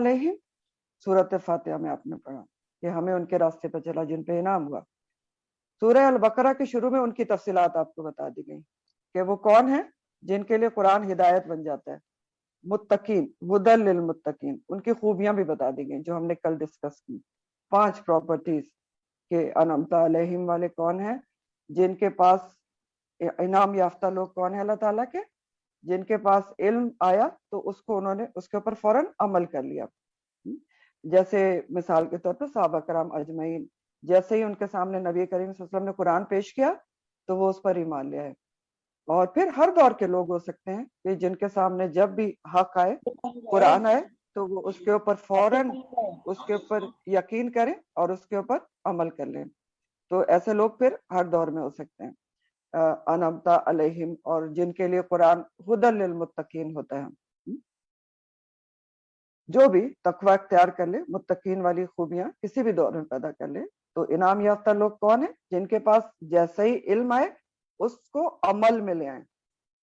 علیہم سورۃ فاتحہ میں آپ نے پڑھا کہ ہمیں ان کے راستے پر چلا جن پہ انعام ہوا. سورہ البقرہ کے شروع میں ان کی تفصیلات آپ کو بتا دی گئی کہ وہ کون ہیں جن کے لیے قرآن ہدایت بن جاتا ہے. متقین، ہدی للمتقین، ان کی خوبیاں بھی بتا دی گئی جو ہم نے کل ڈسکس کی. 5 پراپرٹیز کہ انعمت علیہم والے کون ہیں، جن کے پاس انعام یافتہ لوگ کون ہیں اللہ تعالیٰ کے، جن کے پاس علم آیا تو اس کو انہوں نے اس کے اوپر فوراً عمل کر لیا. جیسے مثال کے طور پر صحابہ کرام اجمعین، جیسے ہی ان کے سامنے نبی کریم صلی اللہ علیہ وسلم نے قرآن پیش کیا تو وہ اس پر ایمان لے آئے. اور پھر ہر دور کے لوگ ہو سکتے ہیں کہ جن کے سامنے جب بھی حق آئے، قرآن آئے تو وہ اس کے اوپر فوراً اس کے اوپر یقین کریں اور اس کے اوپر عمل کر لیں. تو ایسے لوگ پھر ہر دور میں ہو سکتے ہیں. انعمت علیہم، اور جن کے لیے قرآن ہدی للمتقین ہوتا ہے. جو بھی تقوی اختیار کر لے، متقین والی خوبیاں کسی بھی دور میں پیدا کر لے، تو انعام یافتہ لوگ کون ہیں؟ جن کے پاس جیسے ہی علم آئے اس کو عمل میں لے آئیں.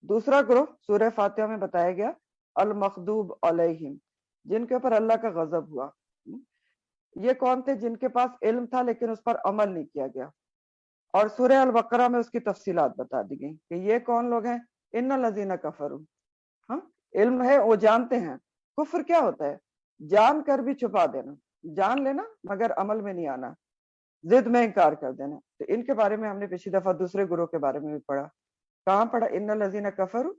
دوسرا گروہ سورہ فاتحہ میں بتایا گیا المغضوب علیہم، جن کے اوپر اللہ کا غضب ہوا. یہ کون تھے؟ جن کے پاس علم تھا لیکن اس پر عمل نہیں کیا گیا. اور سورہ البقرہ میں اس کی تفصیلات بتا دی گئی کہ یہ کون لوگ ہیں. ان الذین کفروا، ہاں علم ہے، وہ جانتے ہیں. کفر کیا ہوتا ہے؟ جان کر بھی چھپا دینا، جان لینا مگر عمل میں نہیں آنا، ضد میں انکار کر دینا. تو ان کے بارے میں ہم نے پچھلی دفعہ دوسرے گروہ کے بارے میں بھی پڑھا. کہاں پڑھا؟ ان الذین کفروا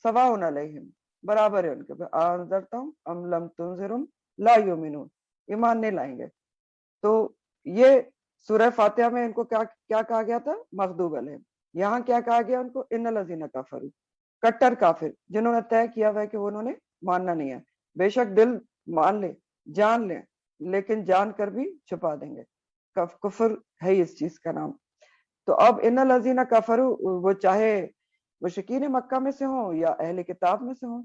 سواء علیہم، برابر ہے ان کے پر انذرتہم ام لم تنذرہم لا یؤمنون، ایمان نہیں لائیں گے. تو یہ سورہ فاتحہ میں ان کو کیا کہا گیا تھا؟ مغضوب علیہم. یہاں کیا کہا گیا ان کو؟ ان الذین کفروا، کٹر کافر، جنہوں نے طے کیا ہوا ہے کہ وہ انہوں نے ماننا نہیں ہے. بے شک دل مان لے، جان لے، لیکن جان کر بھی چھپا دیں گے. کفر ہے اس چیز کا نام. تو اب ان الذین کفروا، وہ چاہے مشرکین مکہ میں سے ہوں یا اہل کتاب میں سے ہوں،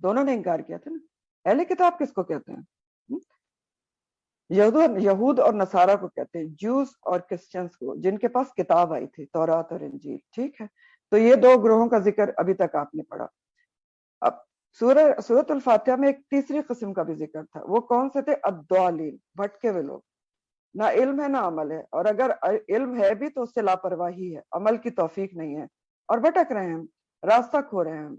دونوں نے انکار کیا تھا نا. اہل کتاب کس کو کہتے ہیں؟ یہود اور نصارہ کو کہتے ہیں، جوز اور کرسچنز کو، جن کے پاس کتاب آئی تھی تورات اور انجیل. ٹھیک ہے، تو یہ 2 گروہوں کا ذکر ابھی تک آپ نے پڑھا. اب سورۃ الفاتحہ میں ایک تیسری قسم کا بھی ذکر تھا. وہ کون سے تھے؟ الضالین، بھٹکے ہوئے لوگ. نہ علم ہے نہ عمل ہے، اور اگر علم ہے بھی تو اس سے لاپرواہی ہے، عمل کی توفیق نہیں ہے، اور بھٹک رہے ہیں، راستہ کھو رہے ہیں.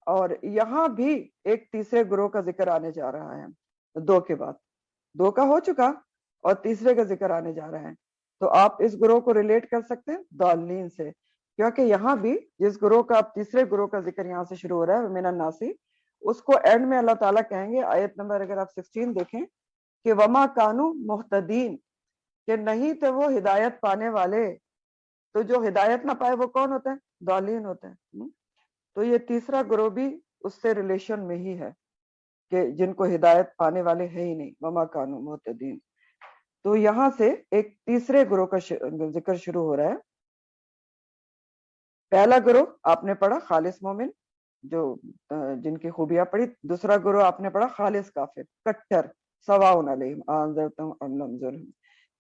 اور یہاں بھی ایک تیسرے گروہ کا ذکر آنے جا رہا ہے. 2 کے بعد 2 کا ہو چکا اور تیسرے کا ذکر آنے جا رہا ہے. تو آپ اس گروہ کو ریلیٹ کر سکتے ہیں ضالین سے، کیونکہ یہاں بھی جس گروہ کا تیسرے گروہ کا ذکر یہاں سے شروع ہو رہا ہے من الناس، اس کو اینڈ میں اللہ تعالیٰ کہیں گے، آیت نمبر اگر آپ 16 دیکھیں، کہ وما کانوا مہتدین، کہ نہیں تھے وہ ہدایت پانے والے. تو جو ہدایت نہ پائے وہ کون ہوتا ہے؟ ضالین ہوتا ہے. تو یہ تیسرا گروہ بھی اس سے ریلیشن میں ہی ہے کہ جن کو ہدایت پانے والے ہیں ہی نہیں، وما کانوا مہتدین. تو یہاں سے ایک تیسرے گروہ کا ذکر شروع ہو رہا ہے. پہلا گروہ آپ نے پڑھا خالص مومن، جو جن کی خوبیاں پڑھی. دوسرا گروہ آپ نے پڑھا خالص کافر، کٹر، سواء علیہم انذرتہم ام لم تنذرہم.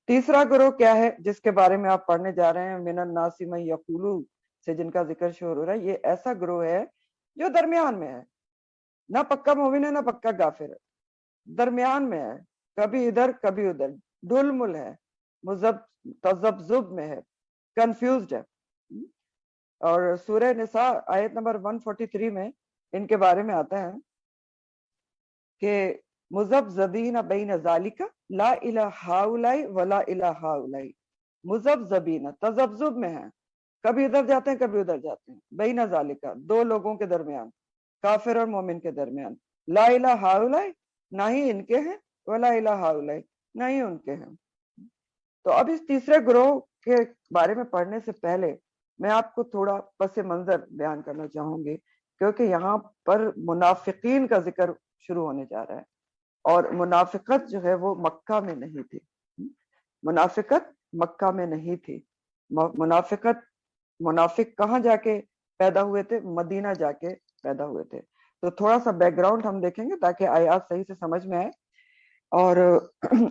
تیسرا گروہ کیا ہے جس کے بارے میں آپ پڑھنے جا رہے ہیں؟ من الناس من یقول سے جن کا ذکر شروع ہو رہا ہے. یہ ایسا گروہ ہے جو درمیان میں ہے، نہ پکا مومن ہے نہ پکا کافر ہے، درمیان میں ہے، کبھی ادھر کبھی ادھر، ڈل مل ہے، تذبذب میں ہے، کنفیوزڈ ہے. اور سورہ نساء آیت نمبر 143 میں ان کے بارے میں آتا ہے کہ مذبذبین بین ذالک لا الہ ہؤلاء ولا الہ ہؤلاء. مذبذبین، تذبذب میں ہیں، کبھی ادھر جاتے ہیں کبھی ادھر جاتے ہیں. بین ذالک، 2 لوگوں کے درمیان، کافر اور مومن کے درمیان. لا الہ ہؤلاء، نہ ہی ان کے ہیں، ولا الہ ہؤلاء، نہ ہی ان کے ہیں. تو اب اس تیسرے گروہ کے بارے میں پڑھنے سے پہلے میں آپ کو تھوڑا پس منظر بیان کرنا چاہوں گی، کیونکہ یہاں پر منافقین کا ذکر شروع ہونے جا رہا ہے. اور منافقت جو ہے وہ مکہ میں نہیں تھی. منافقت مکہ میں نہیں تھی. منافق کہاں جا کے پیدا ہوئے تھے؟ مدینہ جا کے پیدا ہوئے تھے. تو تھوڑا سا بیک گراؤنڈ ہم دیکھیں گے تاکہ آیات صحیح سے سمجھ میں آئے. اور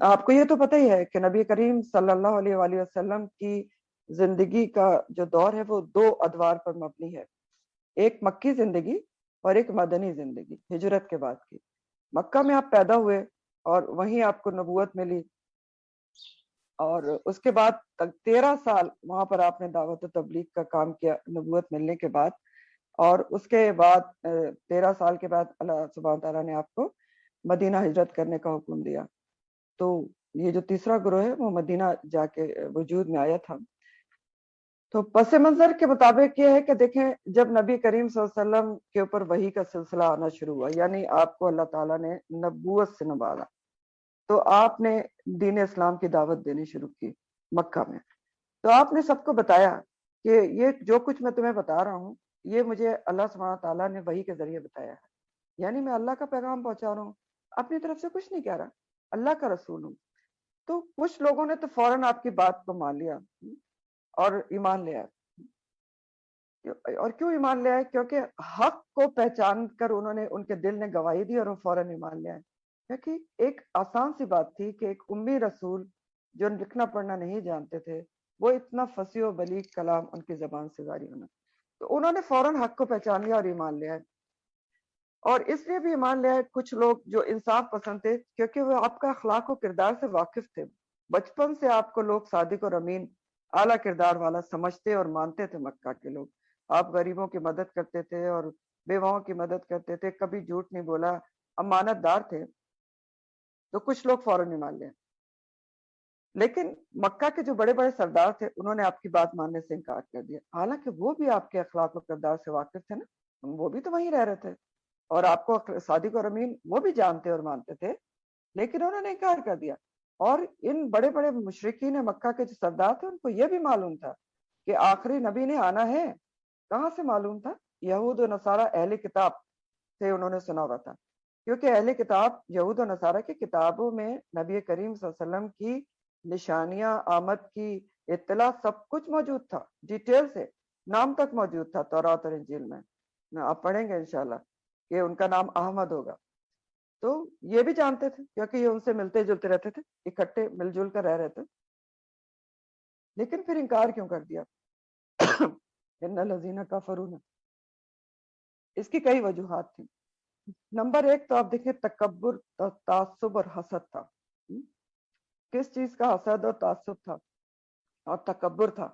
آپ کو یہ تو پتہ ہی ہے کہ نبی کریم صلی اللہ علیہ وآلہ وسلم کی زندگی کا جو دور ہے وہ 2 ادوار پر مبنی ہے، ایک مکی زندگی اور ایک مدنی زندگی ہجرت کے بعد کی. مکہ میں آپ پیدا ہوئے اور وہیں آپ کو نبوت ملی، اور اس کے بعد 13 سال وہاں پر آپ نے دعوت و تبلیغ کا کام کیا نبوت ملنے کے بعد، اور اس کے بعد 13 سال کے بعد اللہ سبحانہ تعالیٰ نے آپ کو مدینہ ہجرت کرنے کا حکم دیا. تو یہ جو تیسرا گروہ ہے وہ مدینہ جا کے وجود میں آیا تھا. تو پس منظر کے مطابق یہ ہے کہ دیکھیں جب نبی کریم صلی اللہ علیہ وسلم کے اوپر وحی کا سلسلہ آنا شروع ہوا، یعنی آپ کو اللہ تعالیٰ نے نبوت سے نوازا، تو آپ نے دین اسلام کی دعوت دینی شروع کی مکہ میں. تو آپ نے سب کو بتایا کہ یہ جو کچھ میں تمہیں بتا رہا ہوں یہ مجھے اللہ سبحانہ تعالیٰ نے وحی کے ذریعے بتایا ہے، یعنی میں اللہ کا پیغام پہنچا رہا ہوں، اپنی طرف سے کچھ نہیں کہہ رہا، اللہ کا رسول ہوں. تو کچھ لوگوں نے تو فوراً آپ کی بات کو مان لیا اور ایمان لے آئے. اور کیوں ایمان لے آئے؟ کیونکہ حق کو پہچان کر انہوں نے، ان کے دل نے گواہی دی اور وہ فوراً ایمان لے آئے. کیونکہ ایک آسان سی بات تھی کہ ایک امی رسول جو لکھنا پڑھنا نہیں جانتے تھے، وہ اتنا فصیح و بلیغ کلام ان کی زبان سے جاری ہونا، تو انہوں نے فوراً حق کو پہچان لیا اور ایمان لے آئے. اور اس لیے بھی ایمان لے آئے کچھ لوگ جو انصاف پسند تھے، کیونکہ وہ آپ کا اخلاق و کردار سے واقف تھے. بچپن سے آپ کو لوگ صادق اور امین اعلیٰ کردار والا سمجھتے اور مانتے تھے. مکہ کے لوگ آپ غریبوں کی مدد کرتے تھے اور بیواؤں کی مدد کرتے تھے، کبھی جھوٹ نہیں بولا، امانت دار تھے. تو کچھ لوگ فوراً ایمان لے آئے. لیکن مکہ کے جو بڑے بڑے سردار تھے انہوں نے آپ کی بات ماننے سے انکار کر دیا، حالانکہ وہ بھی آپ کے اخلاق و کردار سے واقف تھے نا، وہ بھی تو وہیں رہ رہے تھے اور آپ کو صادق اور امین وہ بھی جانتے اور مانتے تھے، لیکن انہوں نے انکار کر دیا. اور ان بڑے بڑے مشرکین مکہ کے جو سردار تھے ان کو یہ بھی معلوم تھا کہ آخری نبی نے آنا ہے. کہاں سے معلوم تھا؟ یہود و نصارہ اہل کتاب سے انہوں نے سنا ہوا تھا، کیونکہ اہل کتاب یہود و نصارہ کی کتابوں میں نبی کریم صلی اللہ علیہ وسلم کی نشانیاں، آمد کی اطلاع سب کچھ موجود تھا، ڈیٹیل سے نام تک موجود تھا تورات اور انجیل میں. آپ پڑھیں گے انشاءاللہ کہ ان کا نام احمد ہوگا. تو یہ بھی جانتے تھے کیونکہ یہ ان سے ملتے جلتے رہتے تھے، اکٹھے مل جل کر رہ رہے تھے. لیکن پھر انکار کیوں کر دیا؟ ان الذین کفروا، اس کی کئی وجوہات تھیں. نمبر ایک تو آپ دیکھیں تکبر، تعصب اور حسد تھا. کس چیز کا حسد اور تعصب تھا اور تکبر تھا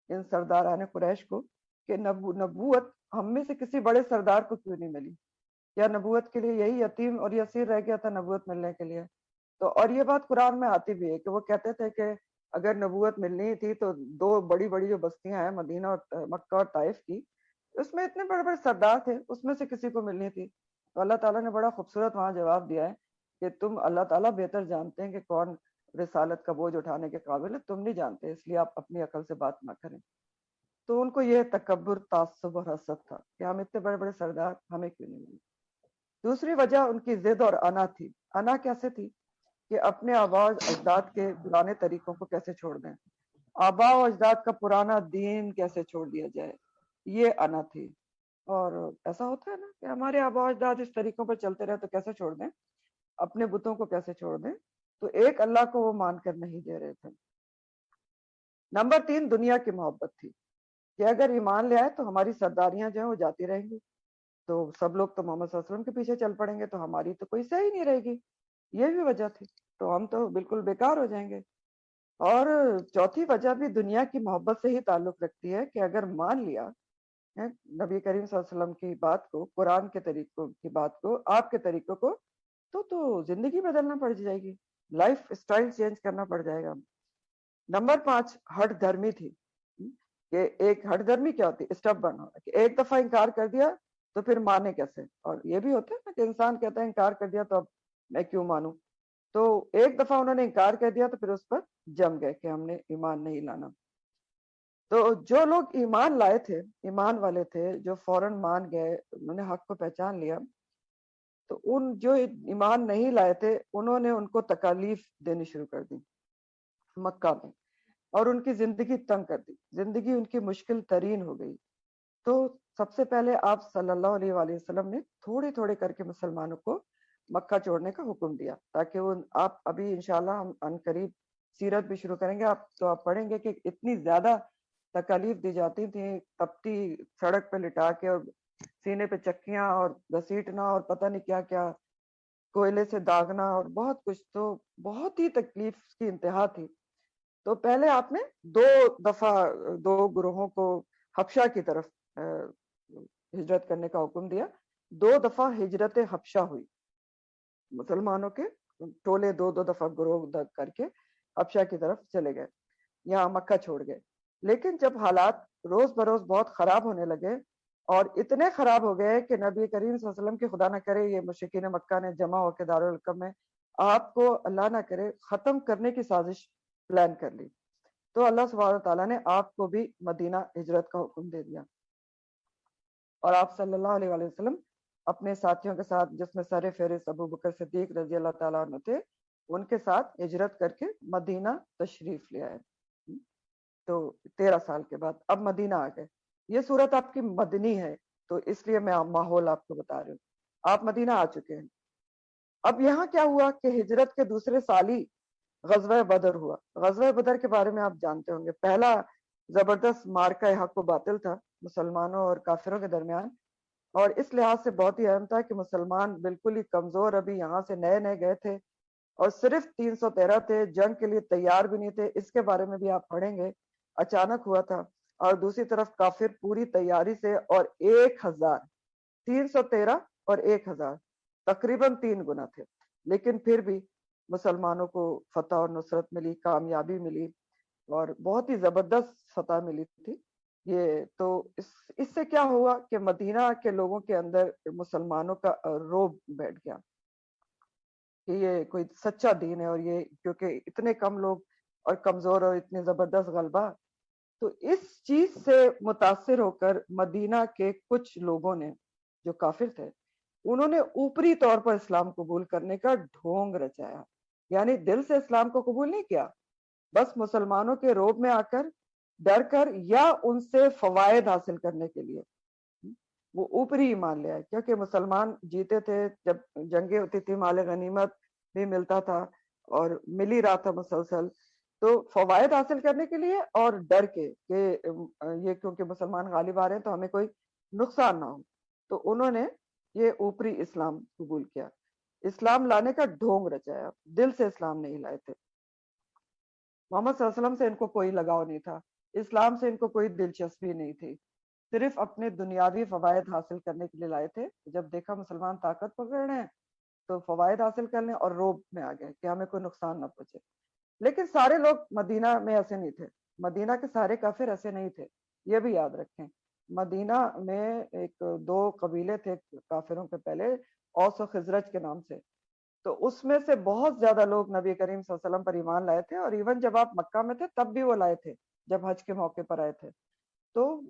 ان سرداران قریش کو کہ نبوت ہم میں سے کسی بڑے سردار کو کیوں نہیں ملی؟ یا نبوت کے لیے یہی یتیم اور یسیر رہ گیا تھا نبوت ملنے کے لیے؟ تو اور یہ بات قرآن میں آتی بھی ہے کہ وہ کہتے تھے کہ اگر نبوت ملنی تھی تو دو بڑی بڑی جو بستیاں ہیں مدینہ اور مکہ اور طائف کی، اس میں اتنے بڑے بڑے سردار تھے، اس میں سے کسی کو ملنی تھی. تو اللہ تعالیٰ نے بڑا خوبصورت وہاں جواب دیا ہے کہ تم، اللہ تعالیٰ بہتر جانتے ہیں کہ کون رسالت کا بوجھ اٹھانے کے قابل ہے، تم نہیں جانتے، اس لیے آپ اپنی عقل سے بات نہ کریں. تو ان کو یہ تکبر، تعصب اور حسد تھا کہ ہم اتنے بڑے بڑے سردار، ہمیں کیوں نہیں ملے. دوسری وجہ ان کی ضد اور انا تھی. انا کیسے تھی؟ کہ اپنے آباء اجداد کے پرانے طریقوں کو کیسے چھوڑ دیں، آباء و اجداد کا پرانا دین کیسے چھوڑ دیا جائے، یہ انا تھی. اور ایسا ہوتا ہے نا کہ ہمارے آباء اجداد اس طریقوں پر چلتے رہے تو کیسے چھوڑ دیں، اپنے بتوں کو کیسے چھوڑ دیں. تو ایک اللہ کو وہ مان کر نہیں دے رہے تھے. نمبر تین دنیا کی محبت تھی کہ اگر ایمان لے آئے تو ہماری سرداریاں جو ہیں وہ جاتی رہیں گی، تو سب لوگ تو محمد صلی اللہ علیہ وسلم کے پیچھے چل پڑیں گے، تو ہماری تو کوئی صحیح نہیں رہے گی. یہ بھی وجہ تھی، تو ہم تو بالکل بیکار ہو جائیں گے. اور چوتھی وجہ بھی دنیا کی محبت سے ہی تعلق رکھتی ہے کہ اگر مان لیا نبی کریم صلی اللہ علیہ وسلم کی بات کو، قرآن کے طریقوں کی بات کو، آپ کے طریقوں کو، تو زندگی بدلنا پڑ جائے گی، لائف اسٹائل چینج کرنا پڑ جائے گا. نمبر پانچ ہٹ دھرمی تھی کہ ایک ہٹ دھرمی کیا ہوتی ہے؟ اسٹب بن ہونا، کہ ایک دفعہ انکار کر دیا تو پھر مانے کیسے. اور یہ بھی ہوتا ہے نا کہ انسان کہتا ہے انکار کر دیا تو اب میں کیوں مانوں. تو ایک دفعہ انہوں نے انکار کر دیا تو پھر اس پر جم گئے کہ ہم نے ایمان نہیں لانا. تو جو لوگ ایمان لائے تھے، ایمان والے تھے، جو فوراً مان گئے، انہوں نے حق کو پہچان لیا، تو ان جو ایمان نہیں لائے تھے انہوں نے ان کو تکالیف دینی شروع کر دی مکہ میں، اور ان کی زندگی تنگ کر دی، زندگی ان کی مشکل ترین ہو گئی. تو سب سے پہلے آپ صلی اللہ علیہ وآلہ وسلم نے تھوڑے تھوڑے کر کے مسلمانوں کو مکہ چھوڑنے کا حکم دیا، تاکہ وہ، آپ ابھی انشاءاللہ ہم ان قریب سیرت بھی شروع کریں گے، آپ پڑھیں گے کہ اتنی زیادہ تکالیف دی جاتی تھیں، تپتی سڑک پہ لٹا کے اور سینے پہ چکیاں اور گھسیٹنا اور پتہ نہیں کیا کیا. کوئلے سے داغنا اور بہت کچھ، تو بہت ہی تکلیف کی انتہا تھی. تو پہلے آپ نے 2 دفعہ 2 گروہوں کو حبشہ کی طرف ہجرت کرنے کا حکم دیا. 2 دفعہ ہجرت حبشہ ہوئی، مسلمانوں کے ٹولے 2 دفعہ گروہ کر کے حبشہ کی طرف چلے گئے، یہاں مکہ چھوڑ گئے. لیکن جب حالات روز بروز بہت خراب ہونے لگے اور اتنے خراب ہو گئے کہ نبی کریم صلی اللہ علیہ وسلم کی خدا نہ کرے یہ مشرکین مکہ نے جمع ہو کے دارالارقم میں آپ کو اللہ نہ کرے ختم کرنے کی سازش پلان کر لی، تو اللہ سبحانہ تعالیٰ نے آپ کو بھی مدینہ ہجرت کا حکم دے دیا، اور آپ صلی اللہ علیہ وآلہ وسلم اپنے ساتھیوں کے ساتھ، جس میں سر فہرست ابو بکر صدیق رضی اللہ تعالیٰ عنہ تھے، ان کے ساتھ ہجرت کر کے مدینہ تشریف لے آئے. تو 13 سال کے بعد اب مدینہ آ گئے. یہ صورت آپ کی مدنی ہے، تو اس لیے میں ماحول آپ کو بتا رہی ہوں. آپ مدینہ آ چکے ہیں. اب یہاں کیا ہوا کہ ہجرت کے دوسرے سال ہی غزوہ بدر ہوا. غزوہ بدر کے بارے میں آپ جانتے ہوں گے، پہلا زبردست مارکہ حق و باطل تھا مسلمانوں اور کافروں کے درمیان، اور اس لحاظ سے بہت ہی اہم تھا کہ مسلمان بالکل ہی کمزور، ابھی یہاں سے نئے نئے گئے تھے اور صرف 313 تھے، جنگ کے لیے تیار بھی نہیں تھے. اس کے بارے میں بھی آپ پڑھیں گے، اچانک ہوا تھا. اور دوسری طرف کافر پوری تیاری سے، اور 1000، 313 اور 1000 تقریباً 3 گنا تھے. لیکن پھر بھی مسلمانوں کو فتح اور نصرت ملی، کامیابی ملی، اور بہت ہی زبردست فتح ملی تھی. یہ تو اس سے کیا ہوا کہ مدینہ کے لوگوں کے اندر مسلمانوں کا روب بیٹھ گیا کہ یہ کوئی سچا دین ہے، اور یہ کیونکہ اتنے کم لوگ اور کمزور اور اتنے زبردست غلبہ. تو اس چیز سے متاثر ہو کر مدینہ کے کچھ لوگوں نے جو کافر تھے، انہوں نے اوپری طور پر اسلام قبول کرنے کا ڈھونگ رچایا. یعنی دل سے اسلام کو قبول نہیں کیا، بس مسلمانوں کے روب میں آ کر، ڈر کر، یا ان سے فوائد حاصل کرنے کے لیے وہ اوپری ایمان لے آئے. کیونکہ مسلمان جیتے تھے، جب جنگیں ہوتی تھی مال غنیمت بھی ملتا تھا اور مل ہی رہا تھا مسلسل، تو فوائد حاصل کرنے کے لیے اور ڈر کے کہ یہ کیونکہ مسلمان غالب آ رہے ہیں تو ہمیں کوئی نقصان نہ ہو، تو انہوں نے یہ اوپری اسلام قبول کیا. اسلام لانے کا ڈھونگ رچایا، دل سے اسلام نہیں لائے تھے. محمد صلی اللہ علیہ وسلم سے ان کو کوئی لگاؤ نہیں تھا، اسلام سے ان کو کوئی دلچسپی نہیں تھی، صرف اپنے دنیاوی فوائد حاصل کرنے کے لیے لائے تھے. جب دیکھا مسلمان طاقت پکڑ رہے ہیں تو فوائد حاصل کر لیں، اور روب میں آ گئے کہ ہمیں کوئی نقصان نہ پہنچے. لیکن سارے لوگ مدینہ میں ایسے نہیں تھے، مدینہ کے سارے کافر ایسے نہیں تھے، یہ بھی یاد رکھیں. مدینہ میں ایک 2 قبیلے تھے کافروں کے پہلے، اوس و خزرج کے نام سے. تو اس میں سے بہت زیادہ لوگ نبی کریم صلی اللہ علیہ وسلم پر ایمان لائے تھے، اور ایون جب آپ مکہ میں تھے تب بھی وہ لائے تھے، جب حج کے موقع پر آئے تھے. تو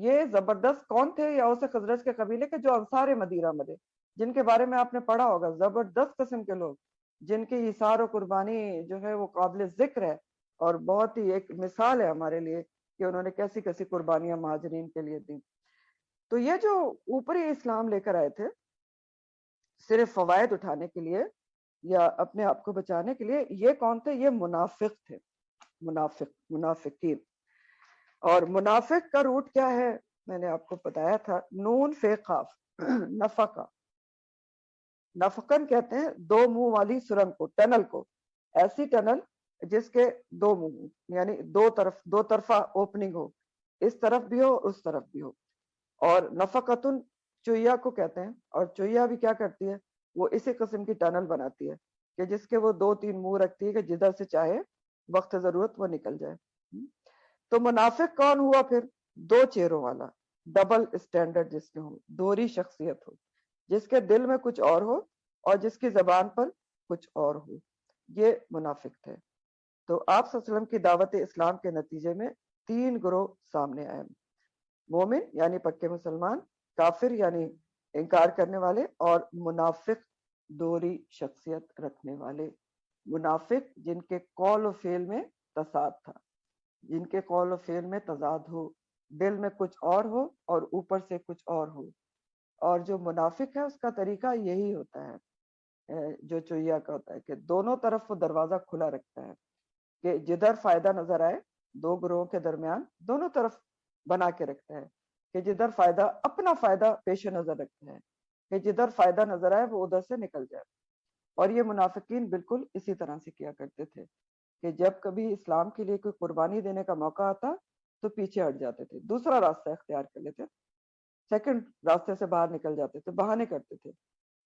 یہ زبردست کون تھے؟ یا اوس خزرج کے قبیلے کے جو انصار مدینہ ملے، جن کے بارے میں آپ نے پڑھا ہوگا، زبردست قسم کے لوگ، جن کی ایثار و قربانی جو ہے وہ قابل ذکر ہے، اور بہت ہی ایک مثال ہے ہمارے لیے کہ انہوں نے کیسی کیسی قربانیاں مہاجرین کے لیے دی. تو یہ جو اوپری اسلام لے کر آئے تھے صرف فوائد اٹھانے کے لیے یا اپنے آپ کو بچانے کے لیے، یہ کون تھے؟ یہ منافق تھے، منافقین. اور منافق کا روٹ کیا ہے؟ میں نے آپ کو بتایا تھا، نون فے قاف، نفقہ. نفقن کہتے ہیں 2 منہ والی سرنگ کو، ٹنل کو، ایسی ٹنل جس کے 2 منہ، یعنی دو طرفہ اوپننگ ہو، اس طرف بھی ہو اس طرف بھی ہو. اور نفقتن چویا کو کہتے ہیں، اور چویا بھی کیا کرتی ہے؟ وہ اسی قسم کی ٹنل بناتی ہے کہ جس کے وہ 2-3 منہ رکھتی ہے کہ جدھر سے چاہے وقت ضرورت وہ نکل جائے. تو منافق کون ہوا پھر؟ 2 چہروں والا، ڈبل اسٹینڈرڈ جس کے ہو، دوہری شخصیت ہو، جس کے دل میں کچھ اور ہو اور جس کی زبان پر کچھ اور ہو، یہ منافق تھے. تو آپ صلی اللہ علیہ وسلم کی دعوت اسلام کے نتیجے میں 3 گروہ سامنے آئے: مومن یعنی پکے مسلمان، کافر یعنی انکار کرنے والے، اور منافق دوہری شخصیت رکھنے والے. منافق جن کے قول و فعل میں تصاد تھا، جن کے قول و فعل میں تضاد ہو، دل میں کچھ اور ہو اور اوپر سے کچھ اور ہو. اور جو منافق ہے اس کا طریقہ یہی ہوتا ہے جو چویا کا ہوتا ہے کہ دونوں طرف وہ دروازہ کھلا رکھتا ہے کہ جدھر فائدہ نظر آئے 2 گروہوں کے درمیان دونوں طرف بنا کے رکھتا ہے کہ جدھر اپنا فائدہ پیش نظر رکھتا ہے کہ جدھر فائدہ نظر آئے وہ ادھر سے نکل جائے. اور یہ منافقین بالکل اسی طرح سے کیا کرتے تھے کہ جب کبھی اسلام کے لیے کوئی قربانی دینے کا موقع آتا تو پیچھے ہٹ جاتے تھے، دوسرا راستہ اختیار کر لیتے، سیکنڈ راستے سے باہر نکل جاتے تھے، بہانے کرتے تھے۔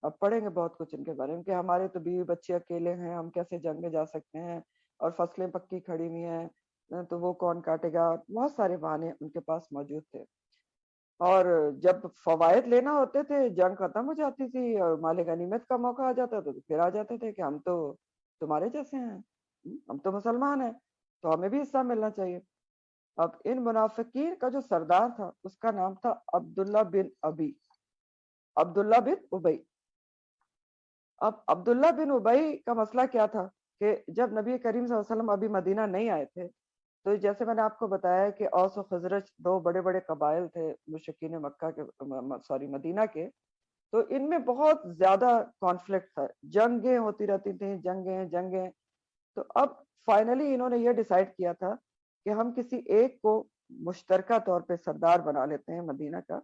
اب پڑھیں گے بہت کچھ ان کے بارے میں کہ ہمارے تو بیوی بچے اکیلے ہیں، ہم کیسے جنگ میں جا سکتے ہیں، اور فصلیں پکی کھڑی ہوئی ہیں تو وہ کون کاٹے گا، بہت سارے بہانے ان کے پاس موجود تھے۔ اور جب فوائد لینا ہوتے تھے، جنگ ختم ہو جاتی تھی اور مال غنیمت کا موقع آ جاتا تھا تو پھر آ جاتے تھے کہ ہم تو تمہارے جیسے ہیں، ہم تو مسلمان ہیں تو ہمیں بھی حصہ ملنا چاہیے۔ اب ان منافقین کا جو سردار تھا اس کا نام تھا عبداللہ بن ابی، عبداللہ بن ابی۔ اب عبداللہ بن ابی کا مسئلہ کیا تھا کہ جب نبی کریم صلی اللہ علیہ وسلم ابھی مدینہ نہیں آئے تھے تو جیسے میں نے آپ کو بتایا کہ اوس و خزرج دو بڑے بڑے قبائل تھے مشرکین مکہ کے مدینہ کے، تو ان میں بہت زیادہ کانفلکٹ تھا، جنگیں ہوتی رہتی تھیں، جنگیں۔ تو اب فائنلی انہوں نے یہ ڈیسائیڈ کیا تھا کہ ہم کسی ایک کو مشترکہ طور پہ سردار بنا لیتے ہیں مدینہ کا،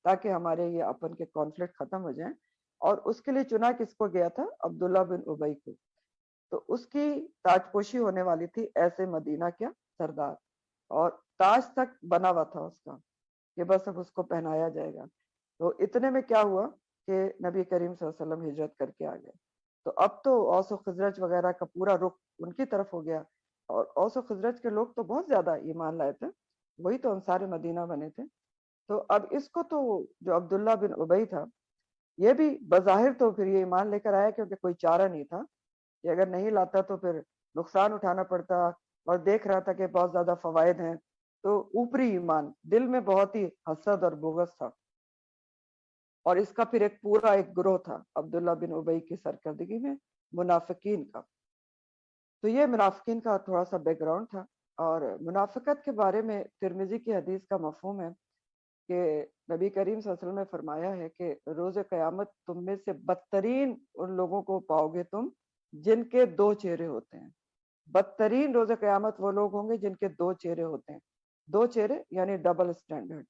تاکہ ہمارے یہ اپن کے کانفلکٹ ختم ہو جائیں۔ اور اس کے لیے چنا کس کو گیا تھا؟ عبداللہ بن ابی کو۔ تو اس کی تاج پوشی ہونے والی تھی ایسے مدینہ کا سردار، اور تاج تک بنا ہوا تھا اس کا کہ بس اب اس کو پہنایا جائے گا۔ تو اتنے میں کیا ہوا کہ نبی کریم صلی اللہ علیہ وسلم ہجرت کر کے آ گئے، تو اب تو اوس و خزرج وغیرہ کا پورا رخ ان کی طرف ہو گیا، اور اوس و خزرج کے لوگ تو بہت زیادہ ایمان لائے تھے، وہی تو انصار مدینہ بنے تھے۔ تو اب اس کو تو جو عبداللہ بن ابی تھا یہ بھی بظاہر تو پھر یہ ایمان لے کر آیا کیونکہ کوئی چارہ نہیں تھا کہ اگر نہیں لاتا تو پھر نقصان اٹھانا پڑتا، اور دیکھ رہا تھا کہ بہت زیادہ فوائد ہیں، تو اوپری ایمان، دل میں بہت ہی حسد اور بغض تھا۔ اور اس کا پھر ایک پورا ایک گروہ تھا عبداللہ بن ابی کی سرکردگی میں منافقین کا۔ تو یہ منافقین کا تھوڑا سا بیک گراؤنڈ تھا۔ اور منافقت کے بارے میں ترمذی کی حدیث کا مفہوم ہے کہ نبی کریم صلی اللہ علیہ وسلم نے فرمایا ہے کہ روز قیامت تم میں سے بدترین ان لوگوں کو پاؤ گے تم جن کے دو چہرے ہوتے ہیں۔ بدترین روز قیامت وہ لوگ ہوں گے جن کے دو چہرے ہوتے ہیں، دو چہرے یعنی ڈبل سٹینڈرڈ،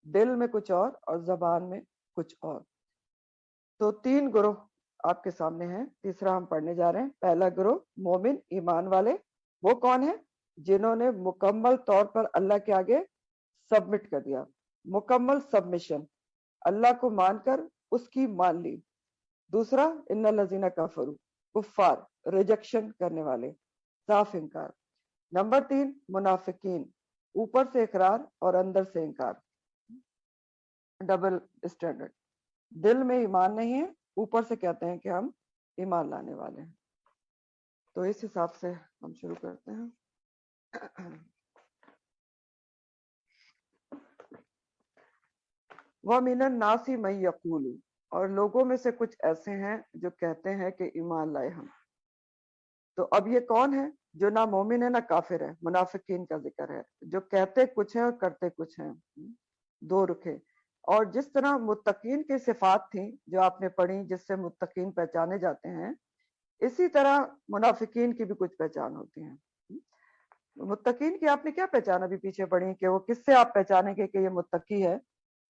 دل میں کچھ اور زبان میں کچھ اور۔ تو تین گروہ آپ کے سامنے ہیں، تیسرا ہم پڑھنے جا رہے ہیں۔ پہلا گروہ مومن ایمان والے، وہ کون ہیں؟ جنہوں نے مکمل طور پر اللہ کے آگے سبمٹ کر دیا، مکمل سبمیشن، اللہ کو مان کر اس کی مان لی۔ دوسرا ان الذین کفروا، کفار، ریجیکشن کرنے والے، صاف انکار۔ نمبر تین منافقین، اوپر سے اقرار اور اندر سے انکار، ڈبل اسٹینڈرڈ، دل میں ایمان نہیں ہے، اوپر سے کہتے ہیں کہ ہم ایمان لانے والے ہیں۔ تو اس حساب سے ہم شروع کرتے ہیں۔ وَمِنَ النَّاسِ مَن يَقُولُ، اور لوگوں میں سے کچھ ایسے ہیں جو کہتے ہیں کہ ایمان لائے ہم۔ تو اب یہ کون ہے؟ جو نہ مومن ہے نہ کافر ہے، منافقین کا ذکر ہے، جو کہتے کچھ ہیں اور کرتے کچھ ہیں، دو رخے۔ اور جس طرح متقین کی صفات تھیں جو آپ نے پڑھی، جس سے متقین پہچانے جاتے ہیں، اسی طرح منافقین کی بھی کچھ پہچان ہوتی ہیں۔ متقین کی آپ نے کیا پہچان ابھی پیچھے پڑھی کہ وہ کس سے آپ پہچانیں گے کہ یہ متقی ہے؟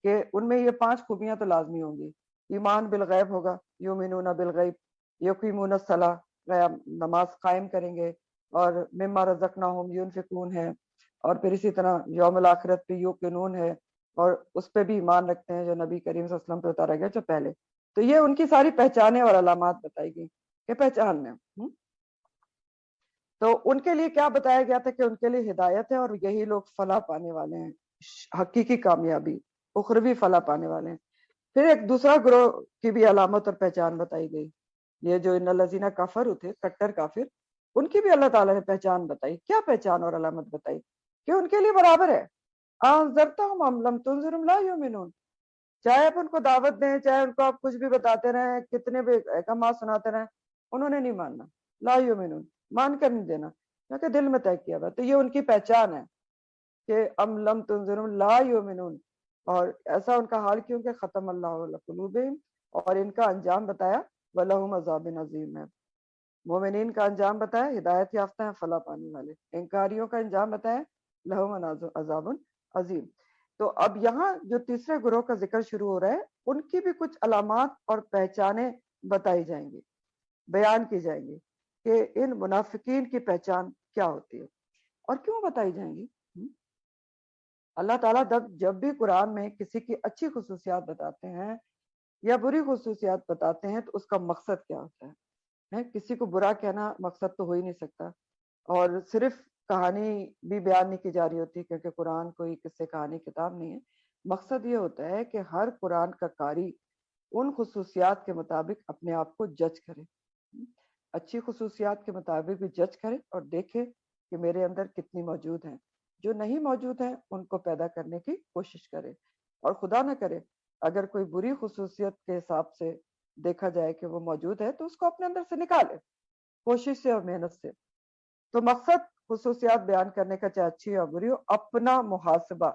کہ ان میں یہ 5 خوبیاں تو لازمی ہوں گی۔ ایمان بالغیب ہوگا، یؤمنون بالغیب، یقیمون الصلاۃ، نماز قائم کریں گے، اور مما رزقناہم ينفقون ہے، اور پھر اسی طرح یوم الآخرت پہ یوقنون ہے، اور اس پہ بھی ایمان رکھتے ہیں جو نبی کریم صلی اللہ علیہ وسلم پہ اتارا گیا جو پہلے۔ تو یہ ان کی ساری پہچانیں اور علامات بتائی گئی کہ پہچان میں۔ تو ان کے لیے کیا بتایا گیا تھا کہ ان کے لیے ہدایت ہے، اور یہی لوگ فلاح پانے والے ہیں، حقیقی کامیابی، اخروی فلاح پانے والے ہیں۔ پھر ایک دوسرا گروہ کی بھی علامت اور پہچان بتائی گئی، یہ جو ان الذین کفروا تھے، کٹر کافر، ان کی بھی اللہ تعالیٰ نے پہچان بتائی۔ کیا پہچان اور علامت بتائی؟ کہ ان کے لیے برابر ہے، انذرتہم ام لم تنذرہم لا یؤمنون، چاہے آپ ان کو دعوت دیں، چاہے ان کو آپ کچھ بھی بتاتے رہیں، کتنے بھی احکامات سناتے رہیں، انہوں نے نہیں ماننا، لا یؤمنون، مان کر نہیں دینا، کیونکہ دل میں طے کیا ہوا۔ تو یہ ان کی پہچان ہے کہ ام لم تنذرہم لا یؤمنون۔ اور ایسا ان کا حال کیوں کہ ختم اللہ علی قلوبہم، اور ان کا انجام بتایا وَلَهُمْ عَذَابٌ عَظِيمٌ ہے۔ مومنین کا انجام بتایا ہدایت یافتہ ہیں، فلاح پانے والے۔ انکاریوں کا انجام بتایا لَهُمْ عَذَابٌ عظیم۔ تو اب یہاں جو تیسرے گروہ کا ذکر شروع ہو رہا ہے، ان کی بھی کچھ علامات اور پہچانیں بتائی جائیں گی۔ بیان کی جائیں گی کہ ان منافقین کی پہچان کیا ہوتی ہے اور کیوں بتائی جائیں گی۔ اللہ تعالیٰ جب بھی قرآن میں کسی کی اچھی خصوصیات بتاتے ہیں یا بری خصوصیات بتاتے ہیں تو اس کا مقصد کیا ہوتا ہے؟ کسی کو برا کہنا مقصد تو ہو ہی نہیں سکتا، اور صرف کہانی بھی بیان نہیں کی جا رہی ہوتی، کیونکہ قرآن کوئی قصے کہانی کتاب نہیں ہے۔ مقصد یہ ہوتا ہے کہ ہر قرآن کا قاری ان خصوصیات کے مطابق اپنے آپ کو جج کرے، اچھی خصوصیات کے مطابق بھی جج کرے اور دیکھے کہ میرے اندر کتنی موجود ہیں، جو نہیں موجود ہیں ان کو پیدا کرنے کی کوشش کرے، اور خدا نہ کرے اگر کوئی بری خصوصیت کے حساب سے دیکھا جائے کہ وہ موجود ہے تو اس کو اپنے اندر سے نکالے کوشش سے اور محنت سے۔ تو مقصد خصوصیات بیان کرنے کا، چاہے اچھی یا بری ہو، اپنا محاسبہ،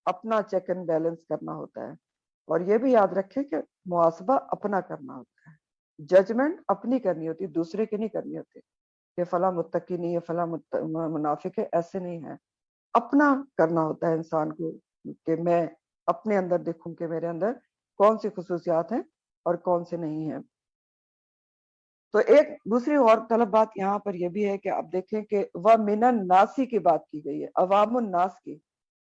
اپنا چیک اینڈ بیلنس کرنا ہوتا ہے، اور یہ بھی یاد رکھیں کہ محاسبہ اپنا کرنا ہوتا ہے، ججمنٹ اپنی کرنی ہوتی ہے، دوسرے کی نہیں کرنی ہوتی کہ فلاں متقی نہیں ہے، فلاں منافق ہے، ایسے نہیں ہے۔ اپنا کرنا ہوتا ہے انسان کو کہ میں اپنے اندر دیکھوں کہ میرے اندر کون سی خصوصیات ہیں اور کون سے نہیں ہیں۔ تو ایک دوسری اور طلب بات یہاں پر یہ بھی ہے کہ آپ دیکھیں کہ وَمِنَ النَّاسِ کی بات کی گئی ہے، عوام الناس کی،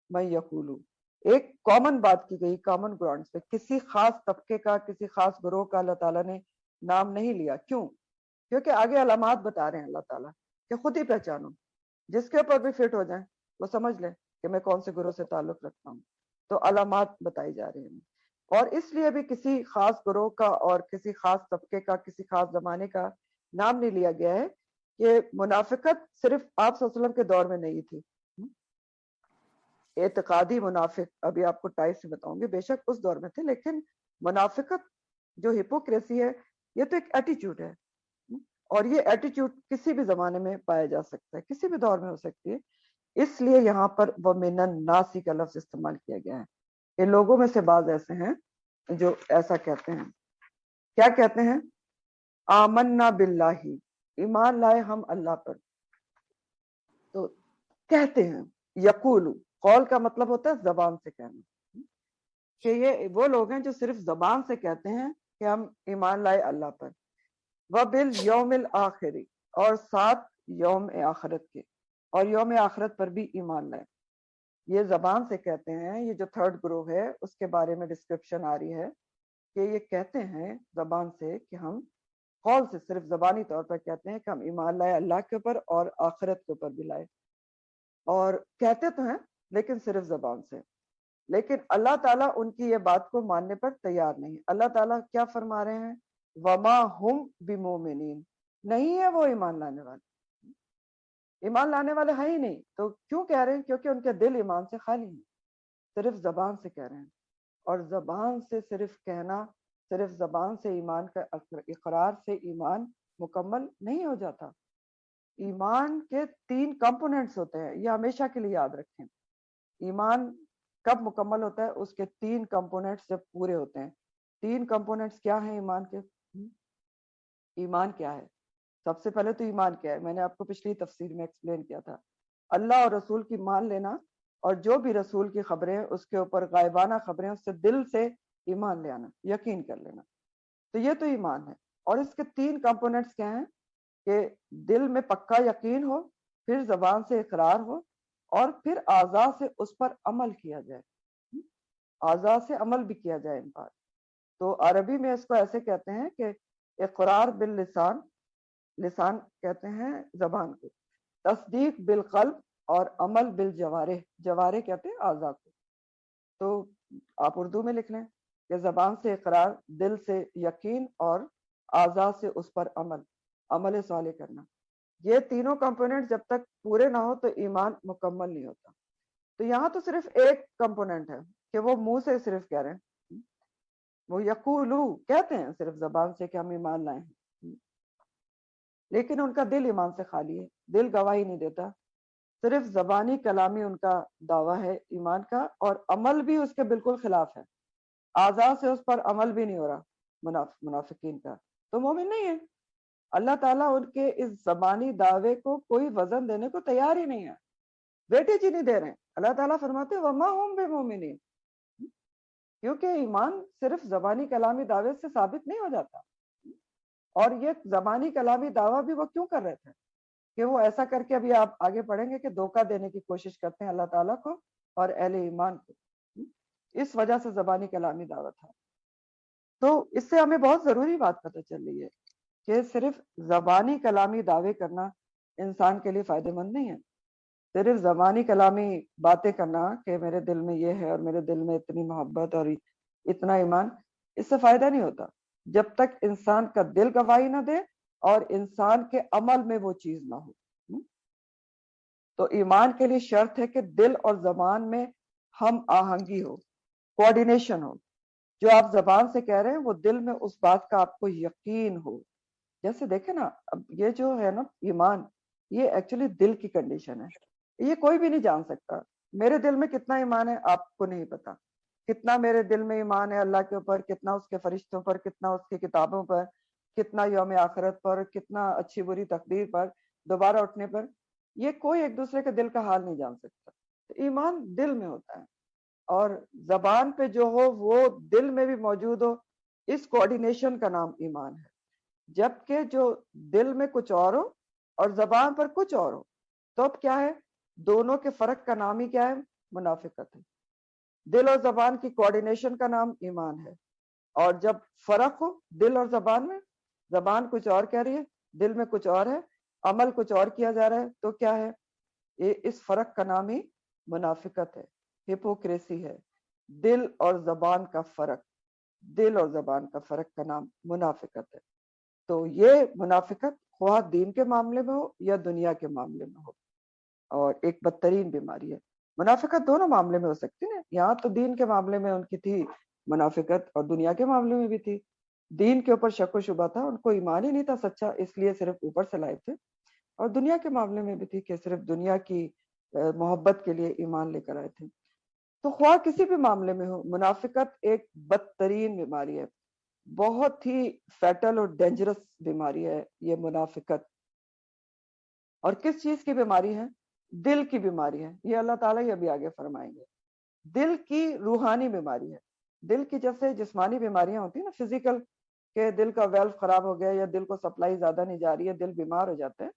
میں یقولو ایک کامن بات کی گئی، کامن گراؤنڈ پہ، کسی خاص طبقے کا، کسی خاص گروہ کا اللہ تعالیٰ نے نام نہیں لیا۔ کیوں؟ کیونکہ آگے علامات بتا رہے ہیں اللہ تعالیٰ کہ خود ہی پہچانو، جس کے اوپر بھی فٹ ہو جائیں وہ سمجھ لیں کہ میں کون سے گروہ سے تعلق رکھتا ہوں۔ تو علامات بتائی جا رہی ہیں، اور اس لیے بھی کسی خاص گروہ کا اور کسی خاص طبقے کا، کسی خاص زمانے کا نام نہیں لیا گیا ہے کہ منافقت صرف آپ صلی اللہ علیہ وسلم کے دور میں نہیں تھی۔ اعتقادی منافق ابھی آپ کو ٹائپ سے بتاؤں گے، بے شک اس دور میں تھے، لیکن منافقت جو ہپوکریسی ہے یہ تو ایک ایٹیٹیوڈ ہے، اور یہ ایٹیٹیوڈ کسی بھی زمانے میں پایا جا سکتا ہے، کسی بھی دور میں ہو سکتی ہے۔ اس لیے یہاں پر وَمِنَ النَّاسِ کا لفظ استعمال کیا گیا ہے کہ لوگوں میں سے بعض ایسے ہیں جو ایسا کہتے ہیں۔ کیا کہتے ہیں؟ آمنا باللہ، ایمان لائے ہم اللہ پر۔ تو کہتے ہیں، یقول، قول کا مطلب ہوتا ہے زبان سے کہنا، کہ یہ وہ لوگ ہیں جو صرف زبان سے کہتے ہیں کہ ہم ایمان لائے اللہ پر، وبالیوم الآخر، اور ساتھ یوم آخرت کے، اور یوم آخرت پر بھی ایمان لائے۔ یہ زبان سے کہتے ہیں، یہ جو تھرڈ گروہ ہے اس کے بارے میں ڈسکرپشن آ رہی ہے کہ یہ کہتے ہیں زبان سے کہ ہم، قول سے صرف زبانی طور پر کہتے ہیں کہ ہم ایمان لائے اللہ کے اوپر اور آخرت کے اوپر بھی لائے، اور کہتے تو ہیں لیکن صرف زبان سے۔ لیکن اللہ تعالیٰ ان کی یہ بات کو ماننے پر تیار نہیں۔ اللہ تعالیٰ کیا فرما رہے ہیں؟ وما ہم بمومنین، نہیں ہے وہ ایمان لانے والے، ایمان لانے والے ہیں ہی نہیں۔ تو کیوں کہہ رہے ہیں؟ کیونکہ ان کے دل ایمان سے خالی ہیں، صرف زبان سے کہہ رہے ہیں، اور زبان سے صرف کہنا، صرف زبان سے ایمان کا اقرار سے ایمان مکمل نہیں ہو جاتا۔ ایمان کے 3 کمپوننٹس ہوتے ہیں، یہ ہمیشہ کے لیے یاد رکھیں۔ ایمان کب مکمل ہوتا ہے؟ اس کے 3 کمپوننٹس جب پورے ہوتے ہیں۔ 3 کمپوننٹس کیا ہیں ایمان کے؟ ایمان کیا ہے؟ سب سے پہلے تو ایمان کیا ہے؟ میں نے آپ کو پچھلی تفسیر میں ایکسپلین کیا تھا، اللہ اور رسول کی مان لینا، اور جو بھی رسول کی خبریں اس کے اوپر غائبانہ خبریں اس سے دل سے ایمان لے آنا، یقین کر لینا۔ تو یہ تو ایمان ہے، اور اس کے 3 کمپوننٹس کیا ہیں؟ کہ دل میں پکا یقین ہو، پھر زبان سے اقرار ہو، اور پھر اعضاء سے اس پر عمل کیا جائے، اعضاء سے عمل بھی کیا جائے ان پر۔ تو عربی میں اس کو ایسے کہتے ہیں کہ اقرار باللسان، لسان کہتے ہیں زبان کو، تصدیق بالقلب، اور عمل بالجوارح، جوارح کہتے ہیں اعضاء کو۔ تو آپ اردو میں لکھ لیں کہ زبان سے اقرار، دل سے یقین، اور اعضاء سے اس پر عمل، عمل صالح کرنا۔ یہ تینوں کمپوننٹ جب تک پورے نہ ہو تو ایمان مکمل نہیں ہوتا۔ تو یہاں تو صرف ایک کمپوننٹ ہے کہ وہ منہ سے صرف کہہ رہے ہیں، وہ یقولو کہتے ہیں صرف زبان سے کہ ہم ایمان لائے ہیں، لیکن ان کا دل ایمان سے خالی ہے، دل گواہی نہیں دیتا، صرف زبانی کلامی ان کا دعویٰ ہے ایمان کا، اور عمل بھی اس کے بالکل خلاف ہے، اعضاء سے اس پر عمل بھی نہیں ہو رہا منافقین کا، تو مومن نہیں ہے۔ اللہ تعالیٰ ان کے اس زبانی دعوے کو کوئی وزن دینے کو تیار ہی نہیں ہے، ویٹیج ہی نہیں دے رہے ہیں۔ اللہ تعالیٰ فرماتے ہیں وما ہم بمومنین، کیونکہ ایمان صرف زبانی کلامی دعوے سے ثابت نہیں ہو جاتا، اور یہ زبانی کلامی دعویٰ بھی وہ کیوں کر رہے تھے کہ وہ ایسا کر کے، ابھی آپ آگے پڑھیں گے، کہ دھوکہ دینے کی کوشش کرتے ہیں اللہ تعالیٰ کو اور اہل ایمان کو، اس وجہ سے زبانی کلامی دعویٰ تھا۔ تو اس سے ہمیں بہت ضروری بات پتہ چل رہی ہے کہ صرف زبانی کلامی دعوے کرنا انسان کے لیے فائدہ مند نہیں ہے۔ صرف زبانی کلامی باتیں کرنا کہ میرے دل میں یہ ہے اور میرے دل میں اتنی محبت اور اتنا ایمان، اس سے فائدہ نہیں ہوتا جب تک انسان کا دل گواہی نہ دے اور انسان کے عمل میں وہ چیز نہ ہو۔ تو ایمان کے لیے شرط ہے کہ دل اور زبان میں ہم آہنگی ہو، کوآرڈینیشن ہو۔ جو آپ زبان سے کہہ رہے ہیں وہ دل میں اس بات کا آپ کو یقین ہو۔ جیسے دیکھیں نا، اب یہ جو ہے نا ایمان، یہ ایکچولی دل کی کنڈیشن ہے، یہ کوئی بھی نہیں جان سکتا۔ میرے دل میں کتنا ایمان ہے آپ کو نہیں پتا، کتنا میرے دل میں ایمان ہے اللہ کے اوپر، کتنا اس کے فرشتوں پر، کتنا اس کی کتابوں پر، کتنا یوم آخرت پر، کتنا اچھی بری تقدیر پر، دوبارہ اٹھنے پر، یہ کوئی ایک دوسرے کے دل کا حال نہیں جان سکتا۔ ایمان دل میں ہوتا ہے، اور زبان پہ جو ہو وہ دل میں بھی موجود ہو، اس کوآرڈینیشن کا نام ایمان ہے۔ جبکہ جو دل میں کچھ اور ہو اور زبان پر کچھ اور ہو، تو اب کیا ہے؟ دونوں کے فرق کا نام ہی کیا ہے؟ منافقت ہے۔ دل اور زبان کی کوآرڈینیشن کا نام ایمان ہے، اور جب فرق ہو دل اور زبان میں، زبان کچھ اور کہہ رہی ہے، دل میں کچھ اور ہے، عمل کچھ اور کیا جا رہا ہے، تو کیا ہے؟ اس فرق کا نام ہی منافقت ہے، ہپوکریسی ہے۔ دل اور زبان کا فرق، دل اور زبان کا فرق کا نام منافقت ہے۔ تو یہ منافقت خواہ دین کے معاملے میں ہو یا دنیا کے معاملے میں ہو، اور ایک بدترین بیماری ہے۔ منافقت دونوں معاملے میں ہو سکتی ہے، یہاں تو دین کے معاملے میں ان کی تھی منافقت، اور دنیا کے معاملے میں بھی تھی۔ دین کے اوپر شک و شبہ تھا، ان کو ایمان ہی نہیں تھا سچا، اس لیے صرف اوپر سے لائے تھے، اور دنیا کے معاملے میں بھی تھی کہ صرف دنیا کی محبت کے لیے ایمان لے کر آئے تھے۔ تو خواہ کسی بھی معاملے میں ہو، منافقت ایک بدترین بیماری ہے، بہت ہی فیٹل اور ڈینجرس بیماری ہے یہ منافقت۔ اور کس چیز کی بیماری ہے؟ دل کی بیماری ہے، یہ اللہ تعالیٰ ہی ابھی آگے فرمائیں گے۔ دل کی روحانی بیماری ہے۔ دل کی جیسے جسمانی بیماریاں ہوتی ہیں نا، فزیکل، کہ دل کا ویلو خراب ہو گیا یا دل کو سپلائی زیادہ نہیں جا رہی ہے، دل بیمار ہو جاتا ہے،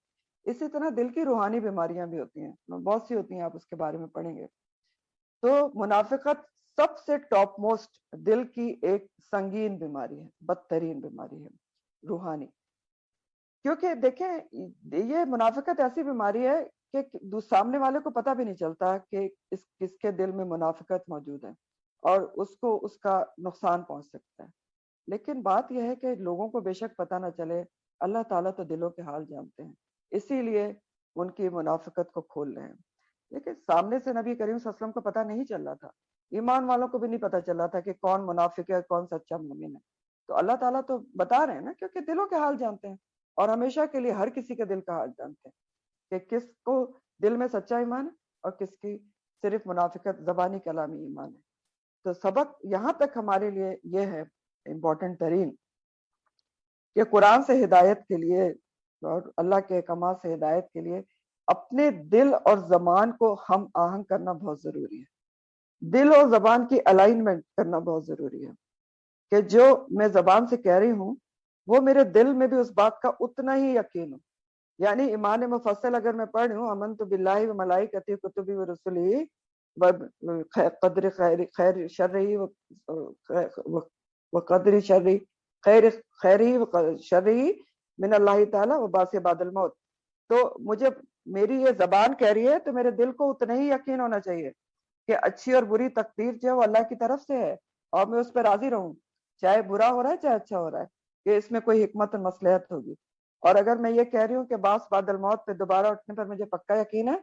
اسی طرح دل کی روحانی بیماریاں بھی ہوتی ہیں، بہت سی ہوتی ہیں، آپ اس کے بارے میں پڑھیں گے۔ تو منافقت سب سے ٹاپ موسٹ دل کی ایک سنگین بیماری ہے، بدترین بیماری ہے روحانی۔ کیونکہ دیکھیں یہ منافقت ایسی بیماری ہے کہ سامنے والے کو پتہ بھی نہیں چلتا کہ کس کے دل میں منافقت موجود ہے، اور اس کو اس کا نقصان پہنچ سکتا ہے۔ لیکن بات یہ ہے کہ لوگوں کو بے شک پتہ نہ چلے، اللہ تعالیٰ تو دلوں کے حال جانتے ہیں، اسی لیے ان کی منافقت کو کھول رہے ہیں۔ لیکن سامنے سے نبی کریم صلی اللہ علیہ وسلم کو پتہ نہیں چل رہا تھا، ایمان والوں کو بھی نہیں پتہ چل رہا تھا کہ کون منافق ہے کون سچا مومن ہے۔ تو اللہ تعالیٰ تو بتا رہے ہیں نا، کیونکہ دلوں کے حال جانتے ہیں، اور ہمیشہ کے لیے ہر کسی کے دل کا حال جانتے ہیں کہ کس کو دل میں سچا ایمان ہے اور کس کی صرف منافقت زبانی کلامی ایمان ہے۔ تو سبق یہاں تک ہمارے لیے یہ ہے امپورٹنٹ ترین کہ قرآن سے ہدایت کے لیے اور اللہ کے احکامات سے ہدایت کے لیے اپنے دل اور زبان کو ہم آہنگ کرنا بہت ضروری ہے۔ دل اور زبان کی الائنمنٹ کرنا بہت ضروری ہے کہ جو میں زبان سے کہہ رہی ہوں وہ میرے دل میں بھی اس بات کا اتنا ہی یقین ہو۔ یعنی ایمان مفصل اگر میں پڑھ رہی ہوں، آمنت باللہ و ملائکتہ کتبہ و رسلہ قدر خیر شرعی و قدر شرعی خیری و شرعی من اللہ تعالی و باس بعد الموت۔ تو مجھے میری یہ زبان کہہ رہی ہے تو میرے دل کو اتنا ہی یقین ہونا چاہیے کہ اچھی اور بری تقدیر جو ہے وہ اللہ کی طرف سے ہے، اور میں اس پہ راضی رہوں، چاہے برا ہو رہا ہے چاہے اچھا ہو رہا ہے، کہ اس میں کوئی حکمت اور مصلحت ہوگی۔ اور اگر میں یہ کہہ رہی ہوں کہ باس بعد الموت پہ دوبارہ اٹھنے پر مجھے پکا یقین ہے،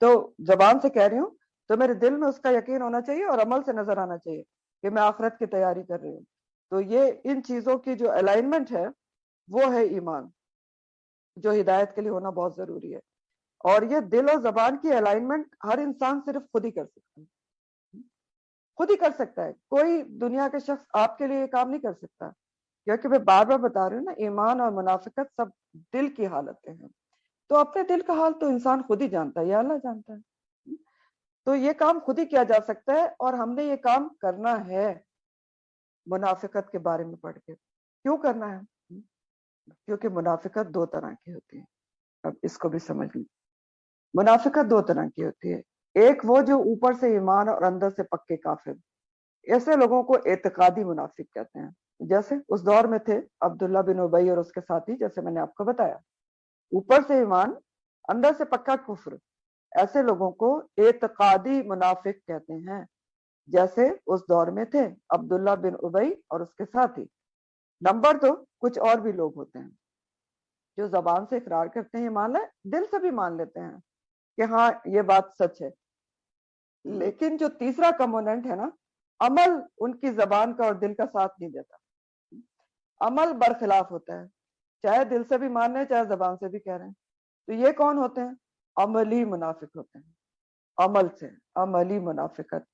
تو زبان سے کہہ رہی ہوں تو میرے دل میں اس کا یقین ہونا چاہیے اور عمل سے نظر آنا چاہیے کہ میں آخرت کی تیاری کر رہی ہوں۔ تو یہ ان چیزوں کی جو الائنمنٹ ہے وہ ہے ایمان، جو ہدایت کے لیے ہونا بہت ضروری ہے۔ اور یہ دل اور زبان کی الائنمنٹ ہر انسان صرف خود ہی کر سکتا ہے، خود ہی کر سکتا ہے، کوئی دنیا کے شخص آپ کے لیے یہ کام نہیں کر سکتا، کیونکہ میں بار بار بتا رہی ہوں نا، ایمان اور منافقت سب دل کی حالتیں ہیں۔ تو اپنے دل کا حال تو انسان خود ہی جانتا ہے یا اللہ جانتا ہے۔ تو یہ کام خود ہی کیا جا سکتا ہے، اور ہم نے یہ کام کرنا ہے منافقت کے بارے میں پڑھ کے۔ کیوں کرنا ہے؟ کیونکہ منافقت دو طرح کی ہوتی ہے. اب اس کو بھی سمجھ لیں. منافقت دو طرح کی ہوتی ہے. ایک وہ جو اوپر سے ایمان اور اندر سے پکے کافر. ایسے لوگوں کو اعتقادی منافق کہتے ہیں. جیسے اس دور میں تھے عبداللہ بن ابی اور اس کے ساتھی، جیسے میں نے آپ کو بتایا، اوپر سے ایمان اندر سے پکا کفر. ایسے لوگوں کو اعتقادی منافق کہتے ہیں، جیسے اس دور میں تھے عبداللہ بن ابی اور اس کے ساتھی. نمبر دو، کچھ اور بھی لوگ ہوتے ہیں جو زبان سے اقرار کرتے ہیں مان لیں، دل سے بھی مان لیتے ہیں کہ ہاں یہ بات سچ ہے، لیکن جو تیسرا کمپوننٹ ہے نا، عمل ان کی زبان کا اور دل کا ساتھ نہیں دیتا. عمل برخلاف ہوتا ہے، چاہے دل سے بھی مان رہے ہیں چاہے زبان سے بھی کہہ رہے ہیں. تو یہ کون ہوتے ہیں؟ عملی منافق ہوتے ہیں. عمل سے، عملی منافقت،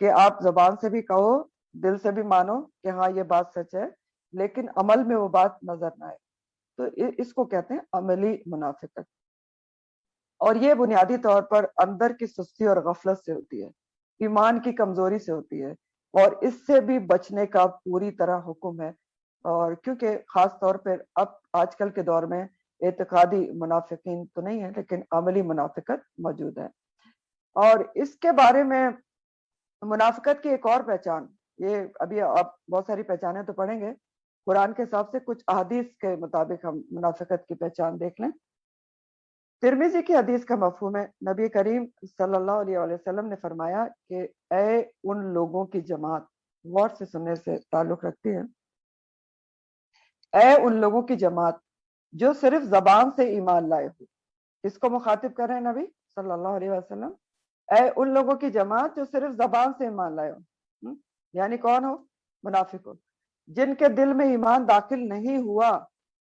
کہ آپ زبان سے بھی کہو، دل سے بھی مانو کہ ہاں یہ بات سچ ہے، لیکن عمل میں وہ بات نظر نہ آئے. تو اس کو کہتے ہیں عملی منافقت. اور یہ بنیادی طور پر اندر کی سستی اور غفلت سے ہوتی ہے، ایمان کی کمزوری سے ہوتی ہے، اور اس سے بھی بچنے کا پوری طرح حکم ہے. اور کیونکہ خاص طور پر اب آج کل کے دور میں اعتقادی منافقین تو نہیں ہے، لیکن عملی منافقت موجود ہے. اور اس کے بارے میں منافقت کی ایک اور پہچان، یہ ابھی آپ بہت ساری پہچانیں تو پڑھیں گے، قرآن کے حساب سے کچھ احادیث کے مطابق ہم منافقت کی پہچان دیکھ لیں. ترمذی کی حدیث کا مفہوم ہے، نبی کریم صلی اللہ علیہ وسلم نے فرمایا کہ اے ان لوگوں کی جماعت، غور سے سننے سے تعلق رکھتی ہے، اے ان لوگوں کی جماعت جو صرف زبان سے ایمان لائے ہو. اس کو مخاطب کر رہے ہیں نبی صلی اللہ علیہ وسلم، اے ان لوگوں کی جماعت جو صرف زبان سے ایمان لائے ہو. یعنی کون ہو؟ منافق ہو، جن کے دل میں ایمان داخل نہیں ہوا.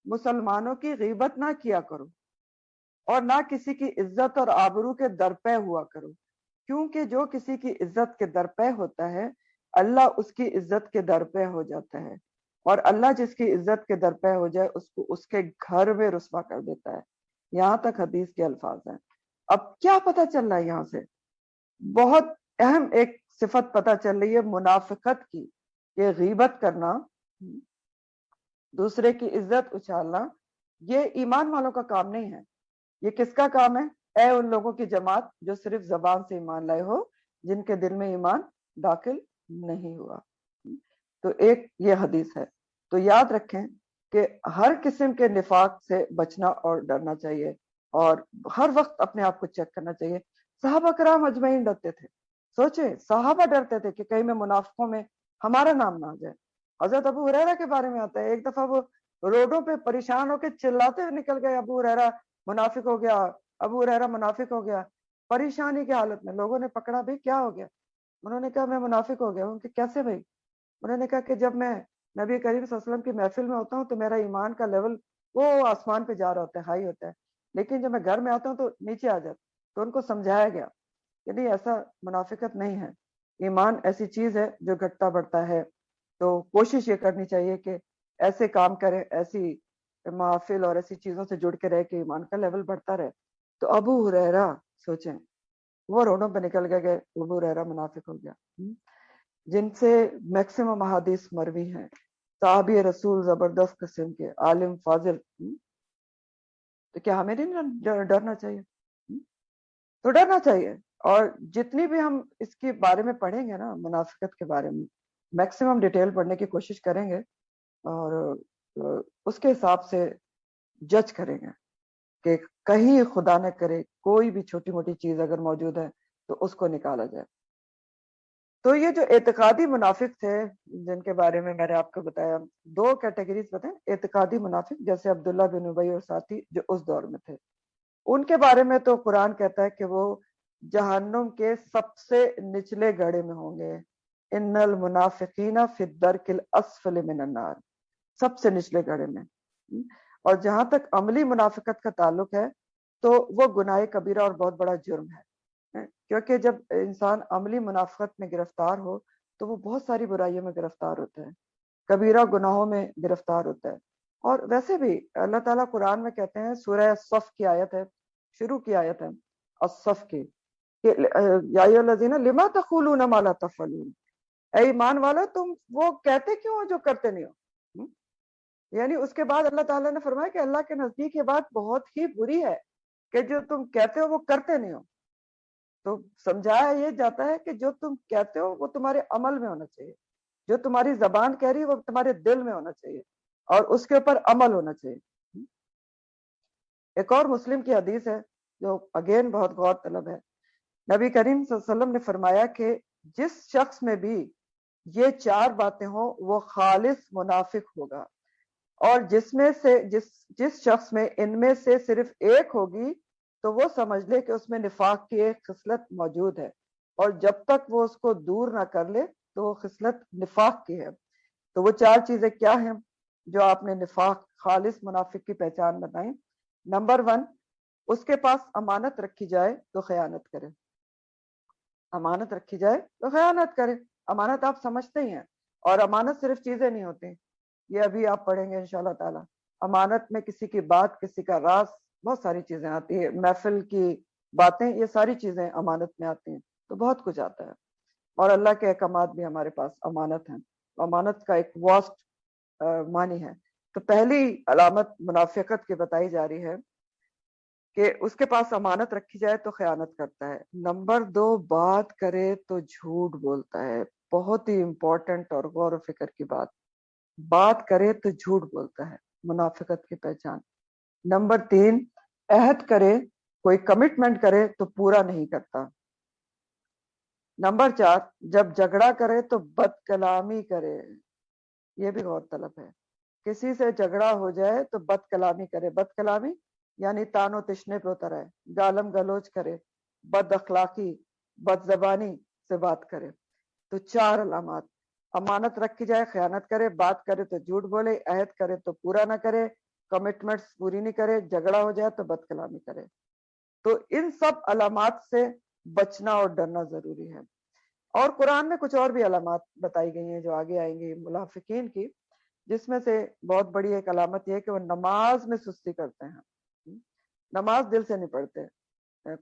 مسلمانوں کی غیبت نہ کیا کرو اور نہ کسی کی عزت اور آبرو کے درپے ہوا کرو، کیونکہ جو کسی کی عزت کے درپے ہوتا ہے اللہ اس کی عزت کے درپے ہو جاتا ہے، اور اللہ جس کی عزت کے درپے ہو جائے اس کو اس کے گھر میں رسوا کر دیتا ہے. یہاں تک حدیث کے الفاظ ہیں. اب کیا پتہ چل رہا ہے یہاں سے؟ بہت اہم ایک صفت پتہ چل رہی ہے منافقت کی، کہ غیبت کرنا، دوسرے کی عزت اچھالنا، یہ ایمان والوں کا کام نہیں ہے. یہ کس کا کام ہے؟ اے ان لوگوں کی جماعت جو صرف زبان سے ایمان لائے ہو، جن کے دل میں ایمان داخل نہیں ہوا. تو ایک یہ حدیث ہے. تو یاد رکھیں کہ ہر قسم کے نفاق سے بچنا اور ڈرنا چاہیے، اور ہر وقت اپنے آپ کو چیک کرنا چاہیے. صحابہ کرام اجمعین ڈرتے تھے. سوچیں، صحابہ ڈرتے تھے کہ کہیں میں منافقوں میں ہمارا نام نہ آ جائے. حضرت ابو ہریرہ کے بارے میں آتا ہے، ایک دفعہ وہ روڈوں پہ پریشان ہو کے چلاتے ہوئے نکل گئے، ابو ہریرہ منافق ہو گیا، ابو ہریرہ منافق ہو گیا. پریشانی کی حالت میں لوگوں نے پکڑا، بھائی کیا ہو گیا؟ انہوں نے کہا میں منافق ہو گیا. ان کے کیسے بھائی؟ انہوں نے کہا کہ جب میں نبی کریم صلی اللہ علیہ وسلم کی محفل میں ہوتا ہوں تو میرا ایمان کا لیول وہ آسمان پہ جا رہا ہوتا ہے، ہائی ہوتا ہے، لیکن جب میں گھر میں آتا ہوں تو نیچے آ جاتا. تو ان کو سمجھایا گیا کہ نہیں، ایسا منافقت نہیں ہے، ایمان ایسی چیز ہے جو گھٹتا بڑھتا ہے. تو کوشش یہ کرنی چاہیے کہ ایسے کام کریں، ایسی محافل اور ایسی چیزوں سے جڑ کے رہے کہ ایمان کا لیول بڑھتا رہے. تو ابو ہریرہ سوچیں، وہ روڈوں پہ نکل گئے، ابو ہریرہ منافق ہو گیا، جن سے میکسیمم احادیث مروی ہیں، صحابی رسول زبردست قسم کے، عالم فاضل. تو کیا ہمیں نہیں ڈرنا چاہیے؟ تو ڈرنا چاہیے. اور جتنی بھی ہم اس کے بارے میں پڑھیں گے نا، منافقت کے بارے میں میکسیمم ڈیٹیل پڑھنے کی کوشش کریں گے، اور اس کے حساب سے جج کریں گے کہ کہیں خدا نہ کرے کوئی بھی چھوٹی موٹی چیز اگر موجود ہے تو اس کو نکالا جائے. تو یہ جو اعتقادی منافق تھے جن کے بارے میں نے آپ کو بتایا، دو کیٹیگریز بتائیں. اعتقادی منافق جیسے عبداللہ بن ابی اور ساتھی جو اس دور میں تھے، ان کے بارے میں تو قرآن کہتا ہے کہ وہ جہنم کے سب سے نچلے گڑھے میں ہوں گے. ان المنافقین فی الدرک الاسفل من النار، سب سے نچلے گڑھے میں. اور جہاں تک عملی منافقت کا تعلق ہے تو وہ گناہ کبیرہ اور بہت بڑا جرم ہے، کیونکہ جب انسان عملی منافقت میں گرفتار ہو تو وہ بہت ساری برائیوں میں گرفتار ہوتا ہے، کبیرہ گناہوں میں گرفتار ہوتا ہے. اور ویسے بھی اللہ تعالیٰ قرآن میں کہتے ہیں، سورہ الصف کی آیت ہے، شروع کی آیت ہے الصف کی، کہ یا ایھا الذین لما تقولون ما لا تفعلون، اے ایمان والو تم وہ کہتے کیوں ہو جو کرتے نہیں ہو. یعنی اس کے بعد اللہ تعالیٰ نے فرمایا کہ اللہ کے نزدیک یہ بات بہت ہی بری ہے کہ جو تم کہتے ہو وہ کرتے نہیں ہو. تو سمجھایا یہ جاتا ہے کہ جو تم کہتے ہو وہ تمہارے عمل میں ہونا چاہیے, جو تمہاری زبان کہہ رہی ہے وہ تمہارے دل میں ہونا چاہیے اور اس کے اوپر عمل ہونا چاہیے. ایک اور مسلم کی حدیث ہے جو اگین بہت غور طلب ہے. نبی کریم صلی اللہ علیہ وسلم نے فرمایا کہ جس شخص میں بھی یہ 4 باتیں ہوں وہ خالص منافق ہوگا, اور جس شخص میں ان میں سے صرف ایک ہوگی تو وہ سمجھ لے کہ اس میں نفاق کی ایک خصلت موجود ہے, اور جب تک وہ اس کو دور نہ کر لے تو وہ خصلت نفاق کی ہے. تو وہ 4 چیزیں کیا ہیں جو آپ نے نفاق خالص منافق کی پہچان بتائیں؟ نمبر 1, اس کے پاس امانت رکھی جائے تو خیانت کرے. امانت رکھی جائے تو خیانت کرے. امانت آپ سمجھتے ہی ہیں, اور امانت صرف چیزیں نہیں ہوتی, یہ ابھی آپ پڑھیں گے انشاءاللہ تعالی. امانت میں کسی کی بات, کسی کا راز, بہت ساری چیزیں آتی ہیں, محفل کی باتیں, یہ ساری چیزیں امانت میں آتی ہیں, تو بہت کچھ آتا ہے. اور اللہ کے احکامات بھی ہمارے پاس امانت ہیں. امانت کا ایک واسٹ معنی ہے. تو پہلی علامت منافقت کی بتائی جا رہی ہے کہ اس کے پاس امانت رکھی جائے تو خیانت کرتا ہے. نمبر 2, بات کرے تو جھوٹ بولتا ہے. بہت ہی امپورٹنٹ اور غور و فکر کی بات کرے تو جھوٹ بولتا ہے, منافقت کی پہچان. نمبر 3, عہد کرے, کوئی کمٹمنٹ کرے تو پورا نہیں کرتا. نمبر 4, جب جھگڑا کرے تو بد کلامی کرے. یہ بھی غور طلب ہے. کسی سے جھگڑا ہو جائے تو بد کلامی کرے. بد کلامی یعنی تان و تشنے پہ اتر ہے, گالم گلوچ کرے, بد اخلاقی, بد زبانی سے بات کرے. تو 4 علامات: امانت رکھی جائے خیانت کرے, بات کرے تو جھوٹ بولے, عہد کرے تو پورا نہ کرے, کمٹمنٹس پوری نہیں کرے, جھگڑا ہو جائے تو بد کلامی کرے. تو ان سب علامات سے بچنا اور ڈرنا ضروری ہے. اور قرآن میں کچھ اور بھی علامات بتائی گئی ہیں جو آگے آئیں گی منافقین کی, جس میں سے بہت بڑی ایک علامت یہ ہے کہ وہ نماز میں سستی کرتے ہیں, نماز دل سے نہیں پڑھتے.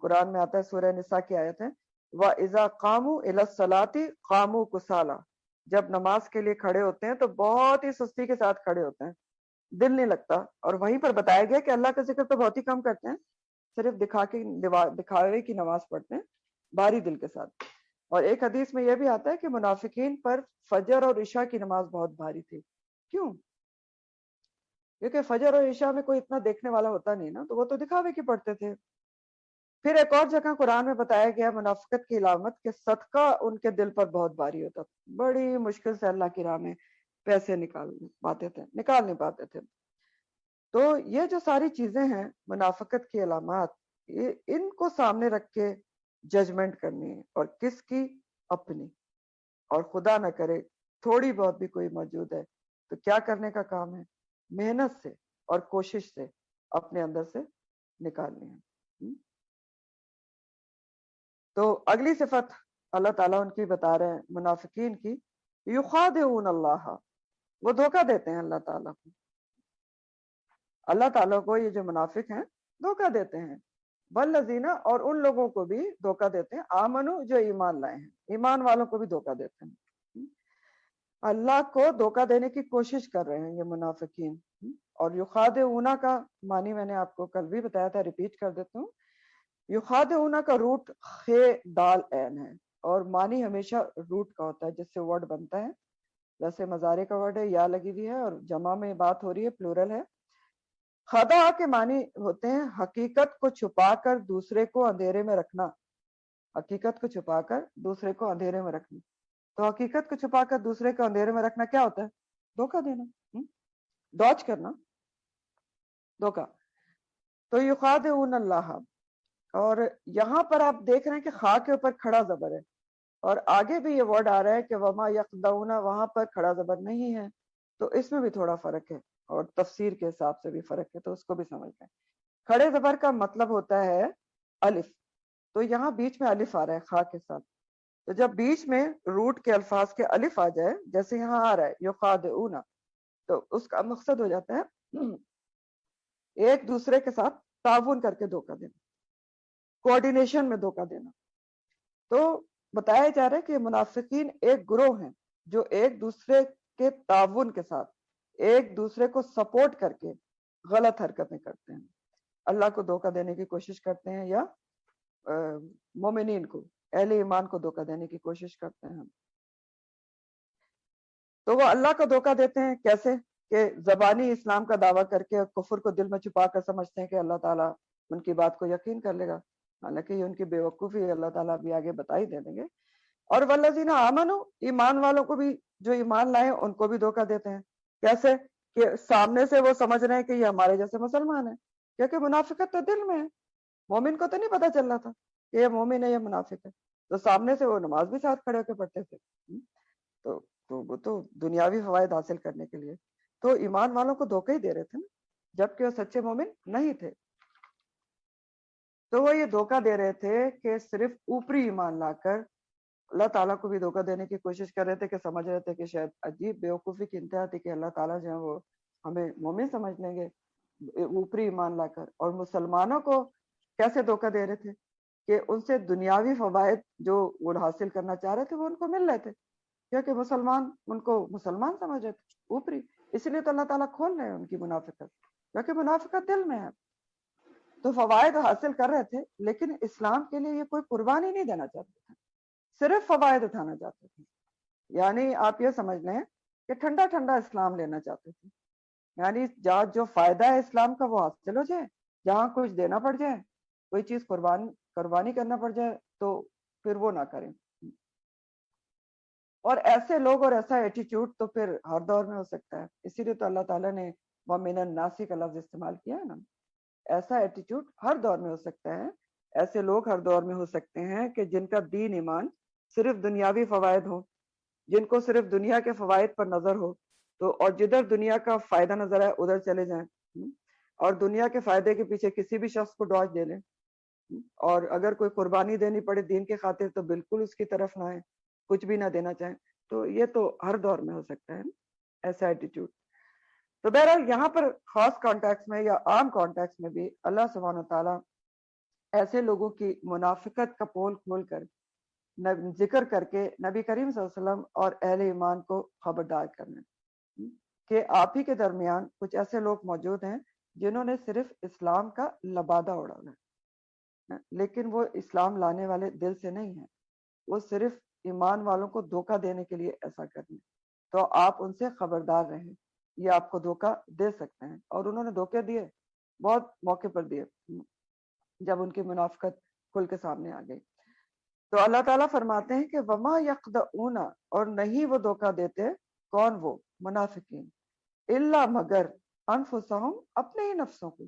قرآن میں آتا ہے, سورہ نساء کی آیت ہے, وَإِذَا قَامُوا إِلَى الصَّلَاةِ قَامُوا كُسَالَىٰ. جب نماز کے لیے کھڑے ہوتے ہیں تو بہت ہی سستی کے ساتھ کھڑے ہوتے ہیں, دل نہیں لگتا. اور وہیں پر بتایا گیا کہ اللہ کا ذکر تو بہت ہی کم کرتے ہیں, صرف دکھاوے کی نماز پڑھتے ہیں بھاری دل کے ساتھ. اور ایک حدیث میں یہ بھی آتا ہے کہ منافقین پر فجر اور عشاء کی نماز بہت بھاری تھی. کیوں؟ کیونکہ فجر اور عشاء میں کوئی اتنا دیکھنے والا ہوتا نہیں نا, تو وہ تو دکھاوے کی پڑھتے تھے. پھر ایک اور جگہ قرآن میں بتایا گیا منافقت کی علامت کہ صدقہ ان کے دل پر بہت بھاری ہوتا تھا, بڑی مشکل سے اللہ کی راہ میں پیسے نکال نہیں پاتے تھے. تو یہ جو ساری چیزیں ہیں منافقت کی علامات, ان کو سامنے رکھ کے ججمنٹ کرنی ہے, اور کس کی؟ اپنی. اور خدا نہ کرے تھوڑی بہت بھی کوئی موجود ہے تو کیا کرنے کا کام ہے؟ محنت سے اور کوشش سے اپنے اندر سے نکالنی ہے. تو اگلی صفت اللہ تعالیٰ ان کی بتا رہے ہیں منافقین کی, یخادعون اللہ, وہ دھوکہ دیتے ہیں اللہ تعالیٰ کو. اللہ تعالیٰ کو یہ جو منافق ہیں دھوکہ دیتے ہیں. والذین, اور ان لوگوں کو بھی دھوکہ دیتے ہیں, آمنو, جو ایمان لائے ہیں, ایمان والوں کو بھی دھوکہ دیتے ہیں. اللہ کو دھوکہ دینے کی کوشش کر رہے ہیں یہ منافقین. اور یخادعون کا معنی میں نے آپ کو کل بھی بتایا تھا, ریپیٹ کر دیتا ہوں. یخادعون کا روٹ خے دال عین ہے, اور معنی ہمیشہ روٹ کا ہوتا ہے جس سے ورڈ بنتا ہے. جیسے مضارع کا ورڈ ہے, یا لگی ہوئی ہے اور جمع میں بات ہو رہی ہے, پلورل ہے. خدا کے معنی ہوتے ہیں حقیقت کو چھپا کر دوسرے کو اندھیرے میں رکھنا. حقیقت کو چھپا کر دوسرے کو اندھیرے میں رکھنا. تو حقیقت کو چھپا کر دوسرے کو اندھیرے میں رکھنا کیا ہوتا ہے؟ دھوکہ دینا, ڈاج کرنا, دھوکہ. تو یخادعون اللہ, اور یہاں پر آپ دیکھ رہے ہیں کہ خا کے اوپر کھڑا زبر ہے, اور آگے بھی یہ ورڈ آ رہا ہے کہ وما یخدعون, وہاں پر کھڑا زبر نہیں ہے. تو اس میں بھی تھوڑا فرق ہے, اور تفسیر کے حساب سے بھی فرق ہے, تو اس کو بھی سمجھتے ہیں. کھڑے زبر کا مطلب ہوتا ہے الف, تو یہاں بیچ میں الف آ رہا ہے خا کے ساتھ. تو جب بیچ میں روٹ کے الفاظ کے الف آ جائے, جیسے یہاں آ رہا ہے یخادعون, تو اس کا مقصد ہو جاتا ہے ایک دوسرے کے ساتھ تعاون کر کے دھوکہ دینا, کوآرڈینیشن میں دھوکہ دینا. تو بتایا جا رہا ہے کہ منافقین ایک گروہ ہیں جو ایک دوسرے کے تعاون کے ساتھ, ایک دوسرے کو سپورٹ کر کے غلط حرکتیں کرتے ہیں، اللہ کو دھوکہ دینے کی کوشش کرتے ہیں یا مومنین کو، اہل ایمان کو دھوکہ دینے کی کوشش کرتے ہیں. تو وہ اللہ کو دھوکہ دیتے ہیں کیسے کہ زبانی اسلام کا دعویٰ کر کے کفر کو دل میں چھپا کر سمجھتے ہیں کہ اللہ تعالیٰ ان کی بات کو یقین کر لے گا، حالانکہ یہ ان کی بے وقوفی اللہ تعالیٰ بھی آگے بتا ہی دے دیں گے. اور والذین آمنوا، ایمان والوں کو بھی جو ایمان لائے ان کو بھی دھوکہ دیتے ہیں. کیسے کہ سامنے سے وہ سمجھ رہے ہیں کہ یہ ہمارے جیسے مسلمان ہیں، کیونکہ منافقت تو دل میں ہے، مومن کو تو نہیں پتا چل رہا تھا کہ یہ مومن ہے یہ منافق ہے. تو سامنے سے وہ نماز بھی ساتھ کھڑے ہو کے پڑھتے تھے، تو وہ تو دنیاوی فوائد حاصل کرنے کے لیے تو ایمان والوں کو دھوکہ ہی دے رہے تھے نا، جبکہ وہ سچے مومن نہیں تھے. تو وہ یہ دھوکہ دے رہے تھے کہ صرف اوپری ایمان لا کر اللہ تعالیٰ کو بھی دھوکہ دینے کی کوشش کر رہے تھے، کہ سمجھ رہے تھے کہ شاید عجیب بیوقوفی کی انتہا تھی کہ اللہ تعالیٰ جو ہے وہ ہمیں مومن سمجھ لیں گے اوپری ایمان لا کر. اور مسلمانوں کو کیسے دھوکہ دے رہے تھے کہ ان سے دنیاوی فوائد جو وہ حاصل کرنا چاہ رہے تھے وہ ان کو مل رہے تھے، کیونکہ مسلمان ان کو مسلمان سمجھ رہے تھے اوپری. اس لیے تو اللہ تعالیٰ کھول رہے ہیں ان کی منافقت، کیونکہ منافقت دل میں ہے. تو فوائد حاصل کر رہے تھے لیکن اسلام کے لیے یہ کوئی قربانی نہیں دینا چاہتے تھے، صرف فوائد اٹھانا چاہتے تھے. یعنی آپ یہ سمجھ لیں کہ ٹھنڈا ٹھنڈا اسلام لینا چاہتے تھے، یعنی جہاں جو فائدہ ہے اسلام کا وہ حاصل ہو جائے، جہاں کچھ دینا پڑ جائے، کوئی چیز قربانی کرنا پڑ جائے تو پھر وہ نہ کریں. اور ایسے لوگ اور ایسا ایٹیٹیوڈ تو پھر ہر دور میں ہو سکتا ہے، اسی لیے تو اللہ تعالیٰ نے وَمِنَ النَّاسِ کا لفظ استعمال کیا ہے نا. ایسا ایٹیٹیوڈ ہر دور میں ہو سکتا ہے، ایسے لوگ ہر دور میں ہو سکتے ہیں کہ جن کا دین ایمان صرف دنیاوی فوائد ہو، جن کو صرف دنیا کے فوائد پر نظر ہو تو اور جدھر دنیا کا فائدہ نظر آئے ادھر چلے جائیں، اور دنیا کے فائدے کے پیچھے کسی بھی شخص کو ڈاج دے لیں، اور اگر کوئی قربانی دینی پڑے دین کے خاطر تو بالکل اس کی طرف نہ آئے، کچھ بھی نہ دینا چاہیں. تو یہ تو ہر دور میں ہو سکتا ہے ایسا ایٹیٹیوڈ. تو بہرحال یہاں پر خاص کانٹیکس میں یا عام کانٹیکس میں بھی اللہ سبحانہ وتعالیٰ ایسے لوگوں کی منافقت کا پول کھول کر ذکر کر کے نبی کریم صلی اللہ علیہ وسلم اور اہل ایمان کو خبردار کرنا کہ آپ ہی کے درمیان کچھ ایسے لوگ موجود ہیں جنہوں نے صرف اسلام کا لبادہ اڑانا ہے، لیکن وہ اسلام لانے والے دل سے نہیں ہیں، وہ صرف ایمان والوں کو دھوکہ دینے کے لیے ایسا کریں. تو آپ ان سے خبردار رہیں، یہ آپ کو دھوکہ دے سکتے ہیں. اور انہوں نے دھوکے دیے، بہت موقع پر دیے جب ان کی منافقت کھل کے سامنے آ گئی. تو اللہ تعالیٰ فرماتے ہیں کہ وما یخدعون، اور نہیں وہ دھوکہ دیتے، کون؟ وہ منافقین، الا مگر انفسہم، اپنے ہی نفسوں کو،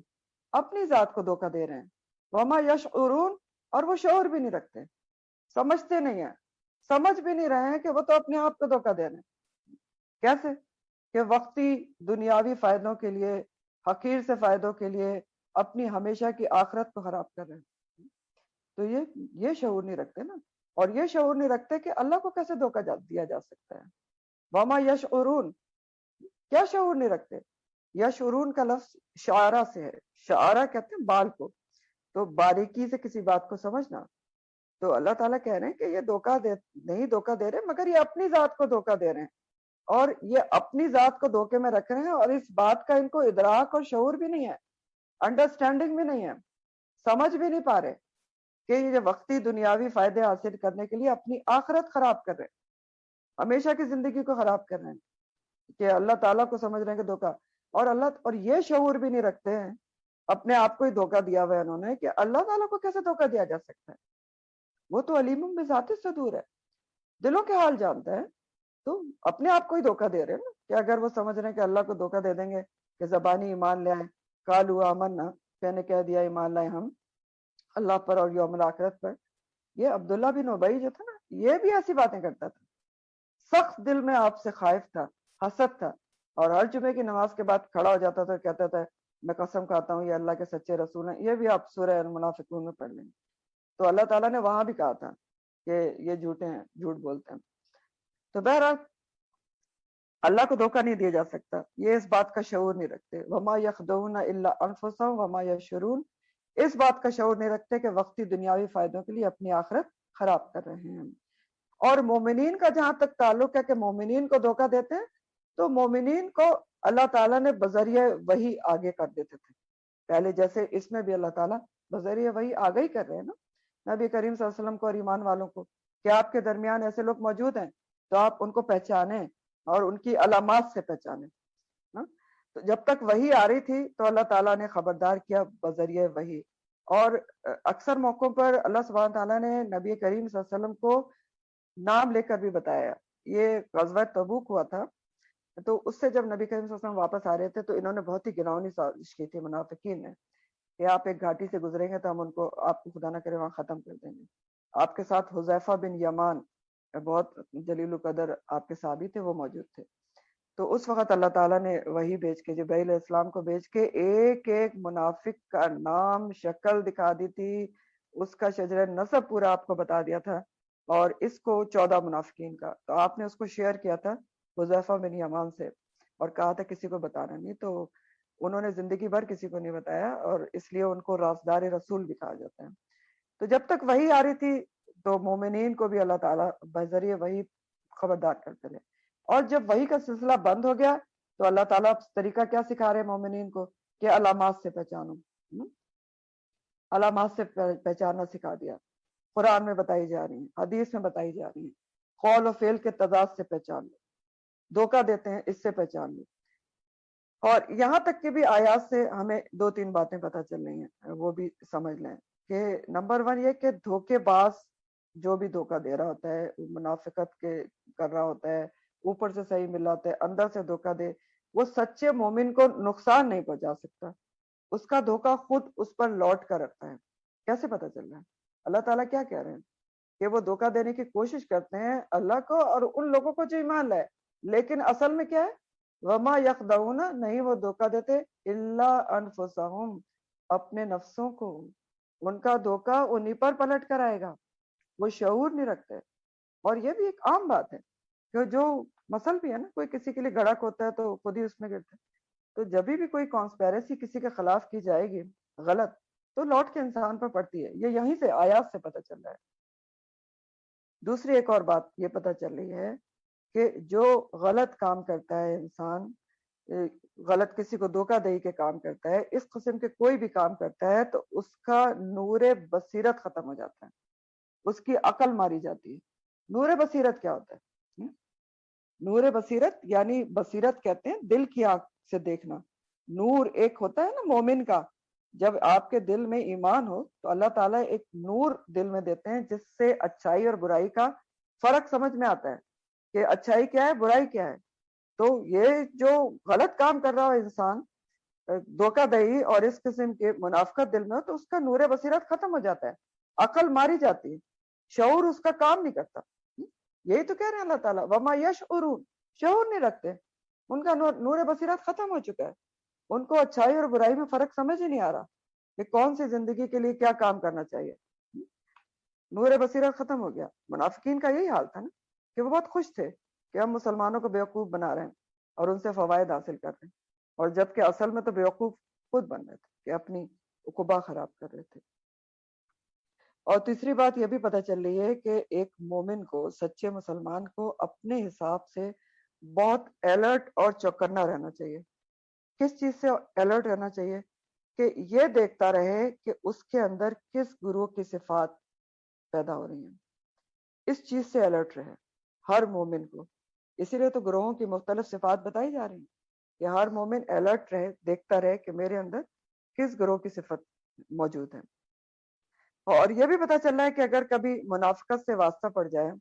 اپنی ذات کو دھوکہ دے رہے ہیں. وما یشعرون، اور وہ شعور بھی نہیں رکھتے، سمجھتے نہیں ہیں، سمجھ بھی نہیں رہے ہیں کہ وہ تو اپنے آپ کو دھوکہ دے رہے ہیں. کیسے کہ وقتی دنیاوی فائدوں کے لیے، حقیر سے فائدوں کے لیے اپنی ہمیشہ کی آخرت کو خراب کر رہے ہیں. تو یہ شعور نہیں رکھتے نا، اور یہ شعور نہیں رکھتے کہ اللہ کو کیسے دھوکہ دیا جا سکتا ہے. وما یشعرون، کیا شعور نہیں رکھتے؟ یشعرون کا لفظ شعارہ سے ہے، شعارہ کہتے ہیں بال کو، تو باریکی سے کسی بات کو سمجھنا. تو اللہ تعالیٰ کہہ رہے ہیں کہ یہ نہیں دھوکہ دے رہے، مگر یہ اپنی ذات کو دھوکہ دے رہے ہیں، اور یہ اپنی ذات کو دھوکے میں رکھ رہے ہیں، اور اس بات کا ان کو ادراک اور شعور بھی نہیں ہے، انڈرسٹینڈنگ بھی نہیں ہے، سمجھ بھی نہیں پا رہے کہ یہ وقتی دنیاوی فائدے حاصل کرنے کے لیے اپنی آخرت خراب کر رہے ہیں، ہمیشہ کی زندگی کو خراب کر رہے ہیں، کہ اللہ تعالیٰ کو سمجھ رہے ہیں کہ دھوکہ. اور یہ شعور بھی نہیں رکھتے ہیں، اپنے آپ کو ہی دھوکہ دیا ہوا ہے انہوں نے کہ اللہ تعالیٰ کو کیسے دھوکہ دیا جا سکتا ہے، وہ تو علیم بذات الصدور ہے، دلوں کے حال جانتا ہے. تو اپنے آپ کو ہی دھوکہ دے رہے ہیں نا، کہ اگر وہ سمجھ رہے ہیں کہ اللہ کو دھوکہ دے دیں گے کہ زبانی ایمان لے آئے، قالوا آمنا، کہنے کہہ دیا ایمان لائے ہم اللہ پر اور یوم الآخرت پر. یہ عبداللہ بن ابی جو تھا نا، یہ بھی ایسی باتیں کرتا تھا، سخت دل میں آپ سے خائف تھا، حسد تھا، اور ہر جمعے کی نماز کے بعد کھڑا ہو جاتا تھا، کہتا تھا میں قسم کھاتا ہوں یہ اللہ کے سچے رسول ہیں. یہ بھی آپ سورہ المنافقون میں پڑھ لیں گے. تو اللہ تعالیٰ نے وہاں بھی کہا تھا کہ یہ جھوٹے ہیں، جھوٹ بولتے ہیں. تو بہرحال اللہ کو دھوکہ نہیں دیا جا سکتا، یہ اس بات کا شعور نہیں رکھتے. وما یخدعون الا انفسهم وما یشعرون، اس بات کا شعور نہیں رکھتے کہ وقتی دنیاوی فائدوں کے لیے اپنی آخرت خراب کر رہے ہیں. اور مومنین کا جہاں تک تعلق ہے کہ مومنین کو دھوکہ دیتے ہیں، تو مومنین کو اللہ تعالیٰ نے بذریعہ وہی آگے کر دیتے تھے پہلے، جیسے اس میں بھی اللہ تعالیٰ بذریعہ وہی آگے ہی کر رہے ہیں نا نبی کریم صلی اللہ علیہ وسلم کو اور ایمان والوں کو، کہ آپ کے درمیان ایسے لوگ موجود ہیں تو آپ ان کو پہچانیں اور ان کی علامات سے پہچانیں نا؟ تو جب تک وہی آ رہی تھی تو اللہ تعالیٰ نے خبردار کیا بذریعہ وہی، اور اکثر موقعوں پر اللہ سبحانہ تعالیٰ نے نبی کریم صلی اللہ علیہ وسلم کو نام لے کر بھی بتایا۔ یہ غزوہ تبوک ہوا تھا، تو اس سے جب نبی کریم صلی اللہ علیہ وسلم واپس آ رہے تھے تو انہوں نے بہت ہی گراؤنی سازش کی تھی منافقین نے، کہ آپ ایک گھاٹی سے گزریں گے تو ہم ان کو، آپ کو خدا نہ کرے، وہاں ختم کر دیں گے۔ آپ کے ساتھ حذیفہ بن یمان، بہت جلیل القدر آپ کے صحابی تھے، وہ موجود تھے۔ تو اس وقت اللہ تعالیٰ نے وہی بھیج کے، جبرائیل علیہ السلام کو بھیج کے ایک ایک منافق کا نام، شکل دکھا دی تھی، اس کا شجرہ نسب پورا آپ کو بتا دیا تھا، اور اس کو 14 منافقین کا، تو آپ نے اس کو شیئر کیا تھا حذیفہ بن یمان سے، اور کہا تھا کسی کو بتانا نہیں، تو انہوں نے زندگی بھر کسی کو نہیں بتایا، اور اس لیے ان کو رازدار رسول بھی کہا جاتا ہے۔ تو جب تک وہی آ رہی تھی تو مومنین کو بھی اللہ تعالیٰ بذریعہ وہی خبردار کرتے رہے، اور جب وہی کا سلسلہ بند ہو گیا تو اللہ تعالیٰ طریقہ کیا سکھا رہے ہیں مومنین کو، کہ علامات سے پہچانو، علامات سے پہچاننا سکھا دیا، قرآن میں بتائی جا رہی ہیں، حدیث میں بتائی جا رہی ہیں، قول و فعل کے تضاد سے پہچان لو، دھوکہ دیتے ہیں اس سے پہچان لو۔ اور یہاں تک کہ بھی آیات سے ہمیں 2-3 باتیں پتہ چل رہی ہیں، وہ بھی سمجھ لیں کہ نمبر 1 یہ کہ دھوکے باز جو بھی دھوکہ دے رہا ہوتا ہے، منافقت کے کر رہا ہوتا ہے، اوپر سے صحیح مل رہا ہوتا ہے، اندر سے دھوکہ دے، وہ سچے مومن کو نقصان نہیں پہنچا سکتا، اس کا دھوکہ خود اس پر لوٹ کر رکھتا ہے۔ کیسے پتہ چل رہا ہے؟ اللہ تعالیٰ کیا کہہ رہے ہیں کہ وہ دھوکہ دینے کی کوشش کرتے ہیں اللہ کو اور ان لوگوں کو جو ایمان لائے، لیکن اصل میں کیا ہے؟ وما یخدعون، نہیں وہ دھوکہ دیتے الا انفسہم، اپنے نفسوں کو، ان کا دھوکہ انہی پر پلٹ کر آئے گا، وہ شعور نہیں رکھتے۔ اور یہ بھی ایک عام بات ہے کہ جو مثل بھی ہے نا، کوئی کسی کے لیے گڑک ہوتا ہے تو خود ہی اس میں گرتا ہے، تو جب بھی کوئی کانسپیریسی کسی کے خلاف کی جائے گی غلط، تو لوٹ کے انسان پر پڑتی ہے، یہ یہیں سے آیات سے پتہ چل رہا ہے۔ دوسری ایک اور بات یہ پتہ چل رہی ہے کہ جو غلط کام کرتا ہے انسان، غلط کسی کو دھوکہ دہی کے کام کرتا ہے، اس قسم کے کوئی بھی کام کرتا ہے تو اس کا نور بصیرت ختم ہو جاتا ہے، اس کی عقل ماری جاتی ہے۔ نور بصیرت کیا ہوتا ہے؟ نور بصیرت یعنی بصیرت کہتے ہیں دل کی آنکھ سے دیکھنا، نور ایک ہوتا ہے نا مومن کا، جب آپ کے دل میں ایمان ہو تو اللہ تعالیٰ ایک نور دل میں دیتے ہیں جس سے اچھائی اور برائی کا فرق سمجھ میں آتا ہے کہ اچھائی کیا ہے، برائی کیا ہے۔ تو یہ جو غلط کام کر رہا ہو انسان، دھوکہ دہی اور اس قسم کے منافقت دل میں ہو، تو اس کا نور بصیرت ختم ہو جاتا ہے، عقل ماری جاتی ہے، شعور اس کا کام نہیں کرتا۔ یہی تو کہہ رہے ہیں اللہ تعالیٰ وما یشعرون، شعور نہیں رکھتے، ان کا نور بصیرت ختم ہو چکا ہے، ان کو اچھائی اور برائی میں فرق سمجھ ہی نہیں آ رہا کہ کون سی زندگی کے لیے کیا کام کرنا چاہیے، نور بصیرت ختم ہو گیا۔ منافقین کا یہی حال تھا نا کہ وہ بہت خوش تھے کہ ہم مسلمانوں کو بیوقوف بنا رہے ہیں اور ان سے فوائد حاصل کر رہے ہیں، اور جبکہ اصل میں تو بیوقوف خود بن رہے تھے کہ اپنی عقبہ خراب کر رہے تھے۔ اور تیسری بات یہ بھی پتہ چل رہی ہے کہ ایک مومن کو، سچے مسلمان کو اپنے حساب سے بہت الرٹ اور چوکنا رہنا چاہیے۔ کس چیز سے الرٹ رہنا چاہیے؟ کہ یہ دیکھتا رہے کہ اس کے اندر کس گروہ کی صفات پیدا ہو رہی ہیں، اس چیز سے الرٹ رہے ہر مومن کو۔ اسی لیے تو گروہوں کی مختلف صفات بتائی جا رہی ہیں کہ ہر مومن الرٹ رہے، دیکھتا رہے کہ میرے اندر کس گروہ کی صفت موجود ہے۔ اور یہ بھی پتہ چل رہا ہے کہ اگر کبھی منافقت سے واسطہ پڑ جائے،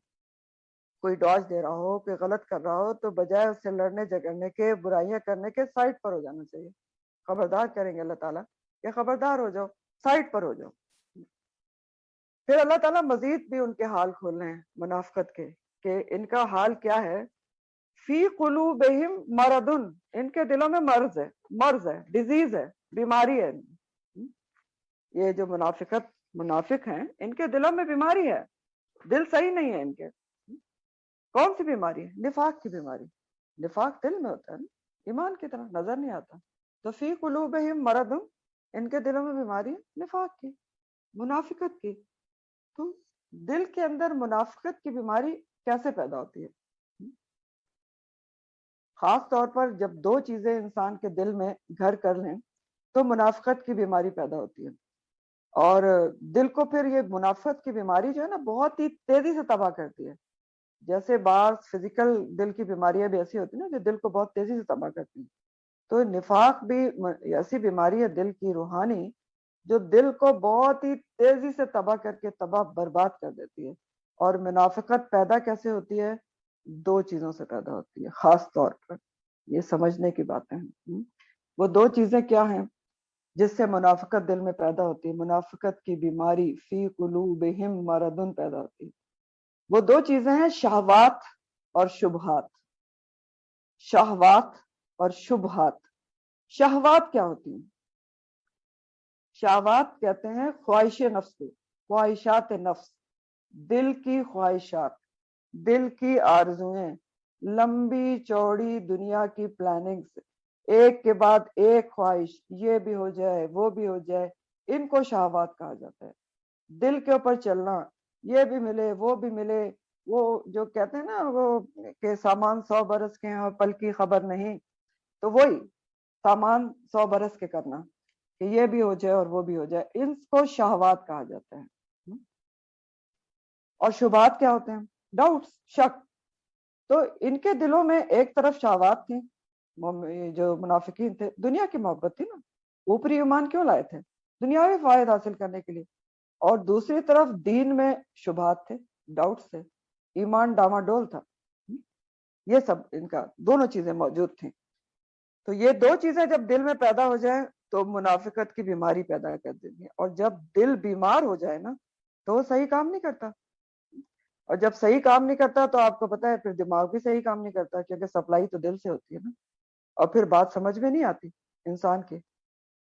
کوئی ڈاج دے رہا ہو، کوئی غلط کر رہا ہو، تو بجائے اس سے لڑنے جھگڑنے کے، برائیاں کرنے کے، سائٹ پر ہو جانا چاہیے۔ خبردار کریں گے اللہ تعالیٰ کہ خبردار ہو جاؤ، سائٹ پر ہو جاؤ۔ پھر اللہ تعالیٰ مزید بھی ان کے حال کھول رہے ہیں منافقت کے، کہ ان کا حال کیا ہے۔ فی قلوبہم مرض، ان کے دلوں میں مرض ہے، مرض ہے، ڈیزیز ہے، بیماری ہے۔ یہ جو منافق ہیں، ان کے دلوں میں بیماری ہے، دل صحیح نہیں ہے ان کے۔ کون سی بیماری ہے؟ نفاق کی بیماری۔ نفاق دل میں ہوتا ہے نا، ایمان کی طرح نظر نہیں آتا۔ تو فی قلوبہم مرض، ان کے دلوں میں بیماری ہے نفاق کی، منافقت کی۔ تو دل کے اندر منافقت کی بیماری کیسے پیدا ہوتی ہے؟ خاص طور پر جب دو چیزیں انسان کے دل میں گھر کر لیں تو منافقت کی بیماری پیدا ہوتی ہے، اور دل کو پھر یہ منافقت کی بیماری جو ہے نا بہت ہی تیزی سے تباہ کرتی ہے. جیسے بعض فزیکل دل کی بیماریاں بھی ایسی ہوتی ہیں نا جو دل کو بہت تیزی سے تباہ کرتی ہیں، تو نفاق بھی ایسی بیماری ہے دل کی روحانی جو دل کو بہت ہی تیزی سے تباہ کر کے تباہ برباد کر دیتی ہے. اور منافقت پیدا کیسے ہوتی ہے؟ دو چیزوں سے پیدا ہوتی ہے خاص طور پر، یہ سمجھنے کی باتیں ہیں. وہ دو چیزیں کیا ہیں جس سے منافقت دل میں پیدا ہوتی ہے؟ منافقت کی بیماری فی قلوبہم مرض پیدا ہوتی ہے. وہ دو چیزیں ہیں شہوات اور شبہات. شہوات اور شبہات. شہوات کیا ہوتی ہیں؟ شہوات کہتے ہیں خواہش نفس کو، خواہشات نفس، دل کی خواہشات، دل کی آرزویں، لمبی چوڑی دنیا کی پلاننگز، ایک کے بعد ایک خواہش، یہ بھی ہو جائے وہ بھی ہو جائے، ان کو شہوات کہا جاتا ہے. دل کے اوپر چلنا، یہ بھی ملے وہ بھی ملے، وہ جو کہتے ہیں نا وہ کہ سامان 100 برس کے ہیں اور پل کی خبر نہیں، تو وہی سامان 100 برس کے کرنا کہ یہ بھی ہو جائے اور وہ بھی ہو جائے، ان کو شہوات کہا جاتا ہے. اور شبہات کیا ہوتے ہیں؟ ڈاؤٹس، شک. تو ان کے دلوں میں ایک طرف شہوات تھی، جو منافقین تھے دنیا کی محبت تھی نا، اوپری ایمان کیوں لائے تھے؟ دنیاوی فائد حاصل کرنے کے لیے. اور دوسری طرف دین میں شبہات تھے، ڈاؤٹس تھے، ایمان ڈاماڈول تھا. یہ سب ان کا دونوں چیزیں موجود تھیں. تو یہ دو چیزیں جب دل میں پیدا ہو جائیں تو منافقت کی بیماری پیدا کر دیتی ہے. اور جب دل بیمار ہو جائے نا تو وہ صحیح کام نہیں کرتا، اور جب صحیح کام نہیں کرتا تو آپ کو پتا ہے پھر دماغ بھی صحیح کام نہیں کرتا، کیونکہ سپلائی تو دل سے ہوتی ہے نا. اور پھر بات سمجھ میں نہیں آتی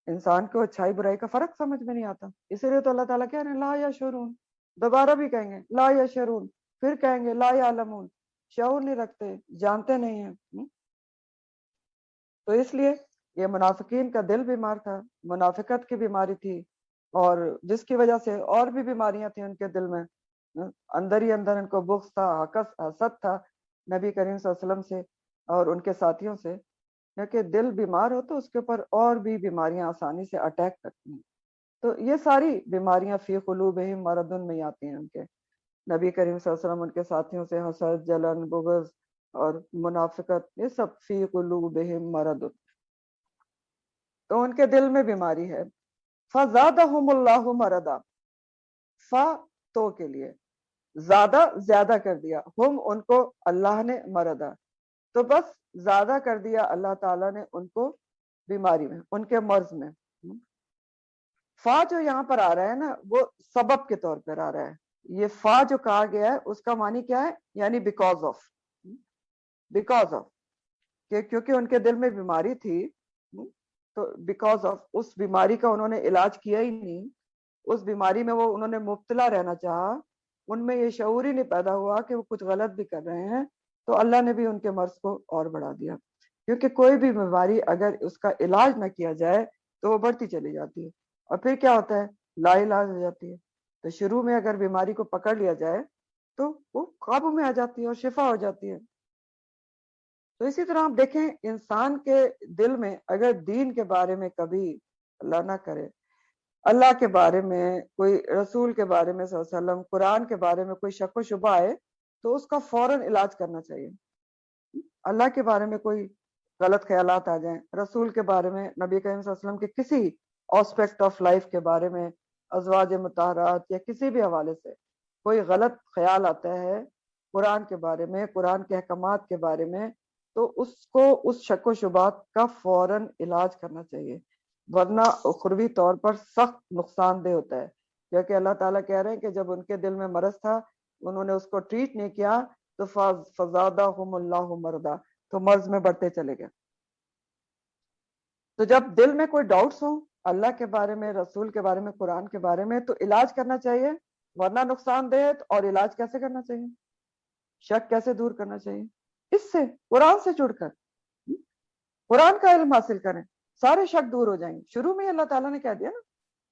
انسان کو اچھائی برائی کا فرق سمجھ میں نہیں آتا. اسی لیے تو اللہ تعالیٰ کہہ رہے ہیں لا یشعرون، دوبارہ بھی کہیں گے لا یشعرون، پھر کہیں گے لا یعلمون، شعور نہیں رکھتے، جانتے نہیں ہیں. تو اس لیے یہ منافقین کا دل بیمار تھا، منافقت کی بیماری تھی، اور جس کی وجہ سے اور بھی بیماریاں تھیں ان کے دل میں. اندر ہی اندر ان کو بغض تھا، حسد تھا نبی کریم صلی اللہ علیہ وسلم سے اور ان کے ساتھیوں سے، کیونکہ دل بیمار ہو تو اس کے اوپر اور بھی بیماریاں آسانی سے اٹیک کرتی ہیں. تو یہ ساری بیماریاں فی قلوبہم مرض میں آتی ہیں ان کے. نبی کریم صلی اللہ علیہ وسلم ان کے ساتھیوں سے حسد، جلن، بغض اور منافقت، یہ سب فی قلوبہم مرض، تو ان کے دل میں بیماری ہے. فزادہم اللہ مرضا، فا تو کے لیے، زیادہ کر دیا، ہم ان کو اللہ نے مرضا، تو بس زیادہ کر دیا اللہ تعالیٰ نے ان کو بیماری میں، ان کے مرض میں. فا جو یہاں پر آ رہا ہے نا وہ سبب کے طور پر آ رہا ہے. یہ فا جو کہا گیا ہے اس کا معنی کیا ہے؟ یعنی بیکاز آف، کہ کیونکہ ان کے دل میں بیماری تھی تو بیکاز آف اس بیماری کا انہوں نے علاج کیا ہی نہیں، اس بیماری میں وہ انہوں نے مبتلا رہنا چاہا، ان میں یہ شعور ہی نہیں پیدا ہوا کہ وہ کچھ غلط بھی کر رہے ہیں، تو اللہ نے بھی ان کے مرض کو اور بڑھا دیا. کیونکہ کوئی بھی بیماری اگر اس کا علاج نہ کیا جائے تو وہ بڑھتی چلی جاتی ہے، اور پھر کیا ہوتا ہے؟ لا علاج ہو جاتی ہے. تو شروع میں اگر بیماری کو پکڑ لیا جائے تو وہ قابو میں آ جاتی ہے اور شفا ہو جاتی ہے. تو اسی طرح آپ دیکھیں انسان کے دل میں اگر دین کے بارے میں کبھی اللہ نہ کرے، اللہ کے بارے میں، کوئی رسول کے بارے میں صلی اللہ علیہ وسلم، قرآن کے بارے میں کوئی شک و شبہ آئے تو اس کا فوراً علاج کرنا چاہیے. اللہ کے بارے میں کوئی غلط خیالات آ جائیں، رسول کے بارے میں، نبی کریم صلی اللہ علیہ وسلم کے کسی آسپیکٹ آف لائف کے بارے میں، ازواج مطہرات یا کسی بھی حوالے سے کوئی غلط خیال آتا ہے قرآن کے بارے میں، قرآن کے احکامات کے بارے میں، تو اس کو اس شک و شبہات کا فوراً علاج کرنا چاہیے، ورنہ اخروی طور پر سخت نقصان دہ ہوتا ہے. کیونکہ اللہ تعالیٰ کہہ رہے ہیں کہ جب ان کے دل میں مرض تھا انہوں نے اس کو ٹریٹ نہیں کیا تو فزادہم اللہ مرضا، تو مرض میں بڑھتے چلے گئے. تو جب دل میں کوئی ڈاؤٹس ہوں اللہ کے بارے میں، رسول کے بارے میں، قرآن کے بارے میں، تو علاج کرنا چاہیے، ورنہ نقصان دہ ہے. اور علاج کیسے کرنا چاہیے؟ شک کیسے دور کرنا چاہیے؟ اس سے قرآن سے جڑ کر قرآن کا علم حاصل کریں، سارے شک دور ہو جائیں گے. شروع میں اللہ تعالیٰ نے کہہ دیا نا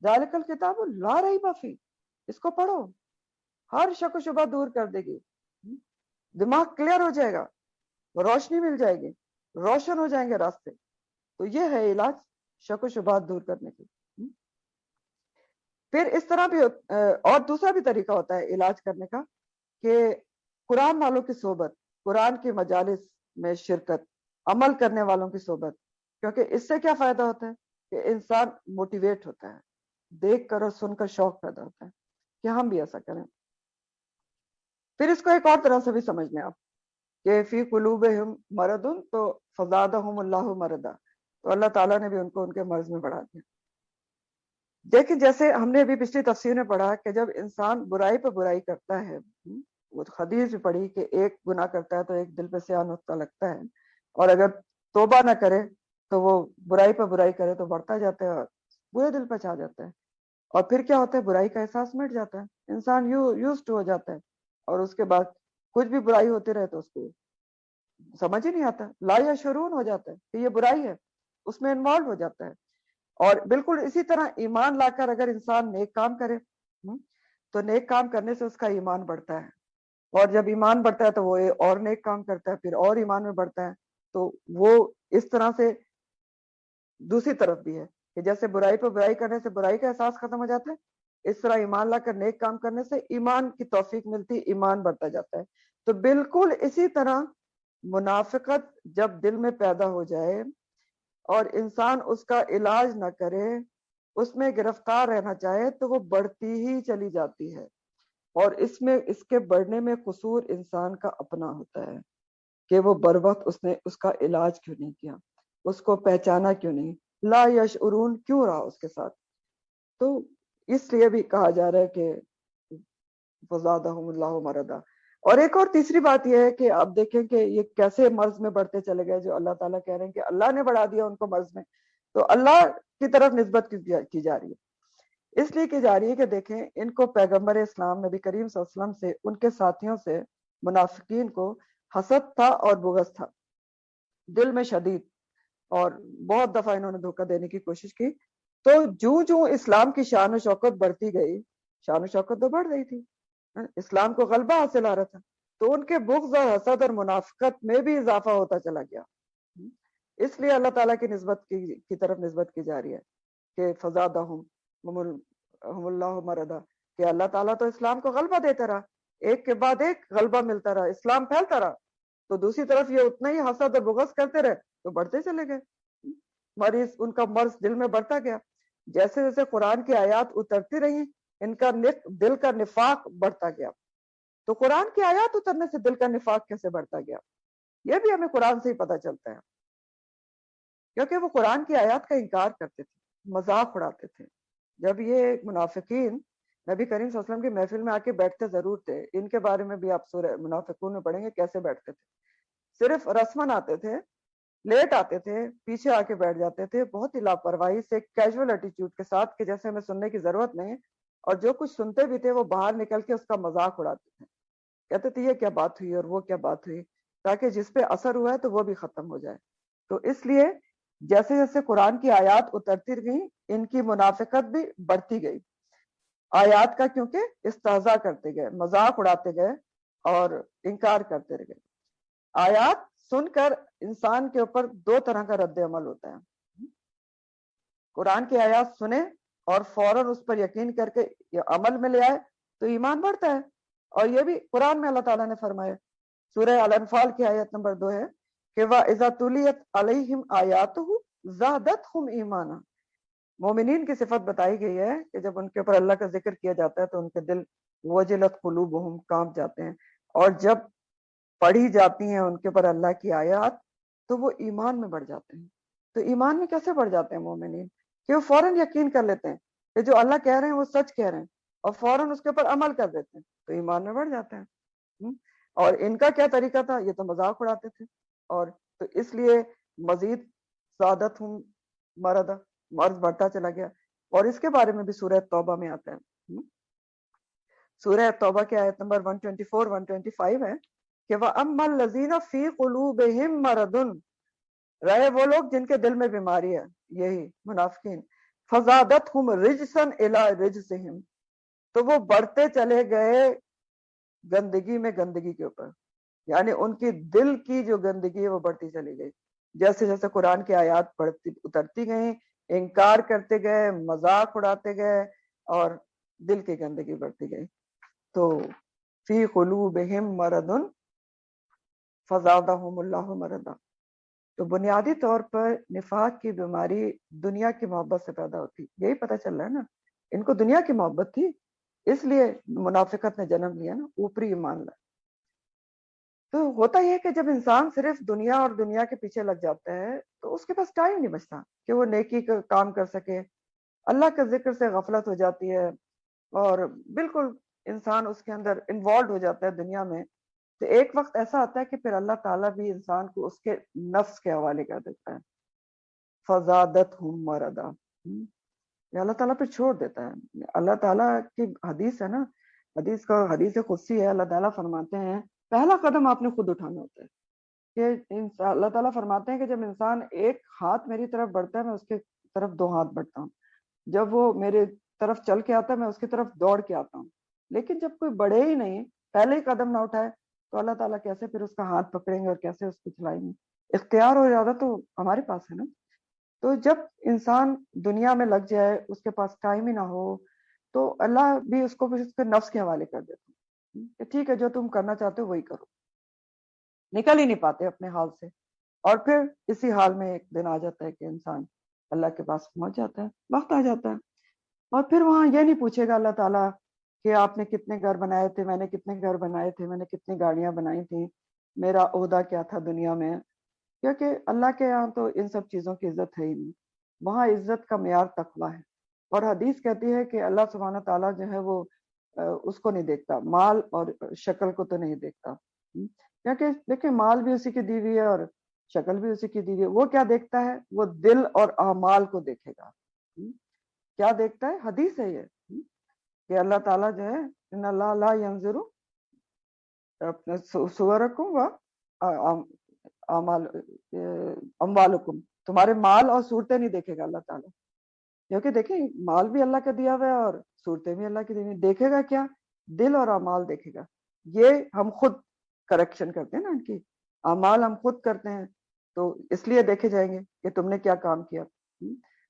ذالک الکتاب لا ریب فیہ، اس کو پڑھو، ہر شک و شبہ دور کر دے گی، دماغ کلیئر ہو جائے گا، روشنی مل جائے گی. روشن ہو جائیں گے راستے. تو یہ ہے علاج شک و شبہات دور کرنے کی. پھر اس طرح بھی اور دوسرا بھی طریقہ ہوتا ہے علاج کرنے کا کہ قرآن والوں کی صحبت, قرآن کی مجالس میں شرکت, عمل کرنے والوں کی صحبت. کیونکہ اس سے کیا فائدہ ہوتا ہے کہ انسان موٹیویٹ ہوتا ہے, دیکھ کر اور سن کر شوق پیدا ہوتا ہے کہ ہم بھی ایسا کریں. پھر اس کو ایک اور طرح سے بھی سمجھ لیں آپ کہ فی قلوبہم مرض تو فزادہم اللہ مرضا, تو اللہ تعالیٰ نے بھی ان کو ان کے مرض میں بڑھا دیا. دیکھیں جیسے ہم نے ابھی پچھلی تفسیر میں پڑھا کہ جب انسان برائی پہ برائی کرتا ہے, وہ حدیث بھی پڑھی کہ ایک گناہ کرتا ہے تو ایک دل پہ سیاہ نقطہ لگتا ہے, اور اگر توبہ نہ کرے تو وہ برائی پہ برائی کرے تو بڑھتا جاتا ہے اور برے دل پہ چھا جاتا ہے. اور پھر کیا ہوتا ہے, برائی کا احساس مٹ جاتا ہے, انسان یوزڈ ہو جاتا ہے, اور اس کے بعد کچھ بھی برائی ہوتی رہے تو اس کو سمجھ ہی نہیں آتا, لا یا شرون ہو جاتا ہے کہ یہ برائی ہے, اس میں انوالو ہو جاتا ہے. اور بالکل اسی طرح ایمان لا کر اگر انسان نیک کام کرے تو نیک کام کرنے سے اس کا ایمان بڑھتا ہے, اور جب ایمان بڑھتا ہے تو وہ اور نیک کام کرتا ہے, پھر اور ایمان میں بڑھتا ہے. تو وہ اس طرح سے دوسری طرف بھی ہے کہ جیسے برائی پہ برائی کرنے سے برائی کا احساس ختم ہو جاتا ہے, اس طرح ایمان لا کر نیک کام کرنے سے ایمان کی توفیق ملتی, ایمان بڑھتا جاتا ہے. تو بالکل اسی طرح منافقت جب دل میں پیدا ہو جائے اور انسان اس کا علاج نہ کرے, اس میں گرفتار رہنا چاہے, تو وہ بڑھتی ہی چلی جاتی ہے. اور اس کے بڑھنے میں قصور انسان کا اپنا ہوتا ہے کہ وہ بر وقت اس کا علاج کیوں نہیں کیا, اس کو پہچانا کیوں نہیں, لا یشعرون کیوں رہا اس کے ساتھ. تو اس لیے بھی کہا جا رہا ہے کہ فزادہم اللہ مرضا. اور ایک اور تیسری بات یہ ہے کہ آپ دیکھیں کہ یہ کیسے مرض میں بڑھتے چلے گئے, جو اللہ تعالیٰ کہہ رہے ہیں کہ اللہ نے بڑھا دیا ان کو مرض میں, تو اللہ کی طرف نسبت کی جا رہی ہے. اس لیے کی جا رہی ہے کہ دیکھیں ان کو پیغمبر اسلام نبی کریم صلی اللہ علیہ وسلم سے, ان کے ساتھیوں سے, منافقین کو حسد تھا اور بغض تھا دل میں شدید, اور بہت دفعہ انہوں نے دھوکہ دینے کی کوشش کی. تو جو اسلام کی شان و شوکت بڑھتی گئی, شان و شوکت تو بڑھ رہی تھی, اسلام کو غلبہ حاصل آ رہا تھا, تو ان کے بغض اور حسد اور منافقت میں بھی اضافہ ہوتا چلا گیا. اس لیے اللہ تعالیٰ کی نسبت کی طرف نسبت کی جا رہی ہے کہ فزادہم اللہ مرضا, کہ اللہ تعالیٰ تو اسلام کو غلبہ دیتا رہا, ایک کے بعد ایک غلبہ ملتا رہا, اسلام پھیلتا رہا, تو دوسری طرف یہ اتنا ہی حسد اور بغض کرتے رہے تو بڑھتے چلے گئے, مریض ان کا مرض دل میں بڑھتا گیا. جیسے جیسے قرآن کی آیات اترتی رہی, ان کا دل کا نفاق بڑھتا گیا. تو قرآن کی آیات اترنے سے دل کا نفاق کیسے بڑھتا گیا, یہ بھی ہمیں قرآن سے ہی پتہ چلتا ہے, کیونکہ وہ قرآن کی آیات کا انکار کرتے تھے, مذاق اڑاتے تھے. جب یہ منافقین نبی کریم صلی اللہ علیہ وسلم کی محفل میں آ کے بیٹھتے ضرور تھے, ان کے بارے میں بھی آپ سورہ منافقون میں پڑھیں گے کیسے بیٹھتے تھے. صرف رسمن آتے تھے, لیٹ آتے تھے, پیچھے آ کے بیٹھ جاتے تھے, بہت ہی لاپرواہی سے, کیجول ایٹیٹیوڈ کے ساتھ کہ جیسے ہمیں سننے کی ضرورت نہیں, اور جو کچھ سنتے بھی تھے وہ باہر نکل کے اس کا مذاق اڑاتے تھے, کہتے تھے یہ کیا بات ہوئی اور وہ کیا بات ہوئی, تاکہ جس پہ اثر ہوا ہے تو وہ بھی ختم ہو جائے. تو اس لیے جیسے جیسے قرآن کی آیات اترتی گئیں, ان کی منافقت بھی بڑھتی گئی. آیات کا کیونکہ استہزاء کرتے گئے, مذاق اڑاتے گئے اور انکار کرتے رہ گئے. آیات سن کر انسان کے اوپر دو طرح کا رد عمل ہوتا ہے. قرآن کی آیات سنے اور فوراً اس پر یقین کر کے عمل میں لے آئے تو ایمان بڑھتا ہے. اور یہ بھی قرآن میں اللہ تعالیٰ نے فرمایا, سورہ الانفال کی آیت نمبر 2 ہے کہ وَإِذَا تُلِيَتْ عَلَيْهِمْ آيَاتُهُ زَادَتْهُمْ ایمانا. مومنین کی صفت بتائی گئی ہے کہ جب ان کے اوپر اللہ کا ذکر کیا جاتا ہے تو ان کے دل وجلت قلوبہم کانپ جاتے ہیں, اور جب پڑھی جاتی ہیں ان کے اوپر اللہ کی آیات تو وہ ایمان میں بڑھ جاتے ہیں. تو ایمان میں کیسے بڑھ جاتے ہیں مومنین, کہ وہ فوراً یقین کر لیتے ہیں کہ جو اللہ کہہ رہے ہیں وہ سچ کہہ رہے ہیں, اور فوراً اس کے اوپر عمل کر دیتے ہیں, تو ایمان میں بڑھ جاتے ہیں. اور ان کا کیا طریقہ تھا, یہ تو مذاق اڑاتے تھے, اور تو اس لیے مزید زادتہم مرضا, مرض بڑھتا چلا گیا. اور اس کے بارے میں بھی سورہ توبہ میں آتا ہے. سورہ توبہ کی آیت نمبر 124 125 ہے کہ وَأَمَّا الَّذِينَ فِي قُلُوبِهِم مَرَضٌ, رہے وہ لوگ جن کے دل میں بیماری ہے, یہی منافقین, فَزَادَتْهُمْ رِجْسًا إِلَىٰ رِجْسِهِمْ, تو وہ بڑھتے چلے گئے گندگی میں گندگی کے اوپر, یعنی ان کی دل کی جو گندگی ہے وہ بڑھتی چلی گئی. جیسے جیسے قرآن کی آیات پڑھتی اترتی گئیں، انکار کرتے گئے، مذاق اڑاتے گئے اور دل کی گندگی بڑھتی گئی. تو فی قلوبہم مرض فزادہم اللہ مرضا. تو بنیادی طور پر نفاق کی بیماری دنیا کی محبت سے پیدا ہوتی. یہی پتہ چل رہا ہے نا، ان کو دنیا کی محبت تھی، اس لیے منافقت نے جنم لیا نا، اوپری ایمان لا. تو ہوتا یہ ہے کہ جب انسان صرف دنیا اور دنیا کے پیچھے لگ جاتا ہے تو اس کے پاس ٹائم نہیں بچتا کہ وہ نیکی کا کام کر سکے. اللہ کے ذکر سے غفلت ہو جاتی ہے اور بالکل انسان اس کے اندر انوالوڈ ہو جاتا ہے دنیا میں. تو ایک وقت ایسا آتا ہے کہ پھر اللہ تعالیٰ بھی انسان کو اس کے نفس کے حوالے کر دیتا ہے. فزادتہم مرضا، اللہ تعالیٰ پھر چھوڑ دیتا ہے. اللہ تعالیٰ کی حدیث ہے نا، حدیث قدسی ہے. اللہ تعالیٰ فرماتے ہیں پہلا قدم آپ نے خود اٹھانا ہوتا ہے. کہ اللہ تعالیٰ فرماتے ہیں کہ جب انسان ایک ہاتھ میری طرف بڑھتا ہے میں اس کے طرف 2 ہاتھ بڑھتا ہوں، جب وہ میرے طرف چل کے آتا ہے میں اس کی طرف دوڑ کے آتا ہوں. لیکن جب کوئی بڑھے ہی نہیں، پہلے ہی قدم نہ اٹھائے، تو اللہ تعالیٰ کیسے پھر اس کا ہاتھ پکڑیں گے اور کیسے اس کو چلائیں گے؟ اختیار ہو زیادہ تو ہمارے پاس ہے نا. تو جب انسان دنیا میں لگ جائے، اس کے پاس ٹائم ہی نہ ہو، تو اللہ بھی اس کو اس کے نفس کے حوالے کر دیتا ہے کہ ٹھیک ہے جو تم کرنا چاہتے ہو وہی کرو. نکل ہی نہیں پاتے اپنے حال سے. اور پھر اسی حال میں ایک دن آ جاتا ہے کہ انسان اللہ کے پاس پہنچ جاتا ہے، وقت آ جاتا ہے. اور پھر وہاں یہ نہیں پوچھے گا اللہ تعالیٰ کہ آپ نے کتنے گھر بنائے تھے، میں نے کتنے گھر بنائے تھے، میں نے کتنی گاڑیاں بنائی تھیں، میرا عہدہ کیا تھا دنیا میں. کیونکہ اللہ کے یہاں تو ان سب چیزوں کی عزت ہے ہی نہیں. وہاں عزت کا معیار تقویٰ ہے. اور حدیث کہتی ہے کہ اللہ سبحانہ تعالیٰ جو ہے وہ اس کو نہیں دیکھتا، مال اور شکل کو تو نہیں دیکھتا. کیونکہ دیکھیں مال بھی اسی کی دی ہوئی ہے اور شکل بھی اسی کی دی ہوئی ہے. وہ کیا دیکھتا ہے؟ وہ دل اور اعمال کو دیکھے گا. کیا دیکھتا ہے؟ حدیث ہے یہ کہ اللہ تعالیٰ جو ہے ان اللہ لا ينظر اپنے صورکم و اموالکم، تمہارے مال اور صورتیں نہیں دیکھے گا اللہ تعالیٰ. کیونکہ دیکھیں مال بھی اللہ کا دیا ہوا ہے اور صورتیں بھی اللہ کی دی ہوئی. دیکھے گا کیا؟ دل اور اعمال دیکھے گا. یہ ہم خود کریکشن کرتے ہیں نا ان کی، اعمال ہم خود کرتے ہیں تو اس لیے دیکھے جائیں گے کہ تم نے کیا کام کیا.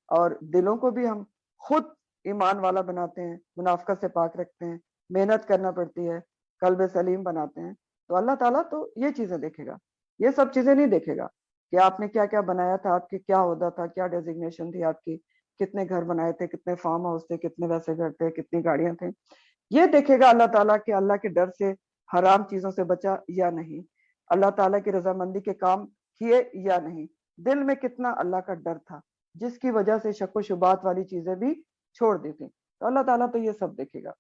اور دلوں کو بھی ہم خود ایمان والا بناتے ہیں، منافقت سے پاک رکھتے ہیں، محنت کرنا پڑتی ہے، قلب سلیم بناتے ہیں. تو اللہ تعالیٰ تو یہ چیزیں دیکھے گا، یہ سب چیزیں نہیں دیکھے گا کہ آپ نے کیا کیا بنایا تھا، آپ کی کیا عہدہ تھا، کیا ڈیزگنیشن تھی آپ کی، کتنے گھر بنائے تھے، کتنے فارم ہاؤس تھے، کتنے ویسے گھر تھے، کتنی گاڑیاں تھیں. یہ دیکھے گا اللہ تعالیٰ کہ اللہ کے ڈر سے حرام چیزوں سے بچا یا نہیں، اللہ تعالیٰ کی رضامندی کے کام کیے یا نہیں، دل میں کتنا اللہ کا ڈر تھا جس کی وجہ سے شک و شبہات والی چیزیں بھی چھوڑ دی تھی. تو اللہ تعالیٰ تو یہ سب دیکھے گا.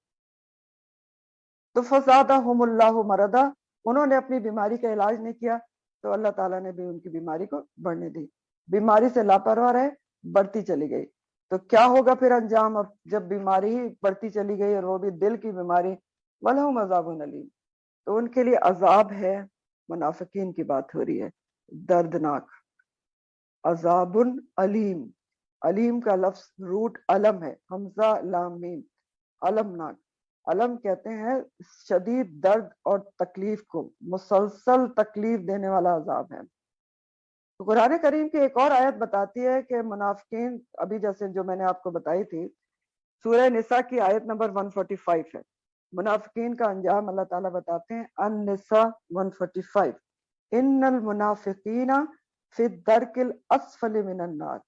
تو فزادہم اللہ مرضا، انہوں نے اپنی بیماری کا علاج نہیں کیا تو اللہ تعالیٰ نے بھی ان کی بیماری کو بڑھنے دی. بیماری سے لاپرواہ رہے، بڑھتی چلی گئی. تو کیا ہوگا پھر انجام؟ اب جب بیماری ہی بڑھتی چلی گئی اور وہ بھی دل کی بیماری، وَلَهُمْ عَذَابٌ أَلِيمٌ، تو ان کے لیے عذاب ہے. منافقین کی بات ہو رہی ہے، دردناک. عذاب علیم، علیم کا لفظ روٹ علم ہے، حمزہ لام میم، علمناک. علم کہتے ہیں شدید درد اور تکلیف کو، مسلسل تکلیف دینے والا عذاب ہے. تو قرآن کریم کی ایک اور آیت بتاتی ہے کہ منافقین، ابھی جیسے جو میں نے آپ کو بتائی تھی، سورہ نساء کی آیت نمبر 145 ہے. منافقین کا انجام اللہ تعالیٰ بتاتے ہیں، النساء 145، ان المنافقین فی الدرک الاسفل من النار،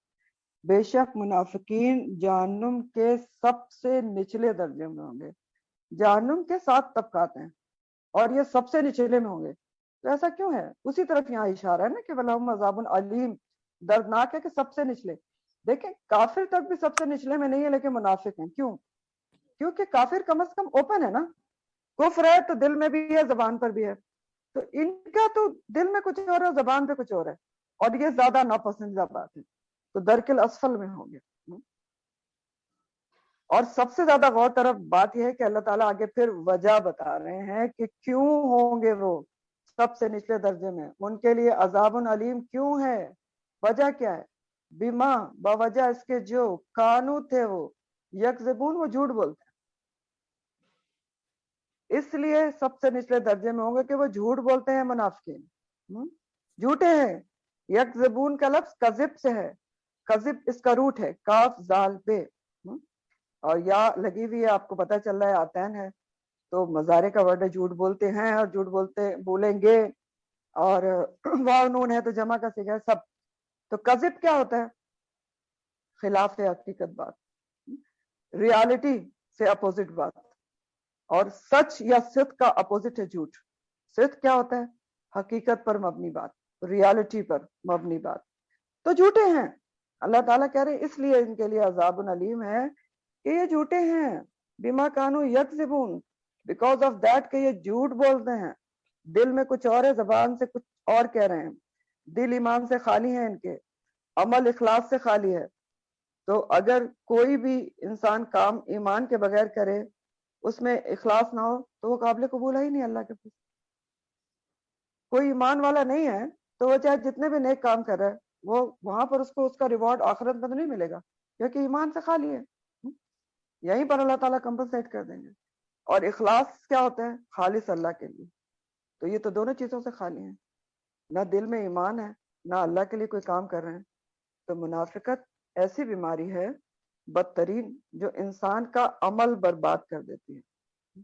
بے شک منافقین جہنم کے سب سے نچلے درجے میں ہوں گے. جہنم کے 7 طبقات ہیں اور یہ سب سے نچلے میں ہوں گے. تو ایسا کیوں ہے؟ اسی طرف یہاں اشارہ ہے نا کہ وَلَهُمْ عَذَابٌ عَلِيمٌ، دردناک ہے کہ سب سے نچلے. دیکھیں کافر تک بھی سب سے نچلے میں نہیں ہے لیکن منافق ہیں. کیوں؟ کیونکہ کافر کم از کم اوپن ہے نا، کفر ہے تو دل میں بھی ہے، زبان پر بھی ہے. تو ان کا تو دل میں کچھ اور ہے، زبان پہ کچھ اور ہے، اور یہ زیادہ ناپسندیدہ بات ہے. تو درک الاسفل میں ہوں گے. اور سب سے زیادہ غور طرف بات یہ ہے کہ اللہ تعالیٰ آگے پھر وجہ بتا رہے ہیں کہ کیوں ہوں گے وہ سب سے نچلے درجے میں، ان کے لیے عذاب علیم کیوں ہے. وجہ کیا ہے؟ بیما، باوجہ اس کے جو کانو تھے وہ یکذبون، وہ جھوٹ بولتے ہیں. اس لیے سب سے نچلے درجے میں ہوں گے کہ وہ جھوٹ بولتے ہیں. منافقین جھوٹے ہیں. یکذبون کا لفظ کذب سے ہے، کذب اس کا روٹ ہے کاف زال بے، اور یا لگی ہوئی ہے، آپ کو پتہ چل رہا ہے آتین ہے، تو مضارع کا ورڈ ہے جھوٹ بولتے ہیں اور جھوٹ بولیں گے، اور واو نون ہے تو جمع کا صیغہ ہے سب. تو کذب کیا ہوتا ہے؟ خلاف حقیقت بات، ریالٹی سے اپوزٹ بات. اور سچ یا صدق کا اپوزٹ ہے جھوٹ. صدق کیا ہوتا ہے؟ حقیقت پر مبنی بات، ریالٹی پر مبنی بات. تو جھوٹے ہیں. اللہ تعالیٰ کہہ رہے اس لیے ان کے لیے عذاب علیم ہے کہ یہ جھوٹے ہیں. بما کانوا یکذبون، بیکاز آف دیٹ کہ یہ جھوٹ بولتے ہیں. دل میں کچھ اور ہے، زبان سے کچھ اور کہہ رہے ہیں. دل ایمان سے خالی ہے ان کے، عمل اخلاص سے خالی ہے. تو اگر کوئی بھی انسان کام ایمان کے بغیر کرے، اس میں اخلاص نہ ہو، تو وہ قابل قبول ہے ہی نہیں اللہ کے پاس. کوئی ایمان والا نہیں ہے تو وہ چاہے جتنے بھی نیک کام کر رہا ہے، وہ وہاں پر اس کو اس کا ریوارڈ آخرت میں تو نہیں ملے گا، کیونکہ ایمان سے خالی ہے. یہیں پر اللہ تعالیٰ کمپنسیٹ کر دیں گے. اور اخلاص کیا ہوتا ہے؟ خالص اللہ کے لیے. تو یہ تو دونوں چیزوں سے خالی ہیں، نہ دل میں ایمان ہے، نہ اللہ کے لیے کوئی کام کر رہے ہیں. تو منافقت ایسی بیماری ہے بدترین جو انسان کا عمل برباد کر دیتی ہے،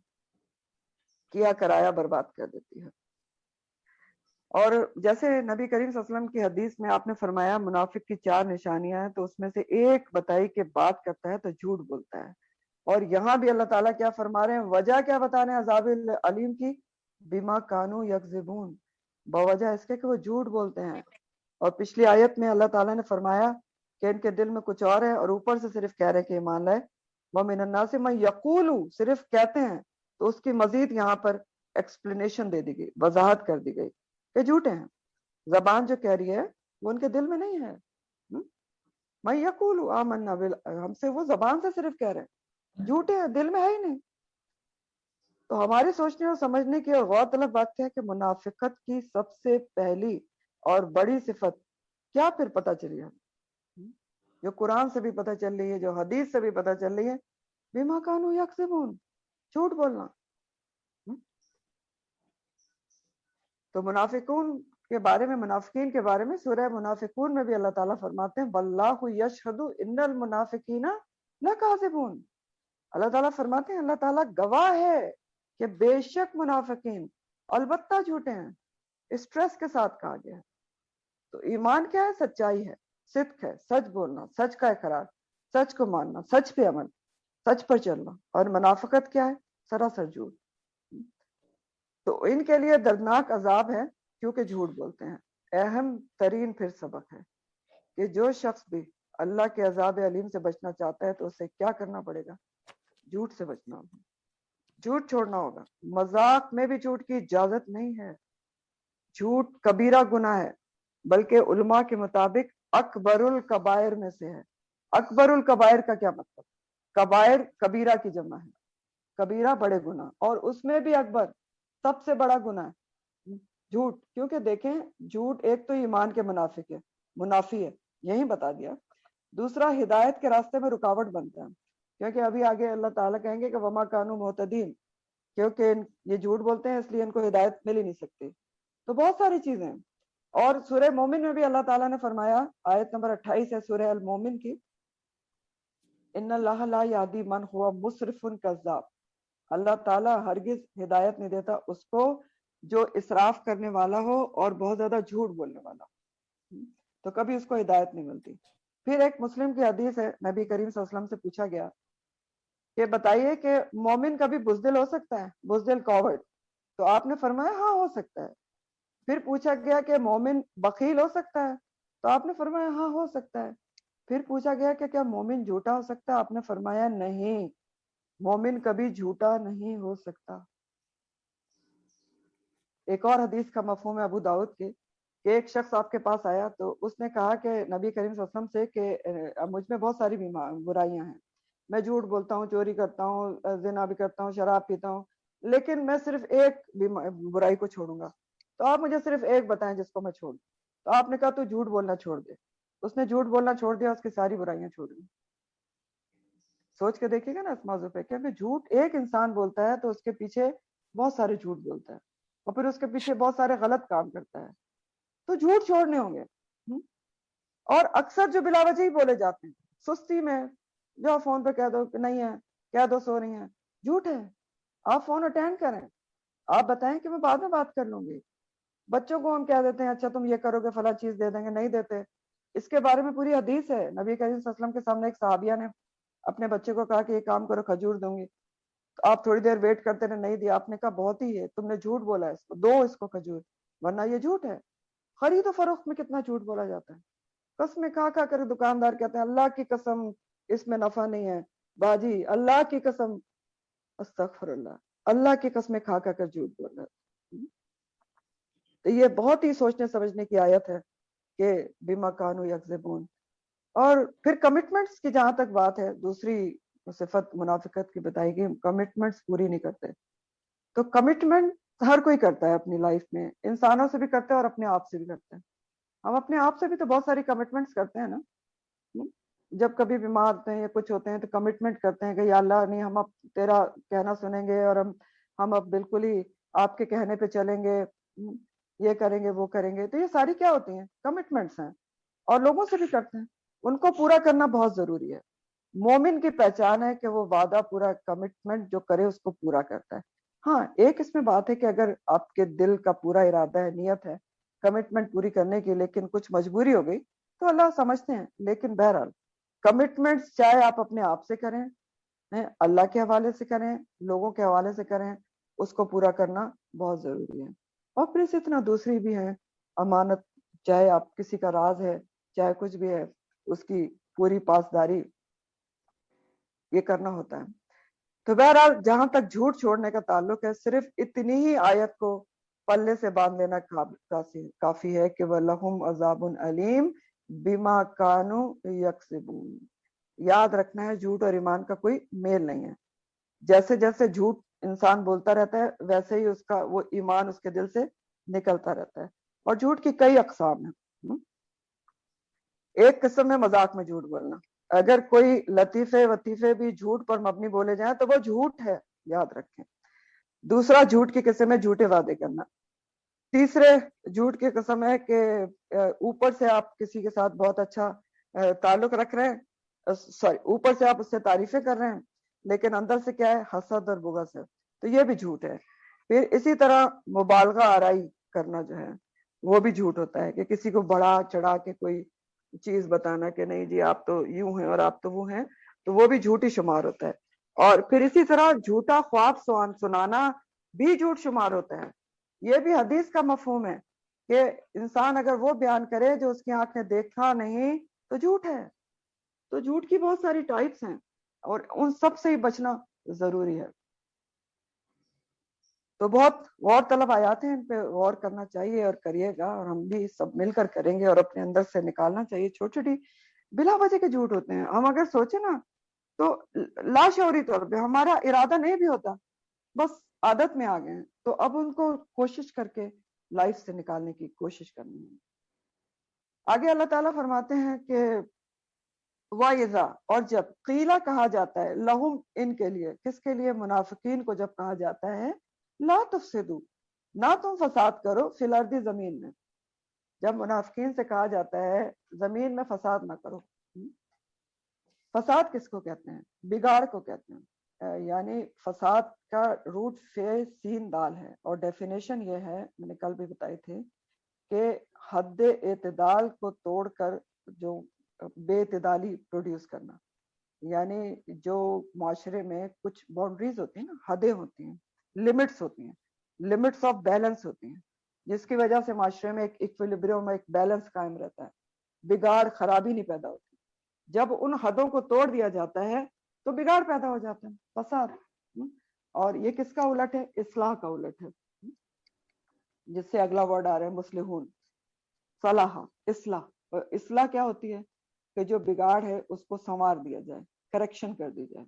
کیا کرایا برباد کر دیتی ہے. اور جیسے نبی کریم صلی اللہ علیہ وسلم کی حدیث میں آپ نے فرمایا منافق کی 4 نشانیاں ہیں، تو اس میں سے ایک بتائی کہ بات کرتا ہے تو جھوٹ بولتا ہے. اور یہاں بھی اللہ تعالیٰ کیا فرما رہے ہیں؟ وجہ کیا بتا رہے ہیں عذاب علیم کی؟ بما کانوا یکذبون، بوجہ اس کے کہ وہ جھوٹ بولتے ہیں. اور پچھلی آیت میں اللہ تعالیٰ نے فرمایا کہ ان کے دل میں کچھ اور ہے، اور اوپر سے صرف کہہ رہے کہ ایمان لائے. وَمِنَ النَّاسِ مَن یقول، صرف کہتے ہیں. تو اس کی مزید یہاں پر ایکسپلینیشن دے دی گئی، وضاحت کر دی گئی کہ جھوٹے ہیں. زبان جو کہہ رہی ہے وہ ان کے دل میں نہیں ہے. میں یقول آمنا ہم سے وہ زبان سے صرف کہہ رہے ہیں، جھوٹے ہیں، دل میں ہے ہی نہیں. تو ہماری سوچنے اور سمجھنے کی اور غور طلب بات ہے کہ منافقت کی سب سے پہلی اور بڑی صفت کیا پھر پتہ چلی ہے، جو قرآن سے بھی پتہ چل رہی ہے، جو حدیث سے بھی پتہ چل رہی ہے، بما کانوا یکذبون، جھوٹ بولنا. تو منافقون کے بارے میں، منافقین کے بارے میں سورہ منافقون میں بھی اللہ تعالیٰ فرماتے ہیں واللہ یشہد ان المنافقین لکاذبون. اللہ تعالیٰ فرماتے ہیں اللہ تعالیٰ گواہ ہے کہ بے شک منافقین البتہ جھوٹے ہیں. اسٹریس کے ساتھ کہا گیا ہے. تو ایمان کیا ہے؟ سچائی ہے، صدق ہے، سچ بولنا، سچ کا اقرار، سچ کو ماننا، سچ پہ عمل، سچ پر چلنا. اور منافقت کیا ہے؟ سراسر جھوٹ. تو ان کے لیے دردناک عذاب ہے کیونکہ جھوٹ بولتے ہیں. اہم ترین پھر سبق ہے کہ جو شخص بھی اللہ کے عذاب علیم سے بچنا چاہتا ہے تو اسے کیا کرنا پڑے گا؟ جھوٹ سے بچنا ہوگا، جھوٹ چھوڑنا ہوگا. مذاق میں بھی جھوٹ کی اجازت نہیں ہے. جھوٹ کبیرہ گناہ ہے، بلکہ علماء کے مطابق اکبر الکبائر میں سے ہے. اکبر الکبائر کا کیا مطلب؟ کبائر کبیرہ کی جمع ہے، کبیرہ بڑے گناہ، اور اس میں بھی اکبر سب سے بڑا گناہ ہے جھوٹ. کیونکہ دیکھیں جھوٹ ایک تو ایمان کے منافق ہے، منافی ہے، یہی بتا دیا. دوسرا ہدایت کے راستے میں رکاوٹ بنتا ہے، کیونکہ ابھی آگے اللہ تعالیٰ کہیں گے کہ وما کانوا مہتدین، کیونکہ یہ جھوٹ بولتے ہیں اس لیے ان کو ہدایت مل ہی نہیں سکتی. تو بہت ساری چیزیں ہیں. اور سورہ مومن میں بھی اللہ تعالیٰ نے فرمایا، آیت نمبر 28 ہے سورہ المومن کی، ان اللہ لا یہدی من ہوا مسرف کذاب. اللہ تعالیٰ ہرگز ہدایت نہیں دیتا اس کو جو اسراف کرنے والا ہو اور بہت زیادہ جھوٹ بولنے والا ہو، تو کبھی اس کو ہدایت نہیں ملتی. پھر ایک مسلم کی حدیث ہے، نبی کریم صلی اللہ علیہ وسلم سے پوچھا گیا کہ بتائیے کہ مومن کبھی بزدل ہو سکتا ہے، بزدل کاورڈ؟ تو آپ نے فرمایا ہاں ہو سکتا ہے. پھر پوچھا گیا کہ مومن بخیل ہو سکتا ہے؟ تو آپ نے فرمایا ہاں ہو سکتا ہے. پھر پوچھا گیا کہ کیا مومن جھوٹا ہو سکتا ہے؟ آپ نے فرمایا نہیں، مومن کبھی جھوٹا نہیں ہو سکتا. ایک اور حدیث کا مفہوم ہے ابو داؤد کے کہ ایک شخص آپ کے پاس آیا تو اس نے کہا کہ نبی کریم صلی اللہ علیہ وسلم سے کہ مجھ میں بہت ساری برائیاں ہیں، میں جھوٹ بولتا ہوں، چوری کرتا ہوں، زنا بھی کرتا ہوں، شراب پیتا ہوں، لیکن میں صرف ایک برائی کو چھوڑوں گا. تو آپ مجھے صرف ایک بتائیں جس کو میں چھوڑ. تو آپ نے کہا تو جھوٹ بولنا چھوڑ دے. اس نے جھوٹ بولنا چھوڑ دیا، اس کی ساری برائیاں چھوڑ دی. سوچ کے دیکھیے گا نا اس موضوع پہ، کیونکہ جھوٹ ایک انسان بولتا ہے تو اس کے پیچھے بہت سارے جھوٹ بولتا ہے، اور پھر اس کے پیچھے بہت سارے غلط کام کرتا ہے. تو جھوٹ چھوڑنے ہوں گے. اور اکثر جو بلا وجہ ہی بولے جاتے ہیں سستی میں، جو فون پہ کہہ دو کہ نہیں ہے، کہہ دو سو رہی ہیں، جھوٹ ہے. آپ فون اٹینڈ کریں، آپ بتائیں کہ میں بعد میں بات کر لوں گی. بچوں کو ہم کہہ دیتے ہیں اچھا تم یہ کرو گے فلاں چیز دے دیں گے، نہیں دیتے. اس کے بارے میں پوری حدیث ہے. نبی کریم صلی اللہ علیہ وسلم کے سامنے ایک صحابیہ نے اپنے بچے کو کہا کہ یہ کام کرو، کھجور دوں گی. تو آپ تھوڑی دیر ویٹ کرتے رہے، نہیں دیا. آپ نے کہا بہت ہی ہے، تم نے جھوٹ بولا ہے، اس کو دو، اس کو کھجور، ورنہ یہ جھوٹ ہے. خرید و فروخت میں کتنا جھوٹ بولا جاتا ہے. قسمیں کھا کر دکاندار کہتے ہیں اللہ کی قسم اس میں نفع نہیں ہے باجی، اللہ کی قسم، استغفر اللہ، اللہ کی قسمیں کھا کر جھوٹ بول رہا ہے. تو یہ بہت ہی سوچنے سمجھنے کی آیت ہے کہ بما کانوا یکذبون. اور پھر کمٹمنٹس کی جہاں تک بات ہے، دوسری صفت منافقت کی بتائی گئی، کمٹمنٹس پوری نہیں کرتے. تو کمٹمنٹ ہر کوئی کرتا ہے اپنی لائف میں، انسانوں سے بھی کرتے ہیں اور اپنے آپ سے بھی کرتے ہیں. ہم اپنے آپ سے بھی تو بہت ساری کمٹمنٹس کرتے ہیں نا. جب کبھی بیمار ہوتے ہیں یا کچھ ہوتے ہیں تو کمٹمنٹ کرتے ہیں کہ یا اللہ نہیں، ہم اب تیرا کہنا سنیں گے اور ہم اب بالکل ہی آپ کے کہنے پہ چلیں گے، یہ کریں گے وہ کریں گے. تو یہ ساری کیا ہوتی ہیں؟ کمٹمنٹس ہیں. اور لوگوں سے بھی کرتے ہیں، ان کو پورا کرنا بہت ضروری ہے. مومن کی پہچان ہے کہ وہ وعدہ پورا، کمٹمنٹ جو کرے اس کو پورا کرتا ہے. ہاں ایک اس میں بات ہے کہ اگر آپ کے دل کا پورا ارادہ ہے، نیت ہے کمٹمنٹ پوری کرنے کی، لیکن کچھ مجبوری ہو گئی تو اللہ سمجھتے ہیں. لیکن بہرحال کمٹمنٹس چاہے آپ اپنے آپ سے کریں، اللہ کے حوالے سے کریں، لوگوں کے حوالے سے کریں، اس کو پورا کرنا بہت ضروری ہے. اور پھر اسی طرح دوسری بھی ہے امانت، چاہے آپ کسی کا راز ہے چاہے کچھ بھی ہے، اس کی پوری پاسداری یہ کرنا ہوتا ہے. تو بہرحال جہاں تک جھوٹ چھوڑنے کا تعلق ہے، صرف اتنی ہی آیت کو پلے سے باندھ لینا کافی ہے کہ وَلَهُمْ عَذَابٌ أَلِيمٌ بِمَا كَانُوا يَكْسِبُونَ. یاد رکھنا ہے جھوٹ اور ایمان کا کوئی میل نہیں ہے. جیسے جیسے جھوٹ انسان بولتا رہتا ہے ویسے ہی اس کا وہ ایمان اس کے دل سے نکلتا رہتا ہے. اور جھوٹ کی کئی اقسام ہیں. ایک قسم ہے مذاق میں جھوٹ بولنا. اگر کوئی لطیفے وطیفے بھی جھوٹ پر مبنی بولے جائیں تو وہ جھوٹ ہے، یاد رکھیں. دوسرا جھوٹ کی قسم ہے جھوٹے وعدے کرنا. تیسرے جھوٹ کی قسم ہے کہ اوپر سے آپ کسی کے ساتھ بہت اچھا تعلق رکھ رہے ہیں، سوری اوپر سے آپ اس سے تعریفیں کر رہے ہیں لیکن اندر سے کیا ہے؟ حسد اور بغض ہے. تو یہ بھی جھوٹ ہے. پھر اسی طرح مبالغہ آرائی کرنا جو ہے وہ بھی جھوٹ ہوتا ہے، کہ کسی کو بڑا چڑھا کے کوئی چیز بتانا کہ نہیں جی آپ تو یوں ہیں اور آپ تو وہ ہیں، تو وہ بھی جھوٹ ہی شمار ہوتا ہے. اور پھر اسی طرح جھوٹا خواب سنانا بھی جھوٹ شمار ہوتا ہے. یہ بھی حدیث کا مفہوم ہے کہ انسان اگر وہ بیان کرے جو اس کی آنکھ نے دیکھا نہیں تو جھوٹ ہے. تو جھوٹ کی بہت ساری ٹائپس ہیں اور ان سب سے ہی بچنا ضروری ہے. تو بہت غور طلب آیات ہیں، ان پہ غور کرنا چاہیے اور کریے گا، اور ہم بھی سب مل کر کریں گے اور اپنے اندر سے نکالنا چاہیے. چھوٹی چھوٹی بلا وجہ کے جھوٹ ہوتے ہیں. ہم اگر سوچیں نا تو لاشعوری طور پہ ہمارا ارادہ نہیں بھی ہوتا، بس عادت میں آ گئے ہیں، تو اب ان کو کوشش کر کے لائف سے نکالنے کی کوشش کرنی ہے. آگے اللہ تعالیٰ فرماتے ہیں کہ وَإِذَا، اور جب قیلا کہا جاتا ہے، لہم ان کے لیے، کس کے لیے؟ منافقین کو جب کہا جاتا ہے لا تفسدو، نہ تم فساد کرو، فی الارض، زمین میں. جب منافقین سے کہا جاتا ہے زمین میں فساد نہ کرو، فساد کس کو کہتے ہیں؟ بگاڑ کو کہتے ہیں. یعنی فساد کا روٹ فے سین دال ہے، اور ڈیفینیشن یہ ہے، میں نے کل بھی بتائی تھی، کہ حد اعتدال کو توڑ کر جو بے اعتدالی پروڈیوس کرنا. یعنی جو معاشرے میں کچھ باؤنڈریز ہوتی ہیں نا، حدیں ہوتی ہیں، لمٹس ہوتی ہیں، لمٹس آف بیلنس ہوتی ہیں، جس کی وجہ سے معاشرے میں ایک ایکویلیبریم، ایک بیلنس قائم رہتا ہے، بگاڑ خرابی نہیں پیدا ہوتی. جب ان حدوں کو توڑ دیا جاتا ہے تو بگاڑ پیدا ہو جاتا ہے، فساد. اور یہ کس کا الٹ ہے؟ اصلاح کا الٹ ہے، جس سے اگلا ورڈ آ رہا ہے مصلحون، صلاح، اصلاح. اور اصلاح کیا ہوتی ہے؟ کہ جو بگاڑ ہے اس کو سنوار دیا جائے، کریکشن کر دی جائے.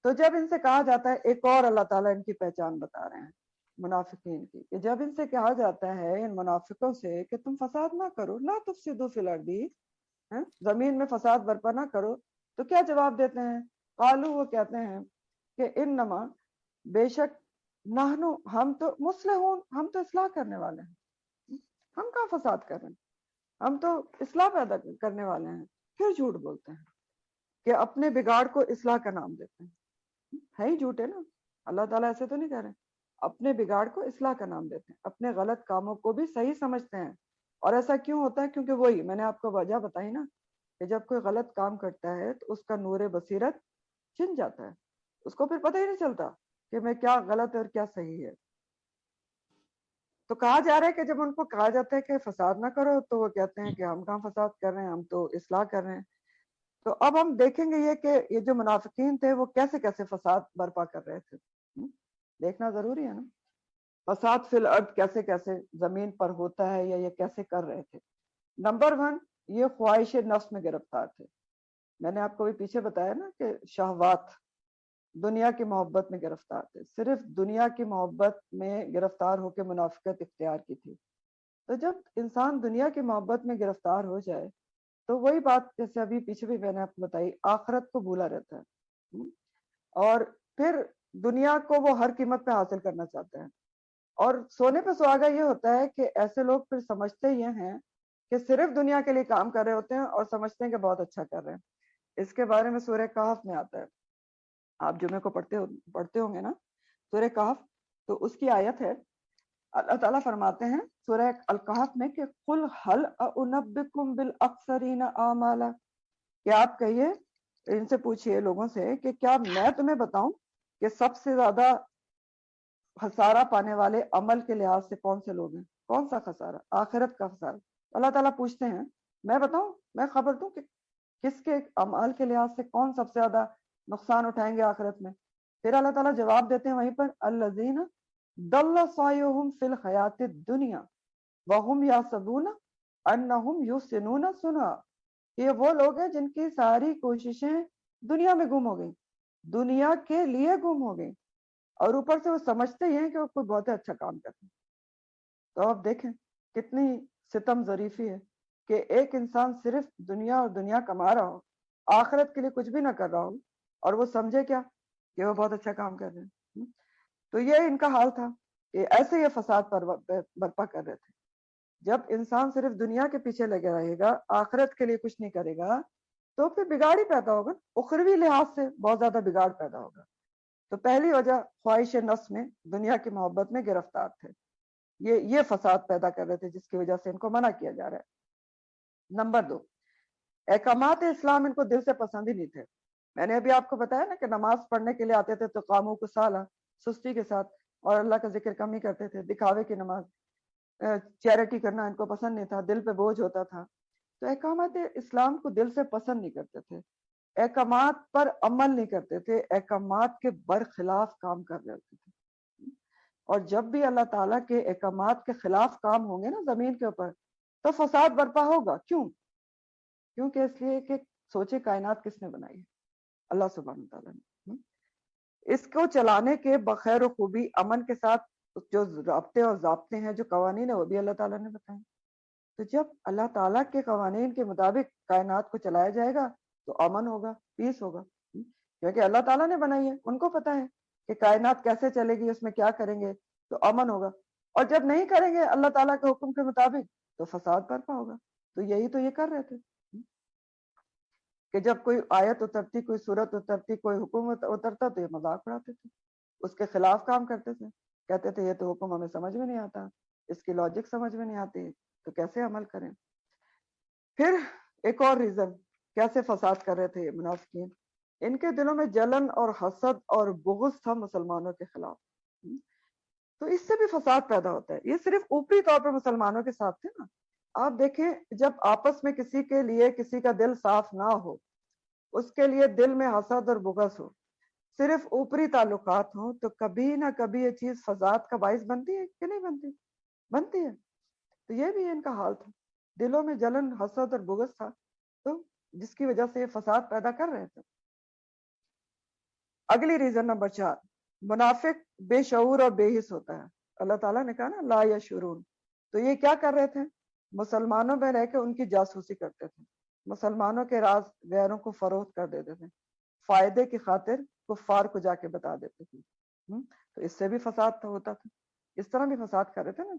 تو جب ان سے کہا جاتا ہے، ایک اور اللہ تعالیٰ ان کی پہچان بتا رہے ہیں منافقین کی، کہ جب ان سے کہا جاتا ہے ان منافقوں سے کہ تم فساد نہ کرو، لا تفسدوا فی الارض، زمین میں فساد برپا نہ کرو، تو کیا جواب دیتے ہیں؟ قالو، وہ کہتے ہیں کہ انما، بے شک، نحنو، ہم تو مصلحون، ہم تو اصلاح کرنے والے ہیں، ہم کہاں فساد کر رہے ہیں. ہم تو اصلاح پیدا کرنے والے ہیں، پھر جھوٹ بولتے ہیں کہ اپنے بگاڑ کو اصلاح کا نام دیتے ہیں، ہے ہی جھوٹ ہے نا. اللہ تعالیٰ ایسے تو نہیں کہہ رہے. اپنے بگاڑ کو اصلاح کا نام دیتے ہیں، اپنے غلط کاموں کو بھی صحیح سمجھتے ہیں. اور ایسا کیوں ہوتا ہے؟ کیونکہ وہی میں نے آپ کو وجہ بتائی نا، کہ جب کوئی غلط کام کرتا ہے تو اس کا نور بصیرت چھن جاتا ہے، اس کو پھر پتہ ہی نہیں چلتا کہ میں کیا غلط ہے اور کیا صحیح ہے. تو کہا جا رہا ہے کہ جب ان کو کہا جاتا ہے کہ فساد نہ کرو تو وہ کہتے ہیں کہ ہم کہاں فساد کر رہے ہیں، ہم تو اصلاح کر رہے ہیں. تو اب ہم دیکھیں گے یہ کہ یہ جو منافقین تھے وہ کیسے کیسے فساد برپا کر رہے تھے. دیکھنا ضروری ہے نا، فساد فی الارض کیسے کیسے زمین پر ہوتا ہے یا یہ کیسے کر رہے تھے. نمبر 1، یہ خواہش نفس میں گرفتار تھے. میں نے آپ کو بھی پیچھے بتایا نا کہ شہوات، دنیا کی محبت میں گرفتار تھے. صرف دنیا کی محبت میں گرفتار ہو کے منافقت اختیار کی تھی. تو جب انسان دنیا کی محبت میں گرفتار ہو جائے تو وہی بات جیسے ابھی پیچھے بھی میں نے آپ کو بتائی، آخرت کو بھولا رہتا ہے اور پھر دنیا کو وہ ہر قیمت پہ حاصل کرنا چاہتے ہیں. اور سونے پہ سہاگا یہ ہوتا ہے کہ ایسے لوگ پھر سمجھتے یہ ہیں کہ صرف دنیا کے لیے کام کر رہے ہوتے ہیں اور سمجھتے ہیں کہ بہت اچھا کر رہے ہیں. اس کے بارے میں سورہ کہف میں آتا ہے، آپ جمعے کو پڑھتے ہوں گے نا سورہ کہف. تو اس کی آیت ہے، اللہ تعالیٰ فرماتے ہیں سورہ الکہف میں کہ قل هل انبئکم بالاخسرین اعمالا، کہ آپ کہیے، ان سے پوچھئے لوگوں سے کہ کیا میں تمہیں بتاؤں کہ سب سے زیادہ خسارہ پانے والے عمل کے لحاظ سے کون سے لوگ ہیں؟ کون سا خسارہ؟ آخرت کا خسارہ. اللہ تعالیٰ پوچھتے ہیں میں بتاؤں، میں خبر دوں کہ کس کے اعمال کے لحاظ سے کون سب سے زیادہ نقصان اٹھائیں گے آخرت میں. پھر اللہ تعالیٰ جواب دیتے ہیں وہیں پر، الذین ضل سعیہم فی الحیات الدنیا وہم یحسبون انہم یحسنون صنعا. یہ وہ لوگ ہیں جن کی ساری کوششیں دنیا میں گم ہو گئی، دنیا کے لیے گم ہو گئی، اور اوپر سے وہ سمجھتے ہی ہیں کہ وہ کوئی بہت اچھا کام کرتے ہیں. تو آپ دیکھیں کتنی ستم ظریفی ہے کہ ایک انسان صرف دنیا اور دنیا کما رہا ہو، آخرت کے لیے کچھ بھی نہ کر رہا ہو، اور وہ سمجھے کیا کہ وہ بہت اچھا کام کر رہے ہیں. تو یہ ان کا حال تھا کہ ایسے یہ فساد برپا کر رہے تھے. جب انسان صرف دنیا کے پیچھے لگے رہے گا، آخرت کے لیے کچھ نہیں کرے گا، تو پھر بگاڑ ہی پیدا ہوگا، اخروی لحاظ سے بہت زیادہ بگاڑ پیدا ہوگا. تو پہلی وجہ خواہش نفس میں، دنیا کی محبت میں گرفتار تھے. یہ فساد پیدا کر رہے تھے جس کی وجہ سے ان کو منع کیا جا رہا ہے. نمبر 2، احکامات اسلام ان کو دل سے پسند ہی نہیں تھے. میں نے ابھی آپ کو بتایا نا کہ نماز پڑھنے کے لیے آتے تھے تو قاموں کو سالہ سستی کے ساتھ، اور اللہ کا ذکر کم ہی کرتے تھے، دکھاوے کی نماز، چیریٹی کرنا ان کو پسند نہیں تھا، دل پہ بوجھ ہوتا تھا. تو احکامات اسلام کو دل سے پسند نہیں کرتے تھے، احکامات پر عمل نہیں کرتے تھے، احکامات کے برخلاف کام کر رہے ہوتے تھے. اور جب بھی اللہ تعالیٰ کے احکامات کے خلاف کام ہوں گے نا زمین کے اوپر تو فساد برپا ہوگا. کیوں؟ کیونکہ اس لیے کہ سوچے کائنات کس نے بنائی ہے؟ اللہ سبحانہ تعالیٰ نے. اس کو چلانے کے بخیر و خوبی امن کے ساتھ جو رابطے اور ضابطے ہیں، جو قوانین ہیں، وہ بھی اللہ تعالیٰ نے بتائے. تو جب اللہ تعالیٰ کے قوانین کے مطابق کائنات کو چلایا جائے گا تو امن ہوگا، پیس ہوگا، کیونکہ اللہ تعالیٰ نے بنائی ہے، ان کو پتا ہے کہ کائنات کیسے چلے گی، اس میں کیا کریں گے تو امن ہوگا. اور جب نہیں کریں گے اللہ تعالیٰ کے حکم کے مطابق تو فساد برپا ہوگا. تو یہی تو یہ کر رہے تھے کہ جب کوئی آیت اترتی، کوئی صورت اترتی، کوئی حکم اترتا تو یہ مذاق اڑاتے تھے، اس کے خلاف کام کرتے تھے، کہتے تھے یہ تو حکم ہمیں سمجھ میں نہیں آتا، اس کی لاجک سمجھ میں نہیں آتی، تو کیسے عمل کریں. پھر ایک اور ریزن کیسے فساد کر رہے تھے منافقین، ان کے دلوں میں جلن اور حسد اور بغض تھا مسلمانوں کے خلاف. تو اس سے بھی فساد پیدا ہوتا ہے. یہ صرف اوپری طور پر مسلمانوں کے ساتھ تھے نا. آپ دیکھیں جب آپس میں کسی کے لیے کسی کا دل صاف نہ ہو، اس کے لیے دل میں حسد اور بغض ہو، صرف اوپری تعلقات ہوں، تو کبھی نہ کبھی یہ چیز فساد کا باعث بنتی ہے کہ نہیں بنتی؟ بنتی ہے. تو یہ بھی ان کا حال تھا، دلوں میں جلن، حسد اور بغض تھا، تو جس کی وجہ سے یہ فساد پیدا کر رہے تھے. اگلی ریزن نمبر 4، منافق بے شعور اور بے حس ہوتا ہے. اللہ تعالیٰ نے کہا نا لا یشعرون. تو یہ کیا کر رہے تھے؟ مسلمانوں میں رہ کے ان کی جاسوسی کرتے تھے، مسلمانوں کے راز غیروں کو فروخت کر دیتے تھے، فائدے کی خاطر کفار کو جا کے بتا دیتے تھے. تو اس سے بھی فساد ہوتا تھا، اس طرح بھی فساد کر رہے تھے نا.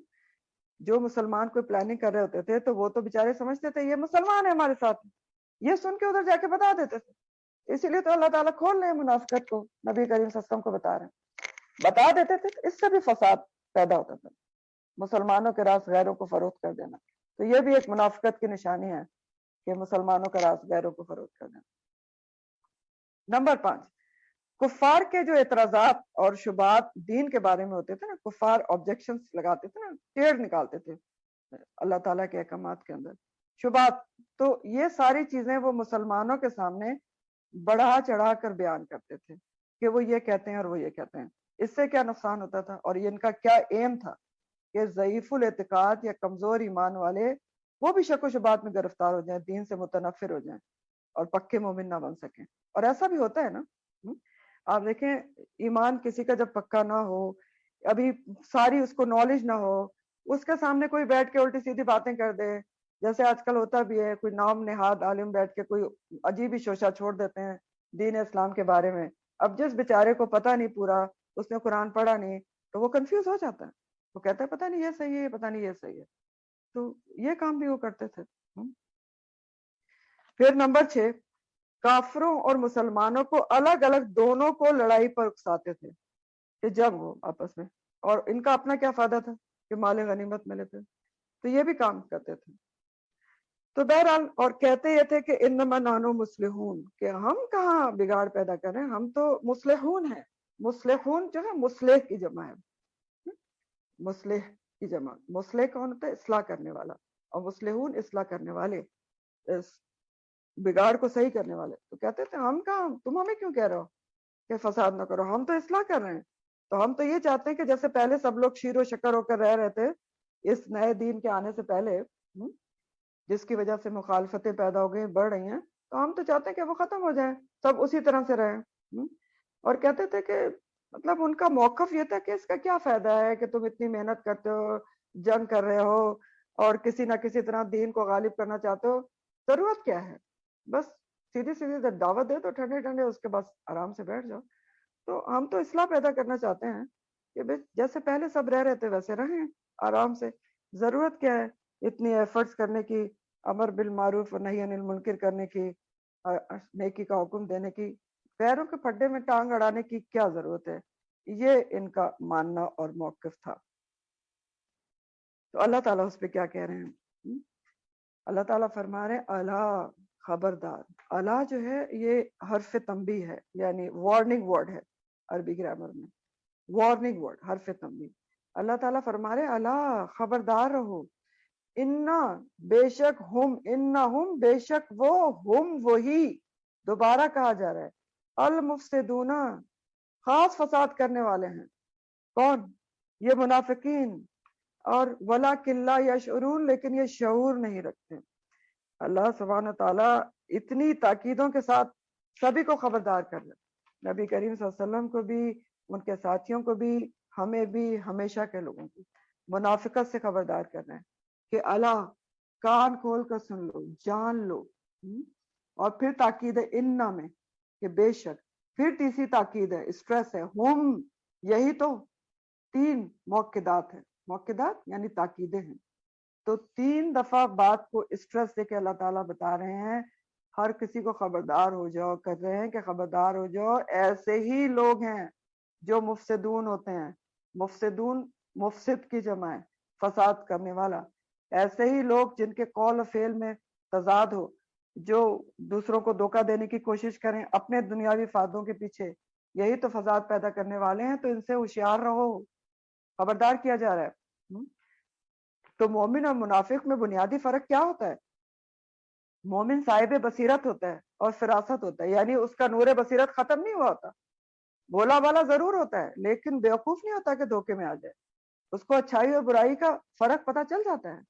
جو مسلمان کوئی پلاننگ کر رہے ہوتے تھے تو وہ تو بیچارے سمجھتے تھے یہ مسلمان ہے ہمارے ساتھ، یہ سن کے ادھر جا کے بتا دیتے تھے، اسی لیے تو اللہ تعالیٰ کھول رہے ہیں منافقت کو، نبی کریم صلی اللہ علیہ وسلم کو بتا رہے ہیں، بتا دیتے تھے، اس سے بھی فساد پیدا ہوتا تھا، مسلمانوں کے راز غیروں کو فروخت کر دینا، تو یہ بھی ایک منافقت کی نشانی ہے کہ مسلمانوں کا راز غیروں کو فروخت کر دینا۔ نمبر 5، کفار کے جو اعتراضات اور شبہات دین کے بارے میں ہوتے تھے نا، کفار آبجیکشنز لگاتے تھے نا، ٹیڑھ نکالتے تھے اللہ تعالیٰ کے احکامات کے اندر، شبہات، تو یہ ساری چیزیں وہ مسلمانوں کے سامنے بڑھا چڑھا کر بیان کرتے تھے کہ وہ یہ کہتے ہیں اور وہ یہ کہتے ہیں، اس سے کیا نقصان ہوتا تھا اور یہ ان کا کیا ایم تھا کہ ضعیف الاعتقاد یا کمزور ایمان والے وہ بھی شک و شبہات میں گرفتار ہو جائیں، دین سے متنفر ہو جائیں اور پکے مومن نہ بن سکیں، اور ایسا بھی ہوتا ہے نا۔ آپ دیکھیں ایمان کسی کا جب پکا نہ ہو، ابھی ساری اس کو نالج نہ ہو، اس کے سامنے کوئی بیٹھ کے الٹی سیدھی باتیں کر دے، جیسے آج کل ہوتا بھی ہے، کوئی نام نہاد عالم بیٹھ کے کوئی عجیب ہی شوشہ چھوڑ دیتے ہیں دین اسلام کے بارے میں، اب جس بیچارے کو پتہ نہیں پورا، اس نے قرآن پڑھا نہیں، تو وہ کنفیوز ہو جاتا ہے، وہ کہتا ہے پتہ نہیں یہ صحیح ہے، پتہ نہیں یہ صحیح ہے، تو یہ کام بھی وہ کرتے تھے۔ پھر نمبر 6، کافروں اور مسلمانوں کو الگ الگ دونوں کو لڑائی پر اکساتے تھے کہ جنگ ہو آپس میں، اور ان کا اپنا کیا فائدہ تھا کہ مال غنیمت ملے تھے، تو یہ بھی کام کرتے تھے۔ تو بہرحال اور کہتے یہ تھے کہ انما نحن مصلحون، کہ ہم کہاں بگاڑ پیدا کر رہے ہیں، ہم تو مصلحون ہیں، مصلحون جو ہے مصلح کی جمع ہے، مصلح کی جمع، مصلح کون ہوتا ہے؟ اصلاح کرنے والا، اور مصلحون اصلاح کرنے والے، بگاڑ کو صحیح کرنے والے، تو کہتے تھے ہم کہاں، تم ہمیں کیوں کہہ رہے ہو کہ فساد نہ کرو، ہم تو اصلاح کر رہے ہیں، تو ہم تو یہ چاہتے ہیں کہ جیسے پہلے سب لوگ شیر و شکر ہو کر رہ رہے تھے اس نئے دین کے آنے سے پہلے، جس کی وجہ سے مخالفتیں پیدا ہو گئی، بڑھ رہی ہیں، تو ہم تو چاہتے ہیں کہ وہ ختم ہو جائیں، سب اسی طرح سے رہیں، اور کہتے تھے کہ مطلب ان کا موقف یہ تھا کہ اس کا کیا فائدہ ہے کہ تم اتنی محنت کرتے ہو، جنگ کر رہے ہو اور کسی نہ کسی طرح دین کو غالب کرنا چاہتے ہو، ضرورت کیا ہے، بس سیدھی سیدھی دعوت دے تو ٹھنڈے ٹھنڈے اس کے بعد آرام سے بیٹھ جاؤ۔ تو ہم تو اصلاح پیدا کرنا چاہتے ہیں کہ جیسے پہلے سب رہ رہے تھے ویسے رہیں آرام سے، ضرورت کیا ہے اتنی ایفرٹس کرنے کی، امر بالمعروف اور نہی عن المنکر کرنے کی، نیکی کا حکم دینے کی، پیروں کے پھڈے میں ٹانگ اڑانے کی کیا ضرورت ہے، یہ ان کا ماننا اور موقف تھا۔ تو اللہ تعالیٰ اس پہ کیا کہہ رہے ہیں؟ اللہ تعالیٰ فرما رہے ہیں الا، خبردار، الا جو ہے یہ حرف تنبیہ ہے، یعنی وارننگ ورڈ ہے عربی گرامر میں، وارننگ ورڈ، حرف تنبیہ۔ اللہ تعالیٰ فرما رہے الا، خبردار رہو، انا، بے شک ہم، انہم، بے شک وہ، ہم وہی، دوبارہ کہا جا رہا ہے، المفسدون، خاص فساد کرنے والے ہیں، کون؟ یہ منافقین، اور وَلَٰكِن لَا يَشْعُرُونَ، لیکن یہ شعور نہیں رکھتے۔ اللہ سبحانہ تعالیٰ اتنی تاکیدوں کے ساتھ سبھی کو خبردار کر رہے ہیں، نبی کریم صلی اللہ علیہ وسلم کو بھی، ان کے ساتھیوں کو بھی، ہمیں بھی، ہمیشہ کے لوگوں کو منافقت سے خبردار کر رہے ہیں کہ اللہ، کان کھول کر سن لو، جان لو، اور پھر تاکید ہے اننا میں کہ بے شک، پھر تیسری تاکید ہے، اسٹریس ہے، ہم، یہی تو 3 موقدات ہیں، موقدات یعنی تاکیدیں ہیں، تو 3 دفعہ بات کو اسٹریس دے کے اللہ تعالیٰ بتا رہے ہیں، ہر کسی کو خبردار ہو جاؤ، کر رہے ہیں کہ خبردار ہو جاؤ، ایسے ہی لوگ ہیں جو مفسدون ہوتے ہیں، مفسدون مفسد کی جمع ہے، فساد کرنے والا، ایسے ہی لوگ جن کے قول و فعل میں تضاد ہو، جو دوسروں کو دھوکہ دینے کی کوشش کریں اپنے دنیاوی فائدوں کے پیچھے، یہی تو فساد پیدا کرنے والے ہیں، تو ان سے ہوشیار رہو، خبردار کیا جا رہا ہے۔ تو مومن اور منافق میں بنیادی فرق کیا ہوتا ہے؟ مومن صاحب بصیرت ہوتا ہے اور فراست ہوتا ہے، یعنی اس کا نور بصیرت ختم نہیں ہوا ہوتا، بولا بالا ضرور ہوتا ہے لیکن بیوقوف نہیں ہوتا کہ دھوکے میں آ جائے، اس کو اچھائی اور برائی کا فرق پتہ چل جاتا ہے،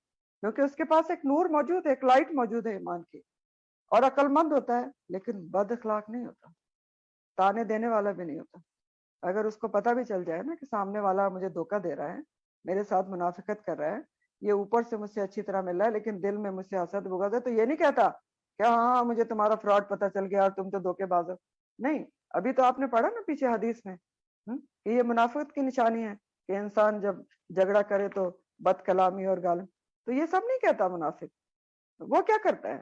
کیونکہ اس کے پاس ایک نور موجود ہے، ایک لائٹ موجود ہے ایمان کی، اور عقل مند ہوتا ہے لیکن بد اخلاق نہیں ہوتا، تانے دینے والا بھی نہیں ہوتا۔ اگر اس کو پتہ بھی چل جائے نا کہ سامنے والا مجھے دھوکہ دے رہا ہے، میرے ساتھ منافقت کر رہا ہے، یہ اوپر سے مجھ سے اچھی طرح مل رہا ہے لیکن دل میں مجھ سے حسد بغض ہے، تو یہ نہیں کہتا کہ ہاں مجھے تمہارا فراڈ پتہ چل گیا اور تم تو دھوکے باز ہو، نہیں، ابھی تو آپ نے پڑھا نا پیچھے حدیث میں کہ یہ منافقت کی نشانی ہے کہ انسان جب جھگڑا کرے تو بد کلامی اور گالم. تو یہ سب نہیں کہتا منافق. وہ کیا کرتا ہے؟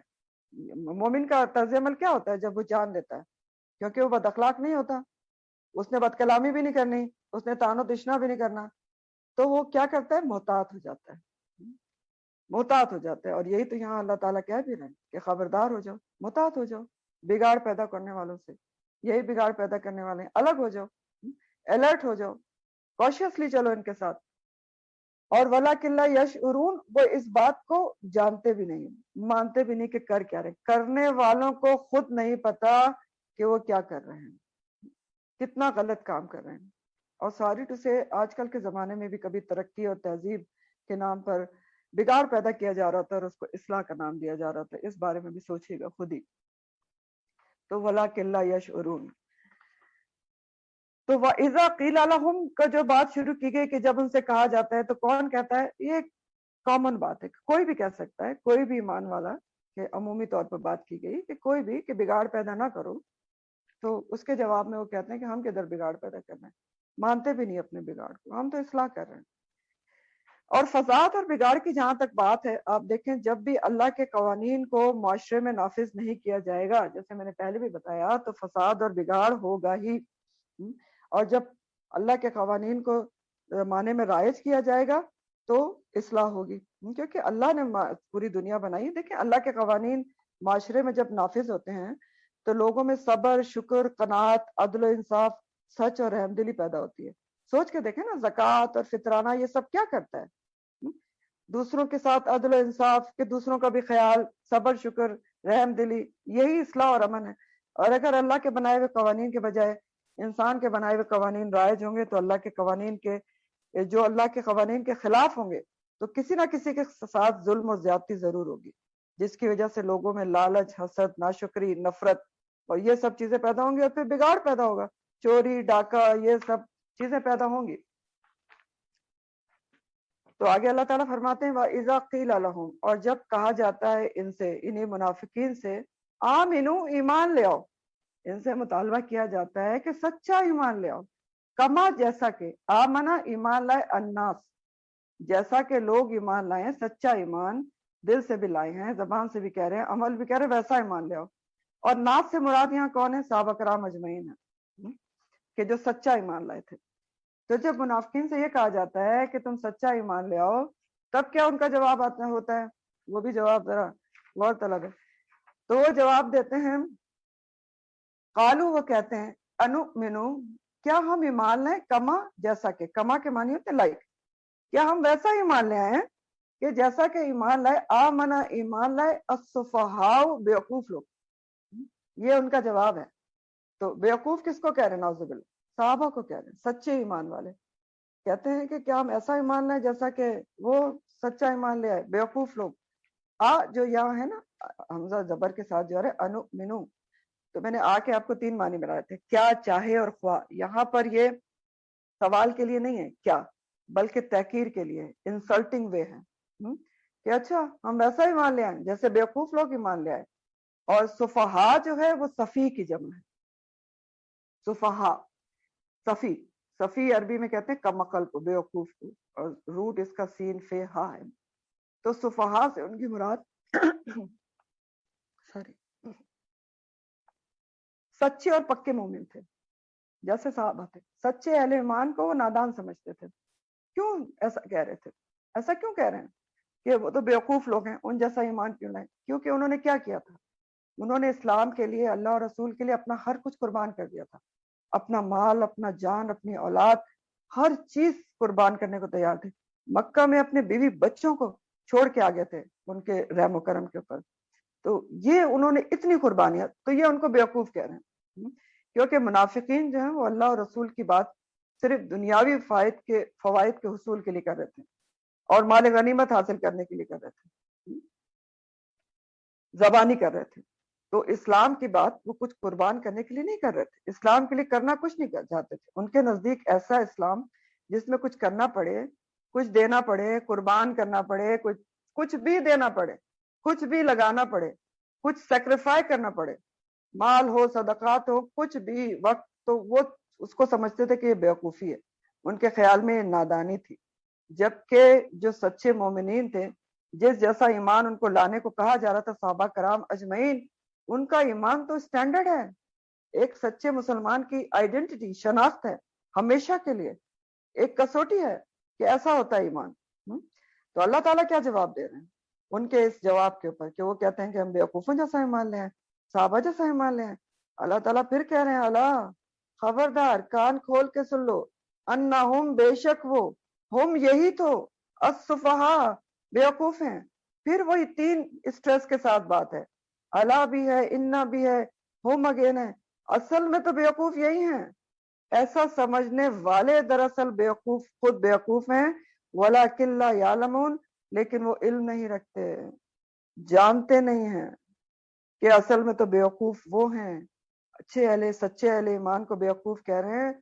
مومن کا طرز عمل کیا ہوتا ہے جب وہ جان لیتا ہے؟ کیونکہ وہ بد اخلاق نہیں ہوتا, اس نے بد کلامی بھی نہیں کرنی, اس نے طعن و تشنا بھی نہیں کرنا, تو وہ کیا کرتا ہے؟ محتاط ہو جاتا ہے, محتاط ہو جاتا ہے. اور یہی تو یہاں اللہ تعالیٰ کہہ بھی رہے ہیں کہ خبردار ہو جاؤ, محتاط ہو جاؤ بگاڑ پیدا کرنے والوں سے. یہی بگاڑ پیدا کرنے والے ہیں, الگ ہو جاؤ, الرٹ ہو جاؤ, کوشیسلی چلو ان کے ساتھ. اور وَلَٰكِن لَا يَشْعُرُونَ, وہ اس بات کو جانتے بھی نہیں, مانتے بھی نہیں کہ کر کیا رہے. کرنے والوں کو خود نہیں پتا کہ وہ کیا کر رہے ہیں, کتنا غلط کام کر رہے ہیں. اور ساری ٹو سے آج کل کے زمانے میں بھی کبھی ترقی اور تہذیب کے نام پر بگاڑ پیدا کیا جا رہا تھا اور اس کو اصلاح کا نام دیا جا رہا تھا. اس بارے میں بھی سوچیے گا خود ہی. تو وَلَٰكِن لَا يَشْعُرُونَ. تو وَإِذَا قِيلَ لَهُمْ کا جو بات شروع کی گئی کہ جب ان سے کہا جاتا ہے, تو کون کہتا ہے؟ یہ کامن بات ہے, کوئی بھی کہہ سکتا ہے, کوئی بھی ایمان والا, کہ عمومی طور پر بات کی گئی کہ کوئی بھی کہ بگاڑ پیدا نہ کرو. تو اس کے جواب میں وہ کہتے ہیں کہ ہم کدھر بگاڑ پیدا کرنا ہے, مانتے بھی نہیں اپنے بگاڑ کو, ہم تو اصلاح کر رہے ہیں. اور فساد اور بگاڑ کی جہاں تک بات ہے, آپ دیکھیں جب بھی اللہ کے قوانین کو معاشرے میں نافذ نہیں کیا جائے گا, جیسے میں نے پہلے بھی بتایا, تو فساد اور بگاڑ ہوگا ہی. اور جب اللہ کے قوانین کو معنی میں رائج کیا جائے گا تو اصلاح ہوگی, کیونکہ اللہ نے پوری دنیا بنائی. دیکھیں اللہ کے قوانین معاشرے میں جب نافذ ہوتے ہیں تو لوگوں میں صبر, شکر, قناعت, عدل و انصاف, سچ اور رحم دلی پیدا ہوتی ہے. سوچ کے دیکھیں نا, زکوٰۃ اور فطرانہ یہ سب کیا کرتا ہے؟ دوسروں کے ساتھ عدل و انصاف, کہ دوسروں کا بھی خیال, صبر, شکر, رحم دلی, یہی اصلاح اور امن ہے. اور اگر اللہ کے بنائے ہوئے قوانین کے بجائے انسان کے بنائے ہوئے قوانین رائج ہوں گے, تو اللہ کے قوانین کے جو اللہ کے قوانین کے خلاف ہوں گے, تو کسی نہ کسی کے ساتھ ظلم و زیادتی ضرور ہوگی, جس کی وجہ سے لوگوں میں لالچ, حسد, ناشکری, نفرت اور یہ سب چیزیں پیدا ہوں گی, اور پھر بگاڑ پیدا ہوگا, چوری, ڈاکہ, یہ سب چیزیں پیدا ہوں گی. تو آگے اللہ تعالیٰ فرماتے ہیں وَإِذَا قِيلَ لَهُمْ, اور جب کہا جاتا ہے ان سے, انہی منافقین سے, آمنو, ایمان لے آؤ. ان سے مطالبہ کیا جاتا ہے کہ سچا ایمان لے آؤ. کما, جیسا کہ, آمنا, ایمان لائے, الناس, جیسا کہ لوگ ایمان لائے ہیں, سچا ایمان دل سے بھی لائے ہیں, زبان سے بھی کہہ رہے ہیں, عمل بھی کہہ رہے ہیں, ویسا ایمان لے آؤ. اور ناس سے مراد یہاں کون ہے؟ صحابہ کرام اجمعین ہے, کہ جو سچا ایمان لائے تھے. تو جب منافقین سے یہ کہا جاتا ہے کہ تم سچا ایمان لے آؤ, تب کیا ان کا جواب آتا ہوتا ہے؟ وہ بھی جواب ذرا غور طلب ہے. تو وہ جواب دیتے ہیں, قالو, وہ کہتے ہیں, انؤمنو, کیا ہم ایمان لائیں, کما, جیسا کہ, کما کے معنی ہوتے لائک, کیا ہم ویسا ایمان لے آئے ہیں کہ جیسا کہ ایمان لائے, آمنا, ایمان لائے, السفہاء, بیوقوف لوگ. یہ ان کا جواب ہے. تو بیوقوف کس کو کہہ رہے ہیں؟ نعوذ باللہ, صحابہ کو کہہ رہے ہیں, سچے ایمان والے. کہتے ہیں کہ کیا ہم ایسا ایمان لائیں جیسا کہ وہ سچا ایمان لے آئے, بیوقوف لوگ. جو یہاں ہے نا حمزہ زبر کے ساتھ جو ہے انؤمنو, تو میں نے کے آپ کو 3 معنی بنائے تھے, کیا, چاہے اور خواہ. یہاں پر یہ سوال کے لیے نہیں ہے کیا, بلکہ تحقیر کے لیے, انسلٹنگ وے ہے, کہ اچھا ہم ویسا ایمان لے آئیں جیسے بیوقوف لوگ ایمان لے آئے. اور سفہا جو ہے وہ صفی کی جمع ہے, سفہا, صفی. صفی عربی میں کہتے ہیں کم عقل کو, بیوقوف کو, اور روٹ اس کا سین فے ہا ہے. تو سفہا سے ان کی مراد سوری, سچے اور پکے مومن تھے, جیسے صحابہ تھے. سچے اہل ایمان کو وہ نادان سمجھتے تھے. کیوں ایسا کہہ رہے تھے؟ ایسا کیوں کہہ رہے ہیں کہ وہ تو بیوقوف لوگ ہیں, ان جیسا ایمان کیوں لائیں؟ کیونکہ انہوں نے کیا کیا تھا؟ انہوں نے اسلام کے لیے, اللہ اور رسول کے لیے اپنا ہر کچھ قربان کر دیا تھا. اپنا مال, اپنا جان, اپنی اولاد, ہر چیز قربان کرنے کو تیار تھے. مکہ میں اپنے بیوی بچوں کو چھوڑ کے آگے تھے ان کے رحم و کرم کے اوپر. تو یہ انہوں نے اتنی قربانیاں, تو یہ ان کو بیوقوف کہہ رہے ہیں. کیونکہ منافقین جو ہیں وہ اللہ اور رسول کی بات صرف دنیاوی فوائد کے حصول کے لیے کر رہے تھے, اور مال غنیمت حاصل کرنے کے لیے کر رہے تھے, زبانی کر رہے تھے. تو اسلام کی بات وہ کچھ قربان کرنے کے لیے نہیں کر رہے تھے, اسلام کے لیے کرنا کچھ نہیں چاہتے تھے. ان کے نزدیک ایسا اسلام جس میں کچھ کرنا پڑے, کچھ دینا پڑے, قربان کرنا پڑے, کچھ بھی دینا پڑے, کچھ بھی لگانا پڑے, کچھ سیکریفائی کرنا پڑے, مال ہو, صدقات ہو, کچھ بھی وقت, تو وہ اس کو سمجھتے تھے کہ یہ بیوقوفی ہے. ان کے خیال میں نادانی تھی. جبکہ جو سچے مومنین تھے، جس جیسا ایمان ان کو لانے کو کہا جا رہا تھا، صحابہ کرام اجمعین، ان کا ایمان تو سٹینڈرڈ ہے، ایک سچے مسلمان کی آئیڈینٹی شناخت ہے ہمیشہ کے لیے، ایک کسوٹی ہے کہ ایسا ہوتا ہے ایمان۔ تو اللہ تعالیٰ کیا جواب دے رہے ہیں ان کے اس جواب کے اوپر کہ وہ کہتے ہیں کہ ہم بیوقوفوں جیسا ایمان لے ہیں، صحابہ جیسا ایمان لے ہیں۔ اللہ تعالیٰ پھر کہہ رہے ہیں اللہ خبردار کان کھول کے سن لو، انہم بے شک وہ، ہم یہی تو، السفہاء بیوقوف ہیں۔ پھر وہی تین اسٹریس کے ساتھ بات ہے، اللہ بھی ہے، انا بھی ہے، ہم اگین ہے، اصل میں تو بیوقوف یہی ہیں۔ ایسا سمجھنے والے دراصل بیوقوف خود بیوقوف ہیں، وَلَكِنْ لَا يَعْلَمُونَ، لیکن وہ علم نہیں رکھتے، جانتے نہیں ہیں کہ اصل میں تو بیوقوف وہ ہیں۔ اچھے اہل سچے اہل ایمان کو بیوقوف کہہ رہے ہیں،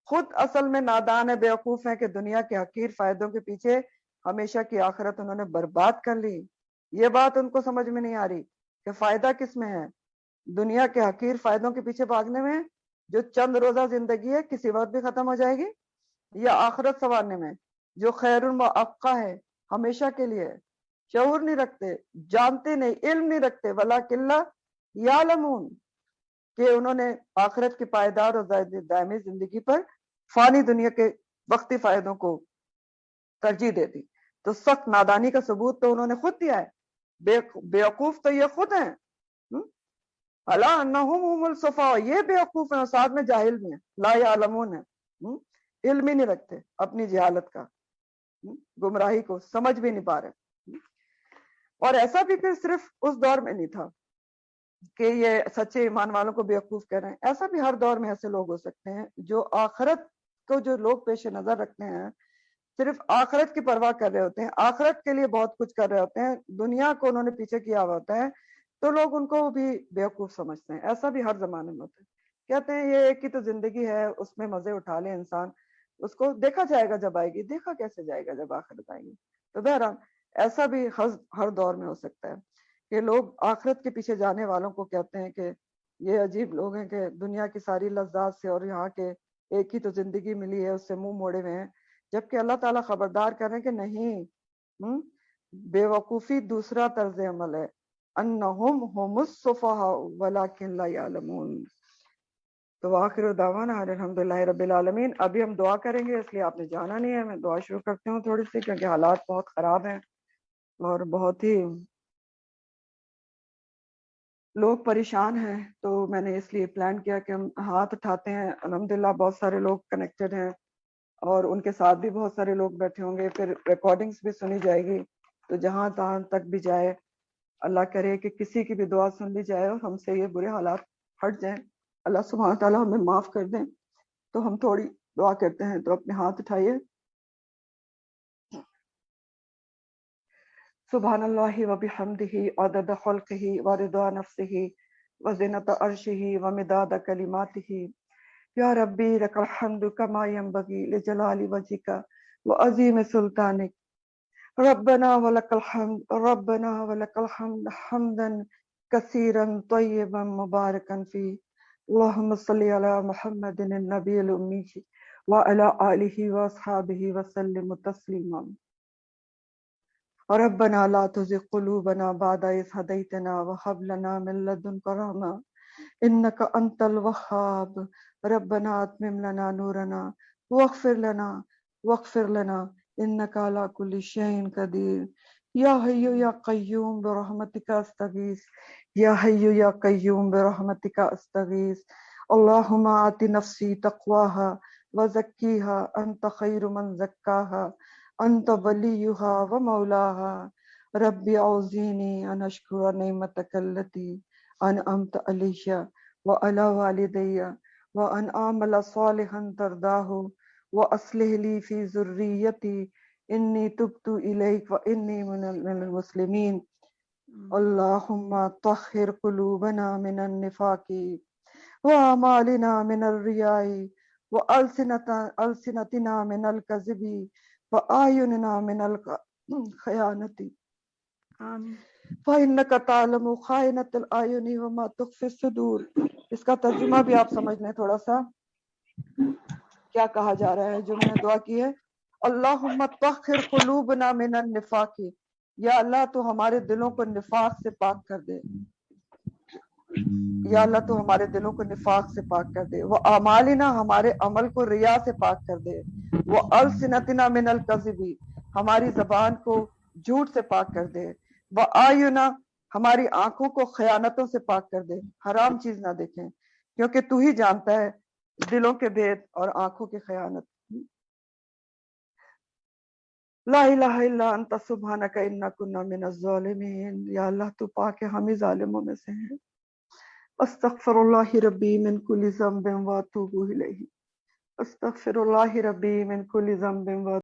خود اصل میں نادان ہے، بیوقوف ہیں کہ دنیا کے حقیر فائدوں کے پیچھے ہمیشہ کی آخرت انہوں نے برباد کر لی۔ یہ بات ان کو سمجھ میں نہیں آ رہی کہ فائدہ کس میں ہے، دنیا کے حقیر فائدوں کے پیچھے بھاگنے میں، جو چند روزہ زندگی ہے کسی وقت بھی ختم ہو جائے گی، یا آخرت سنوارنے میں جو خیر المعقہ ہے ہمیشہ کے لیے۔ شعور نہیں رکھتے، جانتے نہیں، علم نہیں رکھتے، وَلَكِنْ لَا يَعْلَمُونَ، کہ انہوں نے آخرت کی پائیدار اور دائمی زندگی پر فانی دنیا کے وقتی فائدوں کو ترجیح دے دی۔ تو سخت نادانی کا ثبوت تو انہوں نے خود دیا ہے، بیوقوف تو یہ خود ہیں۔ الا انہم هم الصفا، یہ بیوقوف ہیں اور ساتھ میں جاہل بھی ہیں، لا یعلمون ہیں، علم ہی نہیں رکھتے اپنی جہالت کا، گمراہی کو سمجھ بھی نہیں پا رہے۔ اور ایسا بھی پھر صرف اس دور میں نہیں تھا کہ یہ سچے ایمان والوں کو بیوقوف کہہ رہے ہیں، ایسا بھی ہر دور میں ایسے لوگ ہو سکتے ہیں جو آخرت کو، جو لوگ پیش نظر رکھتے ہیں، صرف آخرت کی پرواہ کر رہے ہوتے ہیں، آخرت کے لیے بہت کچھ کر رہے ہوتے ہیں، دنیا کو انہوں نے پیچھے کیا ہوا ہوتا ہے، تو لوگ ان کو بھی بیوقوف سمجھتے ہیں۔ ایسا بھی ہر زمانے میں ہوتا ہے، کہتے ہیں یہ ایک ہی تو زندگی ہے، اس میں مزے اٹھا لے انسان، اس کو دیکھا جائے گا جب آئے گی، دیکھا کیسے جائے گا جب آخرت آئے گی۔ تو بہرحال ایسا بھی ہر دور میں ہو سکتا ہے کہ لوگ آخرت کے پیچھے جانے والوں کو کہتے ہیں کہ یہ عجیب لوگ ہیں کہ دنیا کی ساری لذات سے اور یہاں کے ایک ہی تو زندگی ملی ہے اس سے منہ موڑے ہوئے ہیں، جبکہ اللہ تعالیٰ خبردار کر رہے ہیں کہ نہیں، بے وقوفی دوسرا طرز عمل ہے، انہم هم الصفہاء ولکن لا یعلمون۔ تو آخر دعوانا الحمدللہ رب العالمین۔ ابھی ہم دعا کریں گے، اس لیے آپ نے جانا نہیں ہے، میں دعا شروع کرتی ہوں تھوڑی سی، کیونکہ حالات بہت خراب ہیں اور بہت ہی لوگ پریشان ہیں، تو میں نے اس لیے پلان کیا کہ ہم ہاتھ اٹھاتے ہیں۔ الحمدللہ بہت سارے لوگ کنیکٹڈ ہیں اور ان کے ساتھ بھی بہت سارے لوگ بیٹھے ہوں گے، پھر ریکارڈنگز بھی سنی جائے گی، تو جہاں تہاں تک بھی جائے، اللہ کرے کہ کسی کی بھی دعا سن لی جائے اور ہم سے یہ برے حالات ہٹ جائیں، اللہ سبحانہ تعالیٰ ہمیں معاف کر دیں۔ تو ہم تھوڑی دعا کرتے ہیں، تو اپنے ہاتھ اٹھائیے۔ سبحان اللہ وبحمدہ عدد خلقہ ورضا نفسہ وزنۃ عرشہ ومداد کلماتہ، یا ربی لک الحمد کما ینبغی لجلال وجہک وعظیم سلطانک، ربنا ولک الحمد، ربنا ولک الحمد حمدا کثیرا طیبا مبارکا فیہ، اللہم صلی علی محمد النبی الامی وعلی آلہ واصحابہ وسلم تسلیما، ربنا لا تزغ قلوبنا بعد إذ هديتنا وهب لنا من لدنك رحمة إنك أنت الوهاب، ربنا أتمم لنا نورنا واغفر لنا إنك على كل شيء قدير، يا حي يا قيوم برحمتك أستغيث، يا حي يا قيوم برحمتك أستغيث، اللهم آت نفسي تقواها وزكيها أنت خير من زكاها انت ولیہا و مولاہا، رب اوزینی ان اشکر نعمتک التی انعمت علی وعلی والدی وان اعمل صالحا ترضاہ واصلح لی فی ذریتی انی تبت الیک وانی من المسلمین، اللہم طہر قلوبنا من النفاق واعمالنا من الریاء والسنتنا من الکذب وآیوننا من الخیانت، فإنک تعلم خائنۃ الأعین وما تخفی الصدور۔ اس کا ترجمہ بھی آپ سمجھ لیں تھوڑا سا کیا کہا جا رہا ہے جو میں نے دعا کی ہے۔ اللہم طہر قلوبنا من النفاق، یا اللہ تو ہمارے دلوں کو نفاق سے پاک کر دے، یا اللہ تو ہمارے دلوں کو نفاق سے پاک کر دے، وہ اعمالنا ہمارے عمل کو ریا سے پاک کر دے، وہ السنتنا من الکذب ہماری زبان کو جھوٹ سے پاک کر دے، وہ آینا ہماری آنکھوں کو خیانتوں سے پاک کر دے، حرام چیز نہ دیکھیں کیونکہ تو ہی جانتا ہے دلوں کے بھید اور آنکھوں کی خیانت۔ لا الہ الا انت سبحانک انا کنا من الظالمین، یا اللہ تو پاک ہے ہم ہی ظالموں میں سے ہیں۔ استغفر اللہ ربی من کل ذنب واتوب الیہ، استغفر اللہ ربی من کل ذنب